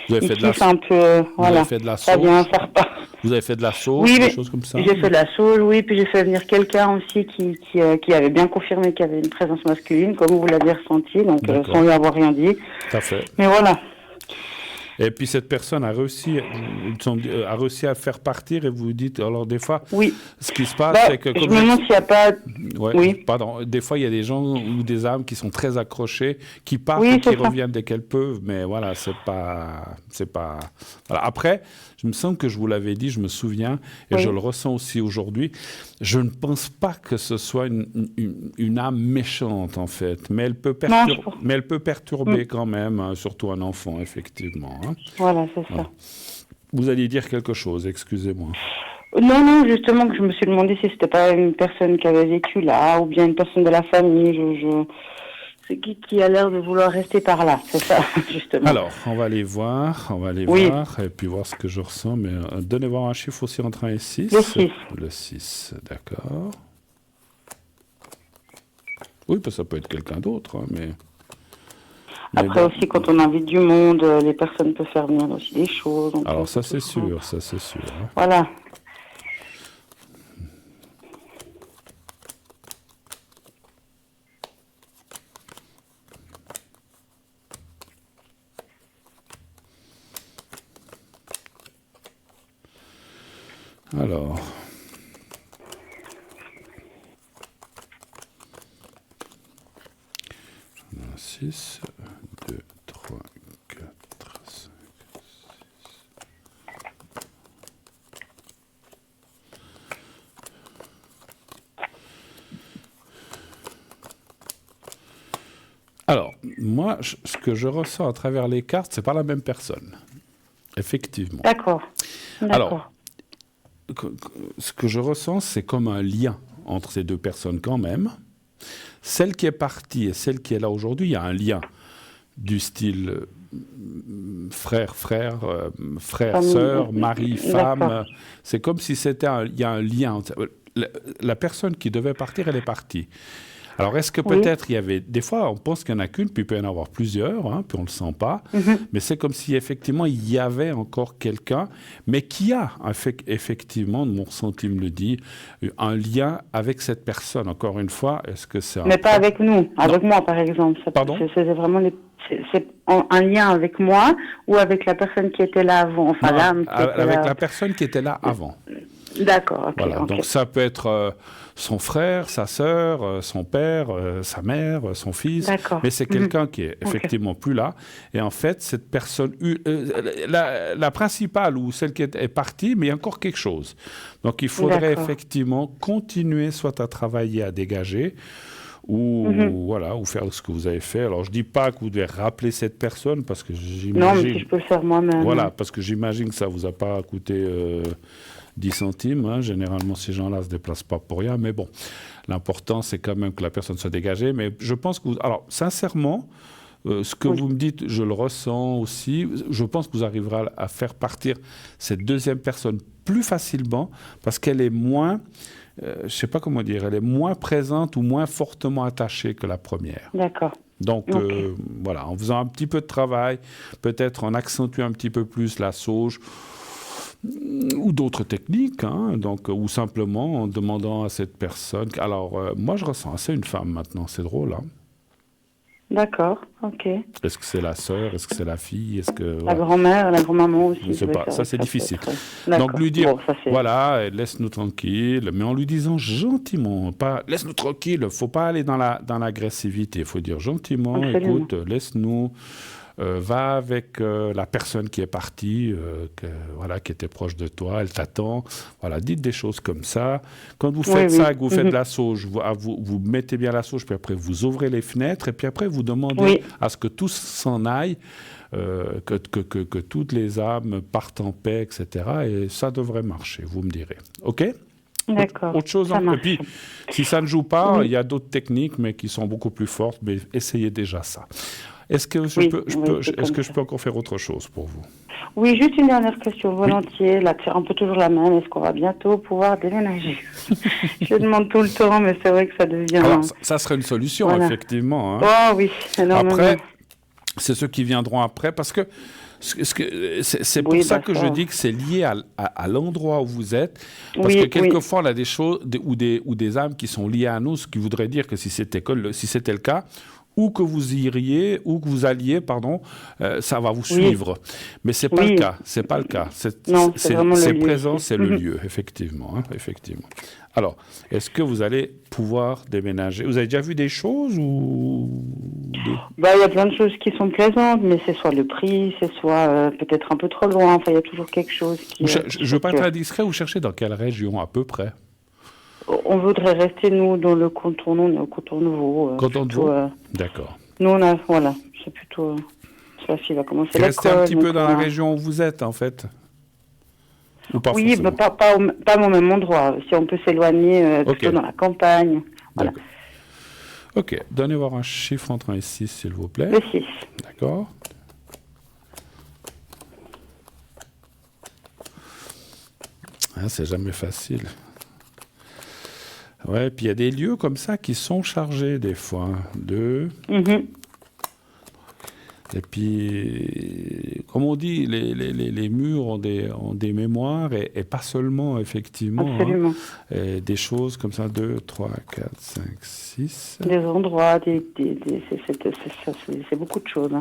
vous avez fait de la un peu, voilà. Fait de la ça vient, ça repart. Vous avez fait de la sauge, des choses comme ça? J'ai fait de la sauge, oui, puis j'ai fait venir quelqu'un aussi qui avait bien confirmé qu'il y avait une présence masculine, comme vous l'aviez ressenti, donc sans lui avoir rien dit. Tout à fait. Mais voilà. Et puis cette personne a réussi à faire partir et vous dites, alors des fois, ce qui se passe, c'est que... Je me demande s'il n'y a pas... Pardon, des fois il y a des gens ou des âmes qui sont très accrochées, qui partent et qui reviennent dès qu'elles peuvent, mais voilà, c'est pas... Voilà. Après, je me semble que je vous l'avais dit, je me souviens, et je le ressens aussi aujourd'hui, je ne pense pas que ce soit une âme méchante, en fait, mais elle peut perturber quand même, hein, surtout un enfant, effectivement. Hein. Voilà, c'est ça. Vous alliez dire quelque chose, excusez-moi. Non, non, justement, que je me suis demandé si c'était pas une personne qui avait vécu là, ou bien une personne de la famille. C'est qui a l'air de vouloir rester par là, c'est ça, justement. Alors, on va aller voir, et puis voir ce que je ressens. Mais donnez voir un chiffre aussi entre 1 et 6. Le 6. Le 6, d'accord. Oui, parce que ça peut être quelqu'un d'autre, hein, mais Après bon. aussi, quand on invite du monde, les personnes peuvent faire venir aussi des choses. Donc Alors ça c'est sûr, hein. Voilà. Alors. J'en ai 6, 2, 3, 4, 5, 6. Alors, moi, ce que je ressens à travers les cartes, c'est pas la même personne. Effectivement. D'accord. Alors, ce que je ressens, c'est comme un lien entre ces deux personnes quand même. Celle qui est partie et celle qui est là aujourd'hui, il y a un lien du style frère, sœur, mari, femme. C'est comme si il y a un lien. La personne qui devait partir, elle est partie. Alors, est-ce que peut-être il y avait... Des fois, on pense qu'il n'y en a qu'une, puis il peut y en avoir plusieurs, hein, puis on ne le sent pas. Mais c'est comme si, effectivement, il y avait encore quelqu'un, mais qui a, effectivement, mon ressenti me le dit, un lien avec cette personne. Encore une fois, est-ce que c'est... Mais pas avec nous, avec moi, par exemple. Pardon ? C'est vraiment c'est un lien avec moi ou avec la personne qui était là avant, enfin l'âme. Avec la personne qui était là avant. D'accord. Voilà, donc ça peut être son frère, sa sœur, son père, sa mère, son fils. Mais c'est quelqu'un qui est effectivement plus là. Et en fait, cette personne, la principale ou celle qui est partie, mais il y a encore quelque chose. Donc il faudrait effectivement continuer soit à travailler, à dégager, ou voilà, ou faire ce que vous avez fait. Alors je dis pas que vous devez rappeler cette personne parce que j'imagine. Non, mais si je peux le faire moi-même. Voilà, parce que j'imagine que ça vous a pas coûté 10 centimes. Hein. Généralement, ces gens-là se déplacent pas pour rien. Mais bon, l'important c'est quand même que la personne soit dégagée. Mais je pense que alors sincèrement, ce que vous me dites, je le ressens aussi. Je pense que vous arriverez à faire partir cette deuxième personne plus facilement parce qu'elle est moins. Je ne sais pas comment dire, elle est moins présente ou moins fortement attachée que la première. D'accord. Donc, voilà, en faisant un petit peu de travail, peut-être en accentuant un petit peu plus la sauge ou d'autres techniques, hein, donc, ou simplement en demandant à cette personne... Alors, moi, je ressens assez une femme maintenant, c'est drôle, hein. D'accord, ok. Est-ce que c'est la sœur? Est-ce que c'est la fille? Est-ce que la grand-mère, la grand-maman aussi? Je ne sais pas, ça c'est difficile. Donc lui dire, voilà, laisse-nous tranquille, mais en lui disant gentiment, pas laisse-nous tranquille, il ne faut pas aller dans l'agressivité, il faut dire gentiment, écoute, laisse-nous, va avec la personne qui est partie, qui était proche de toi, elle t'attend, voilà, dites des choses comme ça. Quand vous faites ça, que vous faites la sauge, vous mettez bien la sauge, puis après vous ouvrez les fenêtres, et puis après vous demandez à ce que tous s'en aillent, que toutes les âmes partent en paix, etc. Et ça devrait marcher, vous me direz. OK ? D'accord. Autre chose, et puis si ça ne joue pas, il y a d'autres techniques, mais qui sont beaucoup plus fortes, mais essayez déjà ça. Est-ce que je peux encore faire autre chose pour vous? Oui, juste une dernière question, volontiers. Là, c'est un peu toujours la même. Est-ce qu'on va bientôt pouvoir déménager? Je demande tout le temps, mais c'est vrai que ça devient... Alors, ça serait une solution, effectivement. Hein. Oh oui, énormément. Après, c'est ceux qui viendront après, parce que c'est pour ça que je dis que c'est lié à l'endroit où vous êtes, parce que quelquefois, on a des choses ou des âmes qui sont liées à nous, ce qui voudrait dire que si c'était le cas, où que vous iriez, où que vous alliez, ça va vous suivre. Mais c'est pas le cas. C'est pas le cas. C'est présent, c'est le lieu, effectivement, hein, effectivement. Alors, est-ce que vous allez pouvoir déménager? Vous avez déjà vu des choses ou il y a plein de choses qui sont plaisantes, mais c'est soit le prix, c'est soit peut-être un peu trop loin. Enfin, il y a toujours quelque chose qui... je ne veux pas être indiscret. Vous cherchez dans quelle région à peu près? On voudrait rester, nous, dans le canton, au canton nouveau. Canton nouveau. D'accord. Nous, c'est plutôt... La fille va commencer l'école. Restez un petit peu dans la région où vous êtes, en fait. Ou pas Oui, forcément? pas au même endroit. Si on peut s'éloigner plutôt Ok. dans la campagne. Voilà. D'accord. Ok, donnez voir un chiffre entre 1 et 6, s'il vous plaît. Le 6. D'accord. Ah, c'est jamais facile. Ouais, puis il y a des lieux comme ça qui sont chargés des fois. 2. Et puis, comme on dit, les murs ont des mémoires et pas seulement, effectivement, Absolument. des choses comme ça, 2, 3, 4, 5, 6. Des endroits, c'est beaucoup de choses.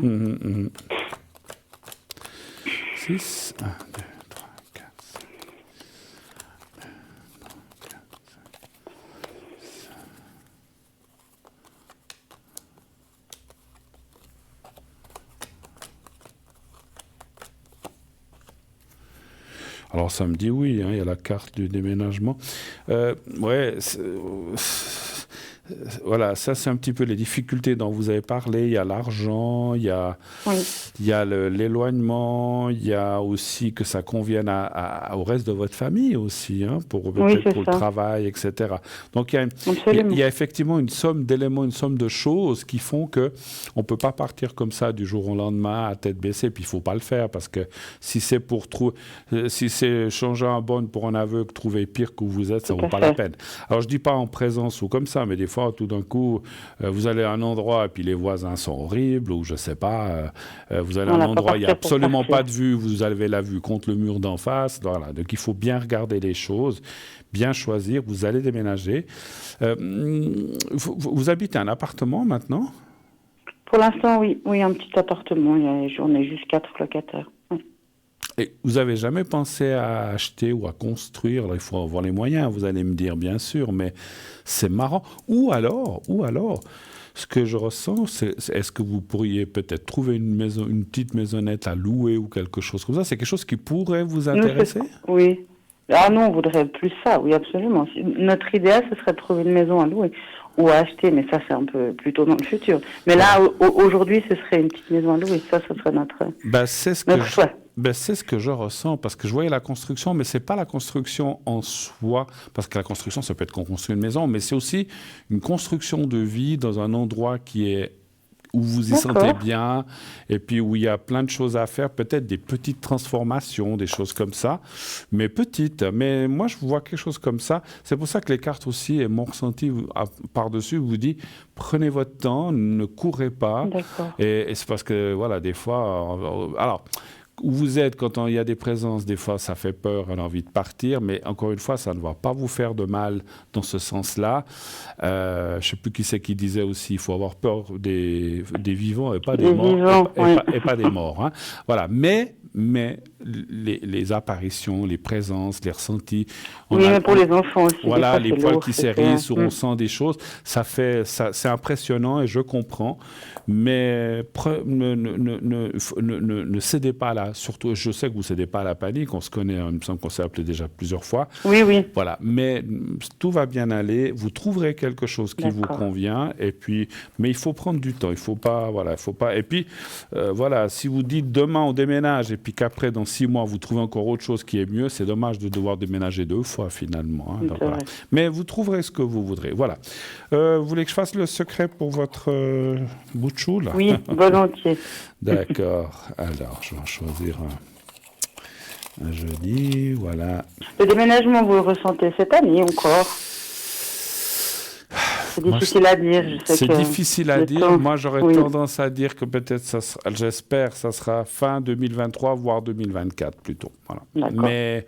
6, 1, 2, 3, 4, 5. Alors ça me dit oui, hein, il y a la carte du déménagement. Ouais, voilà, ça c'est un petit peu les difficultés dont vous avez parlé. Il y a l'argent, il y a l'éloignement, il y a aussi que ça convienne au reste de votre famille aussi, hein, peut-être pour le travail, etc. Donc il y a effectivement une somme d'éléments, une somme de choses qui font que on peut pas partir comme ça du jour au lendemain à tête baissée. Puis il faut pas le faire parce que si c'est si c'est changer un bon pour un aveugle, trouver pire que vous êtes, ça vaut pas la peine. Alors je dis pas en présence ou comme ça, mais des fois tout d'un coup vous allez à un endroit et puis les voisins sont horribles ou je sais pas. Vous allez à un endroit, il n'y a absolument pas de vue, vous avez la vue contre le mur d'en face. Voilà. Donc il faut bien regarder les choses, bien choisir. Vous allez déménager. Vous habitez un appartement maintenant? Pour l'instant, oui. Oui, un petit appartement. On est juste 4 locataires. Et vous n'avez jamais pensé à acheter ou à construire? Là, il faut avoir les moyens, vous allez me dire, bien sûr, mais c'est marrant. Ou alors, ce que je ressens, est-ce que vous pourriez peut-être trouver une petite maisonnette à louer ou quelque chose comme ça? C'est quelque chose qui pourrait vous intéresser? Oui. Ah non, on voudrait plus ça, oui, absolument. Notre idéal, ce serait de trouver une maison à louer ou à acheter, mais ça, c'est un peu plus tôt dans le futur. Mais là, aujourd'hui, ce serait une petite maison à louer. Ça, ce serait notre souhait. C'est ce que je ressens, parce que je voyais la construction, mais c'est pas la construction en soi, parce que la construction, ça peut être qu'on construit une maison, mais c'est aussi une construction de vie dans un endroit où vous y sentez bien, et puis où il y a plein de choses à faire, peut-être des petites transformations, des choses comme ça, mais petites. Mais moi, je vois quelque chose comme ça. C'est pour ça que les cartes aussi, et mon ressenti par-dessus, vous dit, prenez votre temps, ne courez pas. Et c'est parce que, voilà, des fois... alors, où vous êtes, quand il y a des présences, des fois, ça fait peur, on a envie de partir, mais encore une fois, ça ne va pas vous faire de mal dans ce sens-là. Je ne sais plus qui c'est qui disait aussi, il faut avoir peur des vivants et pas des morts. Et pas des morts. Hein. Voilà. Mais les apparitions, les présences, les ressentis... mais pour les enfants aussi. Voilà, les poils qui s'hérissent, où on sent des choses, c'est impressionnant et je comprends. Mais ne cédez pas là. Surtout, je sais que vous ne cédez pas à la panique. On se connaît, il me semble qu'on s'est appelé déjà plusieurs fois. Oui. Voilà, mais tout va bien aller. Vous trouverez quelque chose qui vous convient. Et puis, mais il faut prendre du temps. Il faut pas. Et puis, voilà, si vous dites demain on déménage et puis qu'après dans 6 mois vous trouvez encore autre chose qui est mieux, c'est dommage de devoir déménager 2 fois finalement. Hein. Donc, voilà. Mais vous trouverez ce que vous voudrez. Voilà. Vous voulez que je fasse le secret pour votre bout de chou là? Oui, volontiers. D'accord. Alors, je vais en choisir un joli, voilà. Le déménagement, vous le ressentez cette année encore? C'est difficile à dire. C'est difficile à dire. Moi, j'aurais tendance à dire que peut-être, j'espère, ça sera fin 2023, voire 2024 plutôt. Voilà. Mais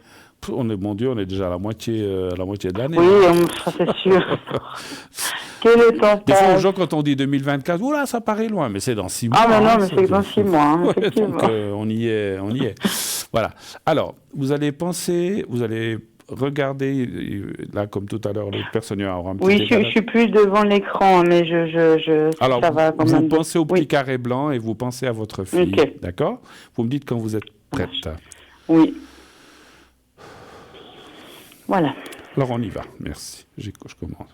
on est, mon Dieu, on est déjà à la moitié de l'année. Oui, ça c'est sûr. Quel est ton Des fois, aux gens, quand on dit 2024, oula, ça paraît loin, mais c'est dans 6 mois. Ah, mais non, mais c'est dans 6 mois. Hein, donc, on y est. Voilà. Alors, vous allez regarder, là, comme tout à l'heure, l'autre personne aura un petit décalage. Je suis plus devant l'écran, mais alors, ça va quand vous même. Pensez au petit carré blanc et vous pensez à votre fille. D'accord? Vous me dites quand vous êtes prête. Oui. Voilà. Alors, on y va. Merci. Je commence.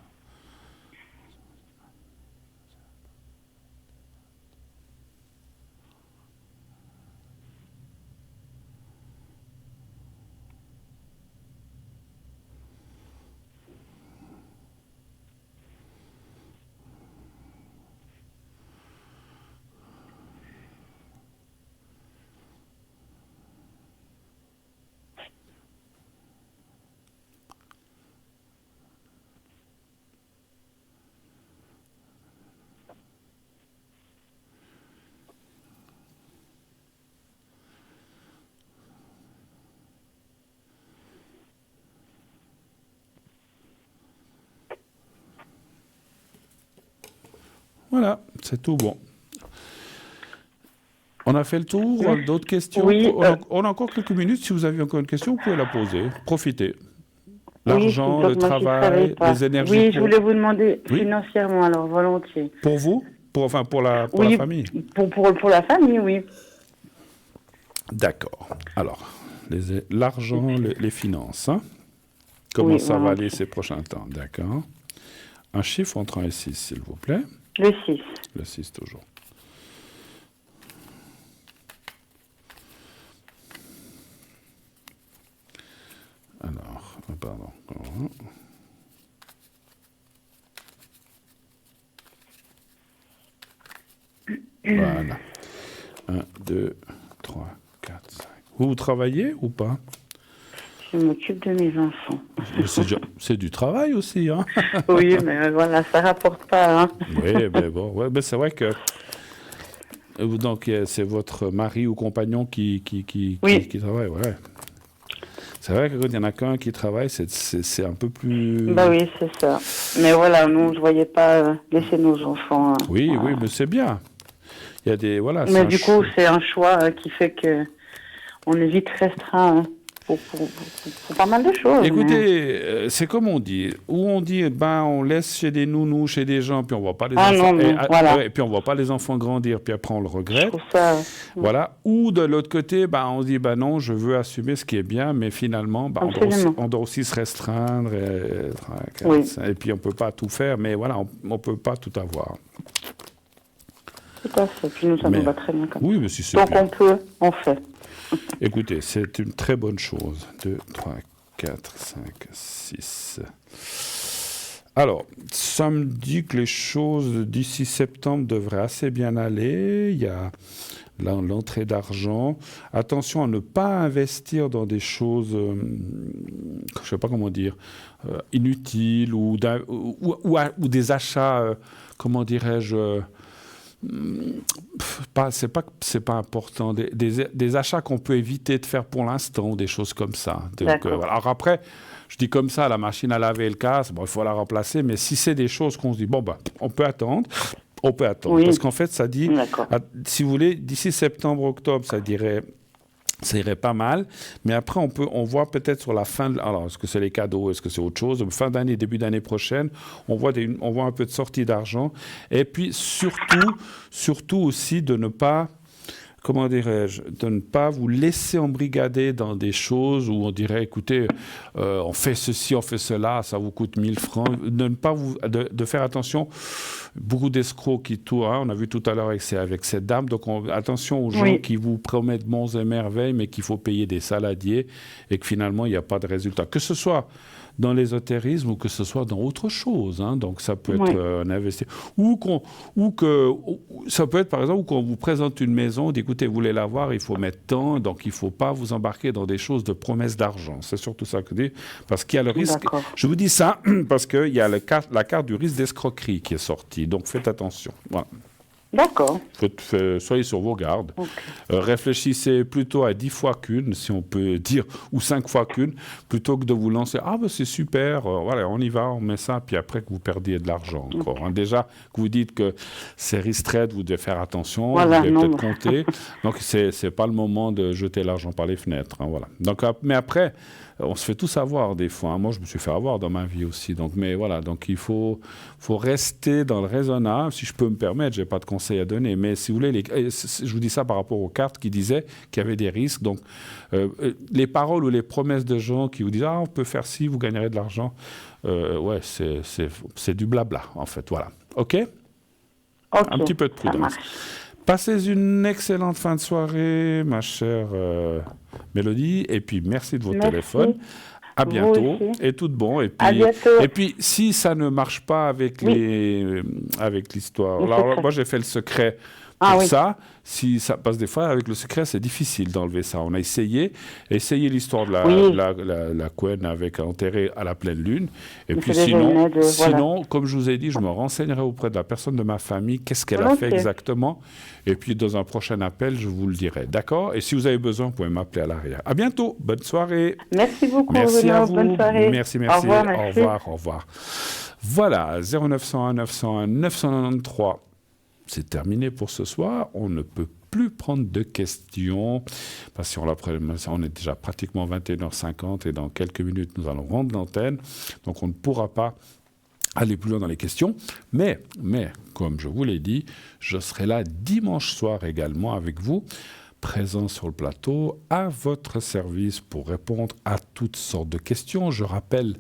Voilà, c'est tout bon. On a fait le tour. D'autres questions? Oui, On a encore quelques minutes. Si vous avez encore une question, vous pouvez la poser. Profitez. Oui, L'argent, donc le moi, je travail, savais pas. les énergies. Oui, je voulais vous demander Oui. financièrement, alors, volontiers. Pour vous? Pour la Oui, famille? Pour la famille, oui. D'accord. Alors, l'argent, les finances. Hein? Comment Oui, ça va voilà. aller ces prochains temps? D'accord. Un chiffre entre 1 et 6, s'il vous plaît. Le 6. Le 6 toujours. Alors, pardon. Voilà. 1, 2, 3, 4, 5. Vous travaillez ou pas? Je m'occupe de mes enfants. C'est du travail aussi, hein? Oui, mais voilà, ça rapporte pas, hein. Oui, mais bon, ouais, mais c'est vrai que donc c'est votre mari ou compagnon qui Oui. travaille, ouais. C'est vrai que quand il y en a qu'un qui travaille, c'est un peu plus. Bah oui, c'est ça. Mais voilà, nous, je voyais pas laisser nos enfants. Oui, oui, mais c'est bien. Il y a des voilà. Mais du coup, c'est un choix qui fait que on est vite restreint pour pas mal de choses. Écoutez, c'est comme on dit. Où on dit, on laisse chez des nounous, chez des gens, puis on voit pas les Ah enfants. non, voilà. Et puis on voit pas les enfants grandir, puis après on le Je regrette. trouve ça. Voilà. Ou de l'autre côté, on se dit, non, je veux assumer ce qui est bien, mais finalement, on doit aussi se restreindre. Et puis on peut pas tout faire, mais voilà, on peut pas tout avoir. Tout à fait. Puis nous, ça nous va très bien comme ça. Oui, mais si c'est Donc bien. on fait. Écoutez, c'est une très bonne chose. 2, 3, 4, 5, 6. Alors, ça me dit que les choses d'ici septembre devraient assez bien aller. Il y a l'entrée d'argent. Attention à ne pas investir dans des choses, je ne sais pas comment dire, inutiles ou des achats, comment dirais-je, c'est pas important. Des achats qu'on peut éviter de faire pour l'instant, des choses comme ça. Donc, voilà. Alors après, je dis comme ça, la machine à laver le casse, il faut la remplacer, mais si c'est des choses qu'on se dit, on peut attendre. On peut attendre. Oui. Parce qu'en fait, ça dit, si vous voulez, d'ici septembre, octobre, ça irait pas mal, mais après on voit peut-être sur la fin, alors est-ce que c'est les cadeaux, est-ce que c'est autre chose, fin d'année, début d'année prochaine, on voit un peu de sortie d'argent, et puis surtout aussi de ne pas, comment dirais-je, de ne pas vous laisser embrigader dans des choses où on dirait, écoutez, on fait ceci, on fait cela, ça vous coûte 1000 francs, de faire attention. Beaucoup d'escrocs qui tournent, on a vu tout à l'heure avec cette dame, donc attention aux gens qui vous promettent bons et merveilles, mais qu'il faut payer des saladiers et que finalement il n'y a pas de résultat. Que ce soit dans l'ésotérisme ou que ce soit dans autre chose, hein. Donc ça peut être un investissement. Ça peut être par exemple quand on vous présente une maison, on dit écoutez, vous voulez l'avoir, il faut mettre tant, donc il ne faut pas vous embarquer dans des choses de promesses d'argent. C'est surtout ça que je dis, parce qu'il y a le risque. Je vous dis ça parce qu'il y a la carte du risque d'escroquerie qui est sortie, donc faites attention. Voilà. D'accord. Soyez sur vos gardes. Réfléchissez plutôt à 10 fois qu'une, si on peut dire, ou 5 fois qu'une, plutôt que de vous lancer. C'est super, voilà, on y va, on met ça, puis après que vous perdiez de l'argent encore. Hein. Déjà, que vous dites que c'est ristreint, vous devez faire attention, vous devez peut-être compter. Donc, c'est pas le moment de jeter l'argent par les fenêtres. Hein, voilà. Donc, mais après, on se fait tous avoir des fois. Hein. Moi, je me suis fait avoir dans ma vie aussi. Donc, mais voilà, donc il faut rester dans le raisonnable. Si je peux me permettre, j'ai pas de conseils à donner. Mais si vous voulez, je vous dis ça par rapport aux cartes qui disaient qu'il y avait des risques. Donc, les paroles ou les promesses de gens qui vous disent on peut faire ci, vous gagnerez de l'argent. C'est du blabla en fait. Voilà. Ok. Un petit peu de prudence. Passez une excellente fin de soirée, ma chère Mélodie, et puis merci de votre téléphone. À bientôt, et tout de bon. Et puis si ça ne marche pas avec l'histoire, alors moi j'ai fait le secret pour ça. Parce que des fois, avec le secret, c'est difficile d'enlever ça. On a essayé l'histoire de la couenne avec enterrée à la pleine lune. Et puis sinon, comme je vous ai dit, je me renseignerai auprès de la personne de ma famille, qu'est-ce qu'elle a fait exactement. Et puis, dans un prochain appel, je vous le dirai. D'accord? Et si vous avez besoin, vous pouvez m'appeler à l'arrière. À bientôt. Bonne soirée. Merci beaucoup. Merci à vous. Bonne soirée. Merci. Au revoir. Au revoir. Voilà. 0901 901 993. c'est terminé pour ce soir. On ne peut plus prendre de questions, parce qu'on est déjà pratiquement 21h50 et dans quelques minutes, nous allons rendre l'antenne. Donc, on ne pourra pas aller plus loin dans les questions. Mais, comme je vous l'ai dit, je serai là dimanche soir également avec vous, présent sur le plateau, à votre service pour répondre à toutes sortes de questions. Je rappelle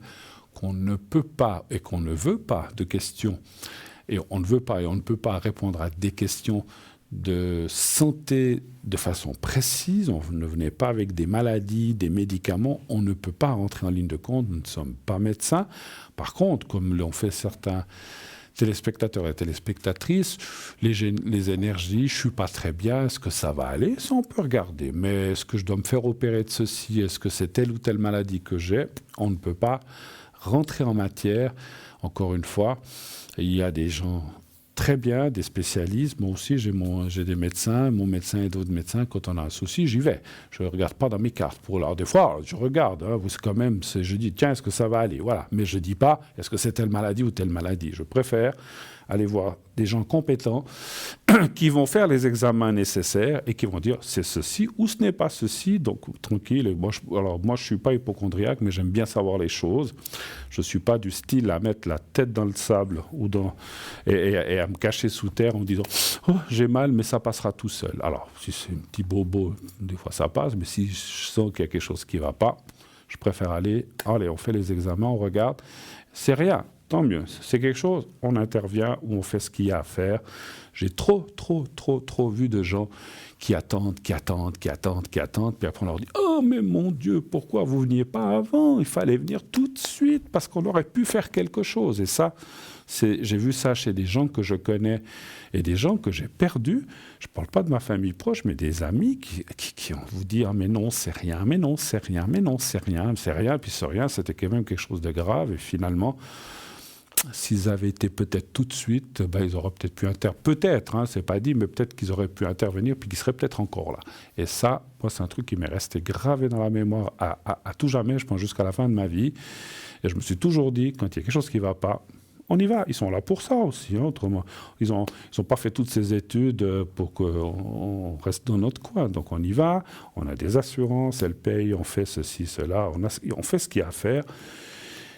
qu'on ne peut pas et qu'on ne veut pas de questions, et on ne veut pas et on ne peut pas répondre à des questions de santé de façon précise. On ne venait pas avec des maladies, des médicaments. On ne peut pas rentrer en ligne de compte. Nous ne sommes pas médecins. Par contre, comme l'ont fait certains téléspectateurs et téléspectatrices, les énergies, je ne suis pas très bien, est-ce que ça va aller? Ça, on peut regarder. Mais est-ce que je dois me faire opérer de ceci? Est-ce que c'est telle ou telle maladie que j'ai? On ne peut pas rentrer en matière. Encore une fois, il y a des gens très bien, des spécialistes. Moi aussi, j'ai des médecins, mon médecin et d'autres médecins. Quand on a un souci, j'y vais. Je ne regarde pas dans mes cartes. Alors, des fois, je regarde. Quand même, je dis, tiens, est-ce que ça va aller? Voilà. Mais je ne dis pas, est-ce que c'est telle maladie ou telle maladie? Je préfère aller voir des gens compétents qui vont faire les examens nécessaires et qui vont dire, c'est ceci ou ce n'est pas ceci. Donc, tranquille. Et moi, je ne suis pas hypocondriaque, mais j'aime bien savoir les choses. Je ne suis pas du style à mettre la tête dans le sable et à me cacher sous terre en disant « Oh, j'ai mal, mais ça passera tout seul ». Alors, si c'est un petit bobo, des fois ça passe, mais si je sens qu'il y a quelque chose qui ne va pas, je préfère allez, on fait les examens, on regarde. C'est rien, tant mieux. C'est quelque chose, on intervient ou on fait ce qu'il y a à faire. J'ai trop vu de gens qui attendent, puis après on leur dit « Oh, mais mon Dieu, pourquoi vous ne veniez pas avant? Il fallait venir tout de suite parce qu'on aurait pu faire quelque chose. » Et ça, j'ai vu ça chez des gens que je connais et des gens que j'ai perdus. Je ne parle pas de ma famille proche, mais des amis qui ont vous dire « Mais non, c'est rien, mais non, c'est rien, mais non, c'est rien, c'est rien. » Puis ce rien, c'était quand même quelque chose de grave. Et finalement, s'ils avaient été peut-être tout de suite, ils auraient peut-être pu intervenir. Peut-être, c'est pas dit, mais peut-être qu'ils auraient pu intervenir puis qu'ils seraient peut-être encore là. Et ça, moi, c'est un truc qui m'est resté gravé dans la mémoire à tout jamais, je pense jusqu'à la fin de ma vie. Et je me suis toujours dit, quand il y a quelque chose qui ne va pas, on y va. Ils sont là pour ça aussi. Autrement, ils ont pas fait toutes ces études pour qu'on reste dans notre coin. Donc on y va, on a des assurances, elles payent, on fait ceci, cela, on fait ce qu'il y a à faire.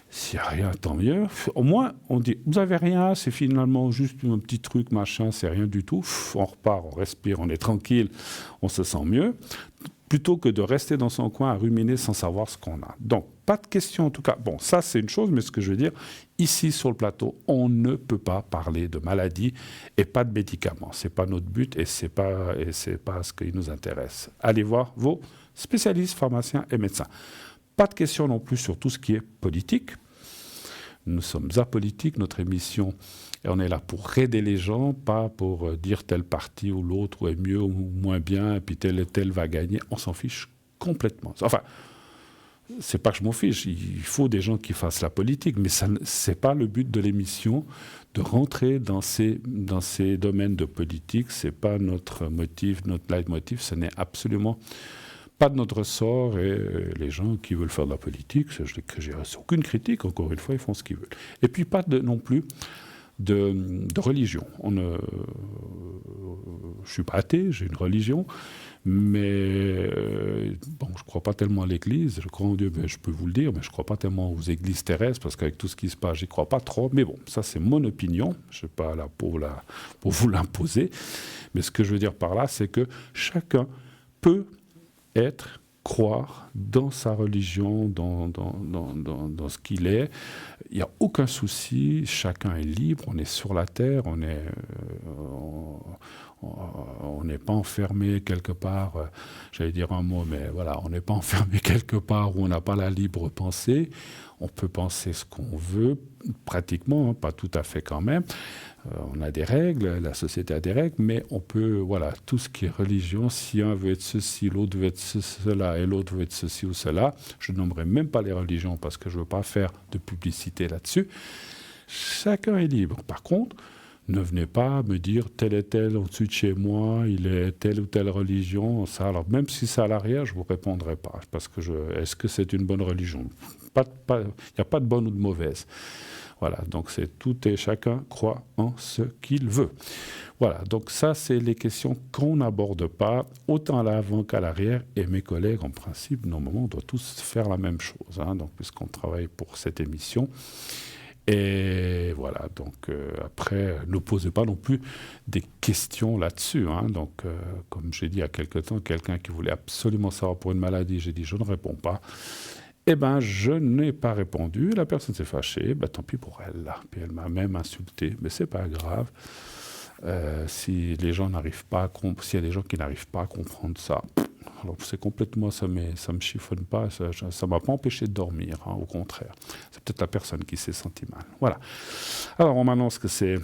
S'il n'y a rien, tant mieux. Au moins, on dit, vous n'avez rien, c'est finalement juste un petit truc, machin, c'est rien du tout. On repart, on respire, on est tranquille, on se sent mieux, plutôt que de rester dans son coin à ruminer sans savoir ce qu'on a. Donc, pas de question en tout cas. Bon, ça c'est une chose, mais ce que je veux dire, ici sur le plateau, on ne peut pas parler de maladie et pas de médicaments. Ce n'est pas notre but et ce n'est pas ce qui nous intéresse. Allez voir vos spécialistes, pharmaciens et médecins. Pas de question non plus sur tout ce qui est politique. Nous sommes apolitiques, notre émission, et on est là pour aider les gens, pas pour dire tel parti ou l'autre est mieux ou moins bien, et puis tel et tel va gagner. On s'en fiche complètement. Enfin, c'est pas que je m'en fiche, il faut des gens qui fassent la politique, mais c'est pas le but de l'émission de rentrer dans ces domaines de politique. C'est pas notre motif, notre leitmotiv, ce n'est absolument pas de notre ressort. Et les gens qui veulent faire de la politique, j'ai aucune critique, encore une fois, ils font ce qu'ils veulent. Et puis pas non plus de religion. Je ne suis pas athée, j'ai une religion, mais je ne crois pas tellement à l'Église. Je crois en Dieu, je peux vous le dire, mais je ne crois pas tellement aux églises terrestres, parce qu'avec tout ce qui se passe, je n'y crois pas trop. Mais bon, ça c'est mon opinion, je ne suis pas là pour vous l'imposer. Mais ce que je veux dire par là, c'est que chacun peut croire dans sa religion, dans ce qu'il est. Il n'y a aucun souci, chacun est libre, on est sur la terre, on n'est pas enfermé quelque part, j'allais dire un mot, mais voilà, on n'est pas enfermé quelque part où on n'a pas la libre pensée. On peut penser ce qu'on veut, pratiquement, pas tout à fait quand même. On a des règles, la société a des règles, mais on peut, voilà, tout ce qui est religion, si un veut être ceci, l'autre veut être cela, et l'autre veut être ceci ou cela, je ne nommerai même pas les religions parce que je ne veux pas faire de publicité là-dessus. Chacun est libre. Par contre, ne venez pas me dire tel et tel au-dessus de chez moi, il est telle ou telle religion. Ça, alors même si c'est à l'arrière, je ne vous répondrai pas. Parce que est-ce que c'est une bonne religion? Il n'y a pas de bonne ou de mauvaise. Voilà, donc c'est tout et chacun croit en ce qu'il veut. Voilà, donc ça, c'est les questions qu'on n'aborde pas, autant à l'avant qu'à l'arrière. Et mes collègues, en principe, normalement, on doit tous faire la même chose, hein, donc, puisqu'on travaille pour cette émission. Et voilà, donc après, ne posez pas non plus des questions là-dessus. Hein, donc, comme j'ai dit il y a quelque temps, quelqu'un qui voulait absolument savoir pour une maladie, j'ai dit je ne réponds pas. Eh bien, je n'ai pas répondu. La personne s'est fâchée. Ben, tant pis pour elle. Là. Puis elle m'a même insulté. Mais c'est pas grave. Si les gens n'arrivent pas à s'il y a des gens qui n'arrivent pas à comprendre ça, alors c'est complètement, ça me chiffonne pas, ça m'a pas empêché de dormir, hein, au contraire. C'est peut-être la personne qui s'est sentie mal. Voilà. Alors on m'annonce que c'est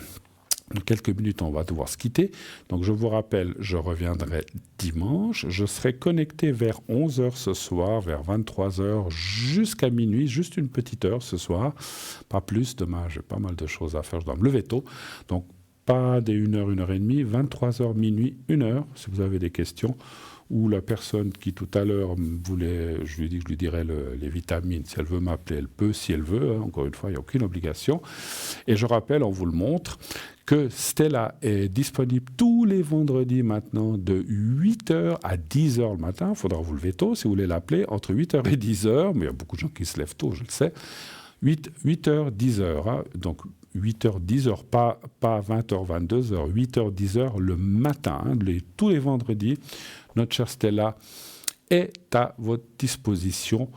dans quelques minutes, on va devoir se quitter. Donc je vous rappelle, je reviendrai dimanche. Je serai connecté vers 11h ce soir, vers 23h jusqu'à minuit, juste une petite heure ce soir, pas plus. Demain, j'ai pas mal de choses à faire, je dois me lever tôt. Donc pas des 1h, 1h30, 23h, minuit, 1h, si vous avez des questions, ou la personne qui tout à l'heure voulait, je lui ai dit que je lui dirais les vitamines, si elle veut m'appeler, elle peut, si elle veut, hein, encore une fois, il n'y a aucune obligation. Et je rappelle, on vous le montre, que Stella est disponible tous les vendredis maintenant de 8h à 10h le matin. Il faudra vous lever tôt si vous voulez l'appeler, entre 8h et 10h, mais il y a beaucoup de gens qui se lèvent tôt, je le sais. 8h, 10h, hein, donc 8h, 10h, pas 20h, 22h, 8h, 10h le matin, hein, tous les vendredis. Notre chère Stella est à votre disposition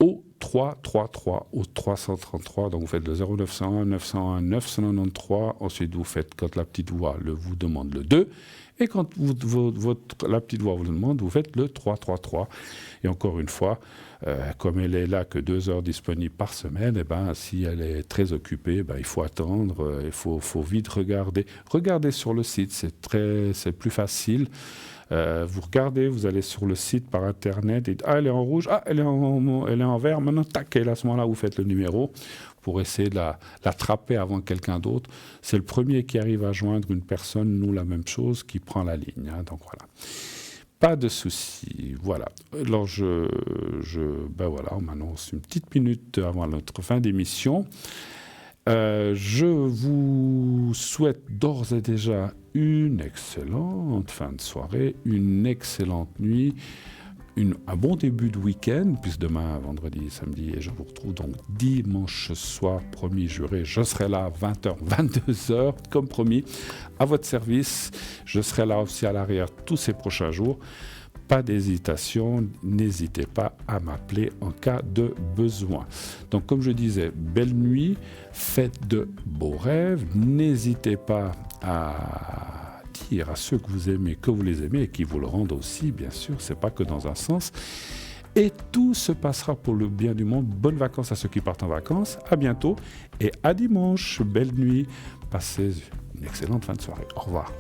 au 333, au 333. Donc vous faites le 0901 901 993. Ensuite, vous faites, quand la petite voix vous demande, le 2. Et quand la petite voix vous le demande, vous faites le 333. Et encore une fois, comme elle est là que 2 heures disponibles par semaine, eh ben, si elle est très occupée, ben, il faut attendre, il faut vite regarder. Regardez sur le site, c'est plus facile. Vous regardez, vous allez sur le site par Internet, et elle est en rouge, elle est en vert, maintenant, tac, et à ce moment-là, vous faites le numéro pour essayer de l'attraper avant quelqu'un d'autre. C'est le premier qui arrive à joindre une personne, nous, la même chose, qui prend la ligne. Hein, donc voilà. Pas de souci. Voilà. Alors, ben voilà, on m'annonce une petite minute avant notre fin d'émission. Je vous souhaite d'ores et déjà une excellente fin de soirée, une excellente nuit, un bon début de week-end, puisque demain, vendredi, samedi, et je vous retrouve donc dimanche soir, promis, juré, je serai là à 20h, 22h, comme promis, à votre service. Je serai là aussi à l'arrière tous ces prochains jours. Pas d'hésitation, n'hésitez pas à m'appeler en cas de besoin. Donc comme je disais, belle nuit, faites de beaux rêves, n'hésitez pas à dire à ceux que vous aimez que vous les aimez et qui vous le rendent aussi, bien sûr, c'est pas que dans un sens. Et tout se passera pour le bien du monde. Bonnes vacances à ceux qui partent en vacances, à bientôt et à dimanche, belle nuit, passez une excellente fin de soirée. Au revoir.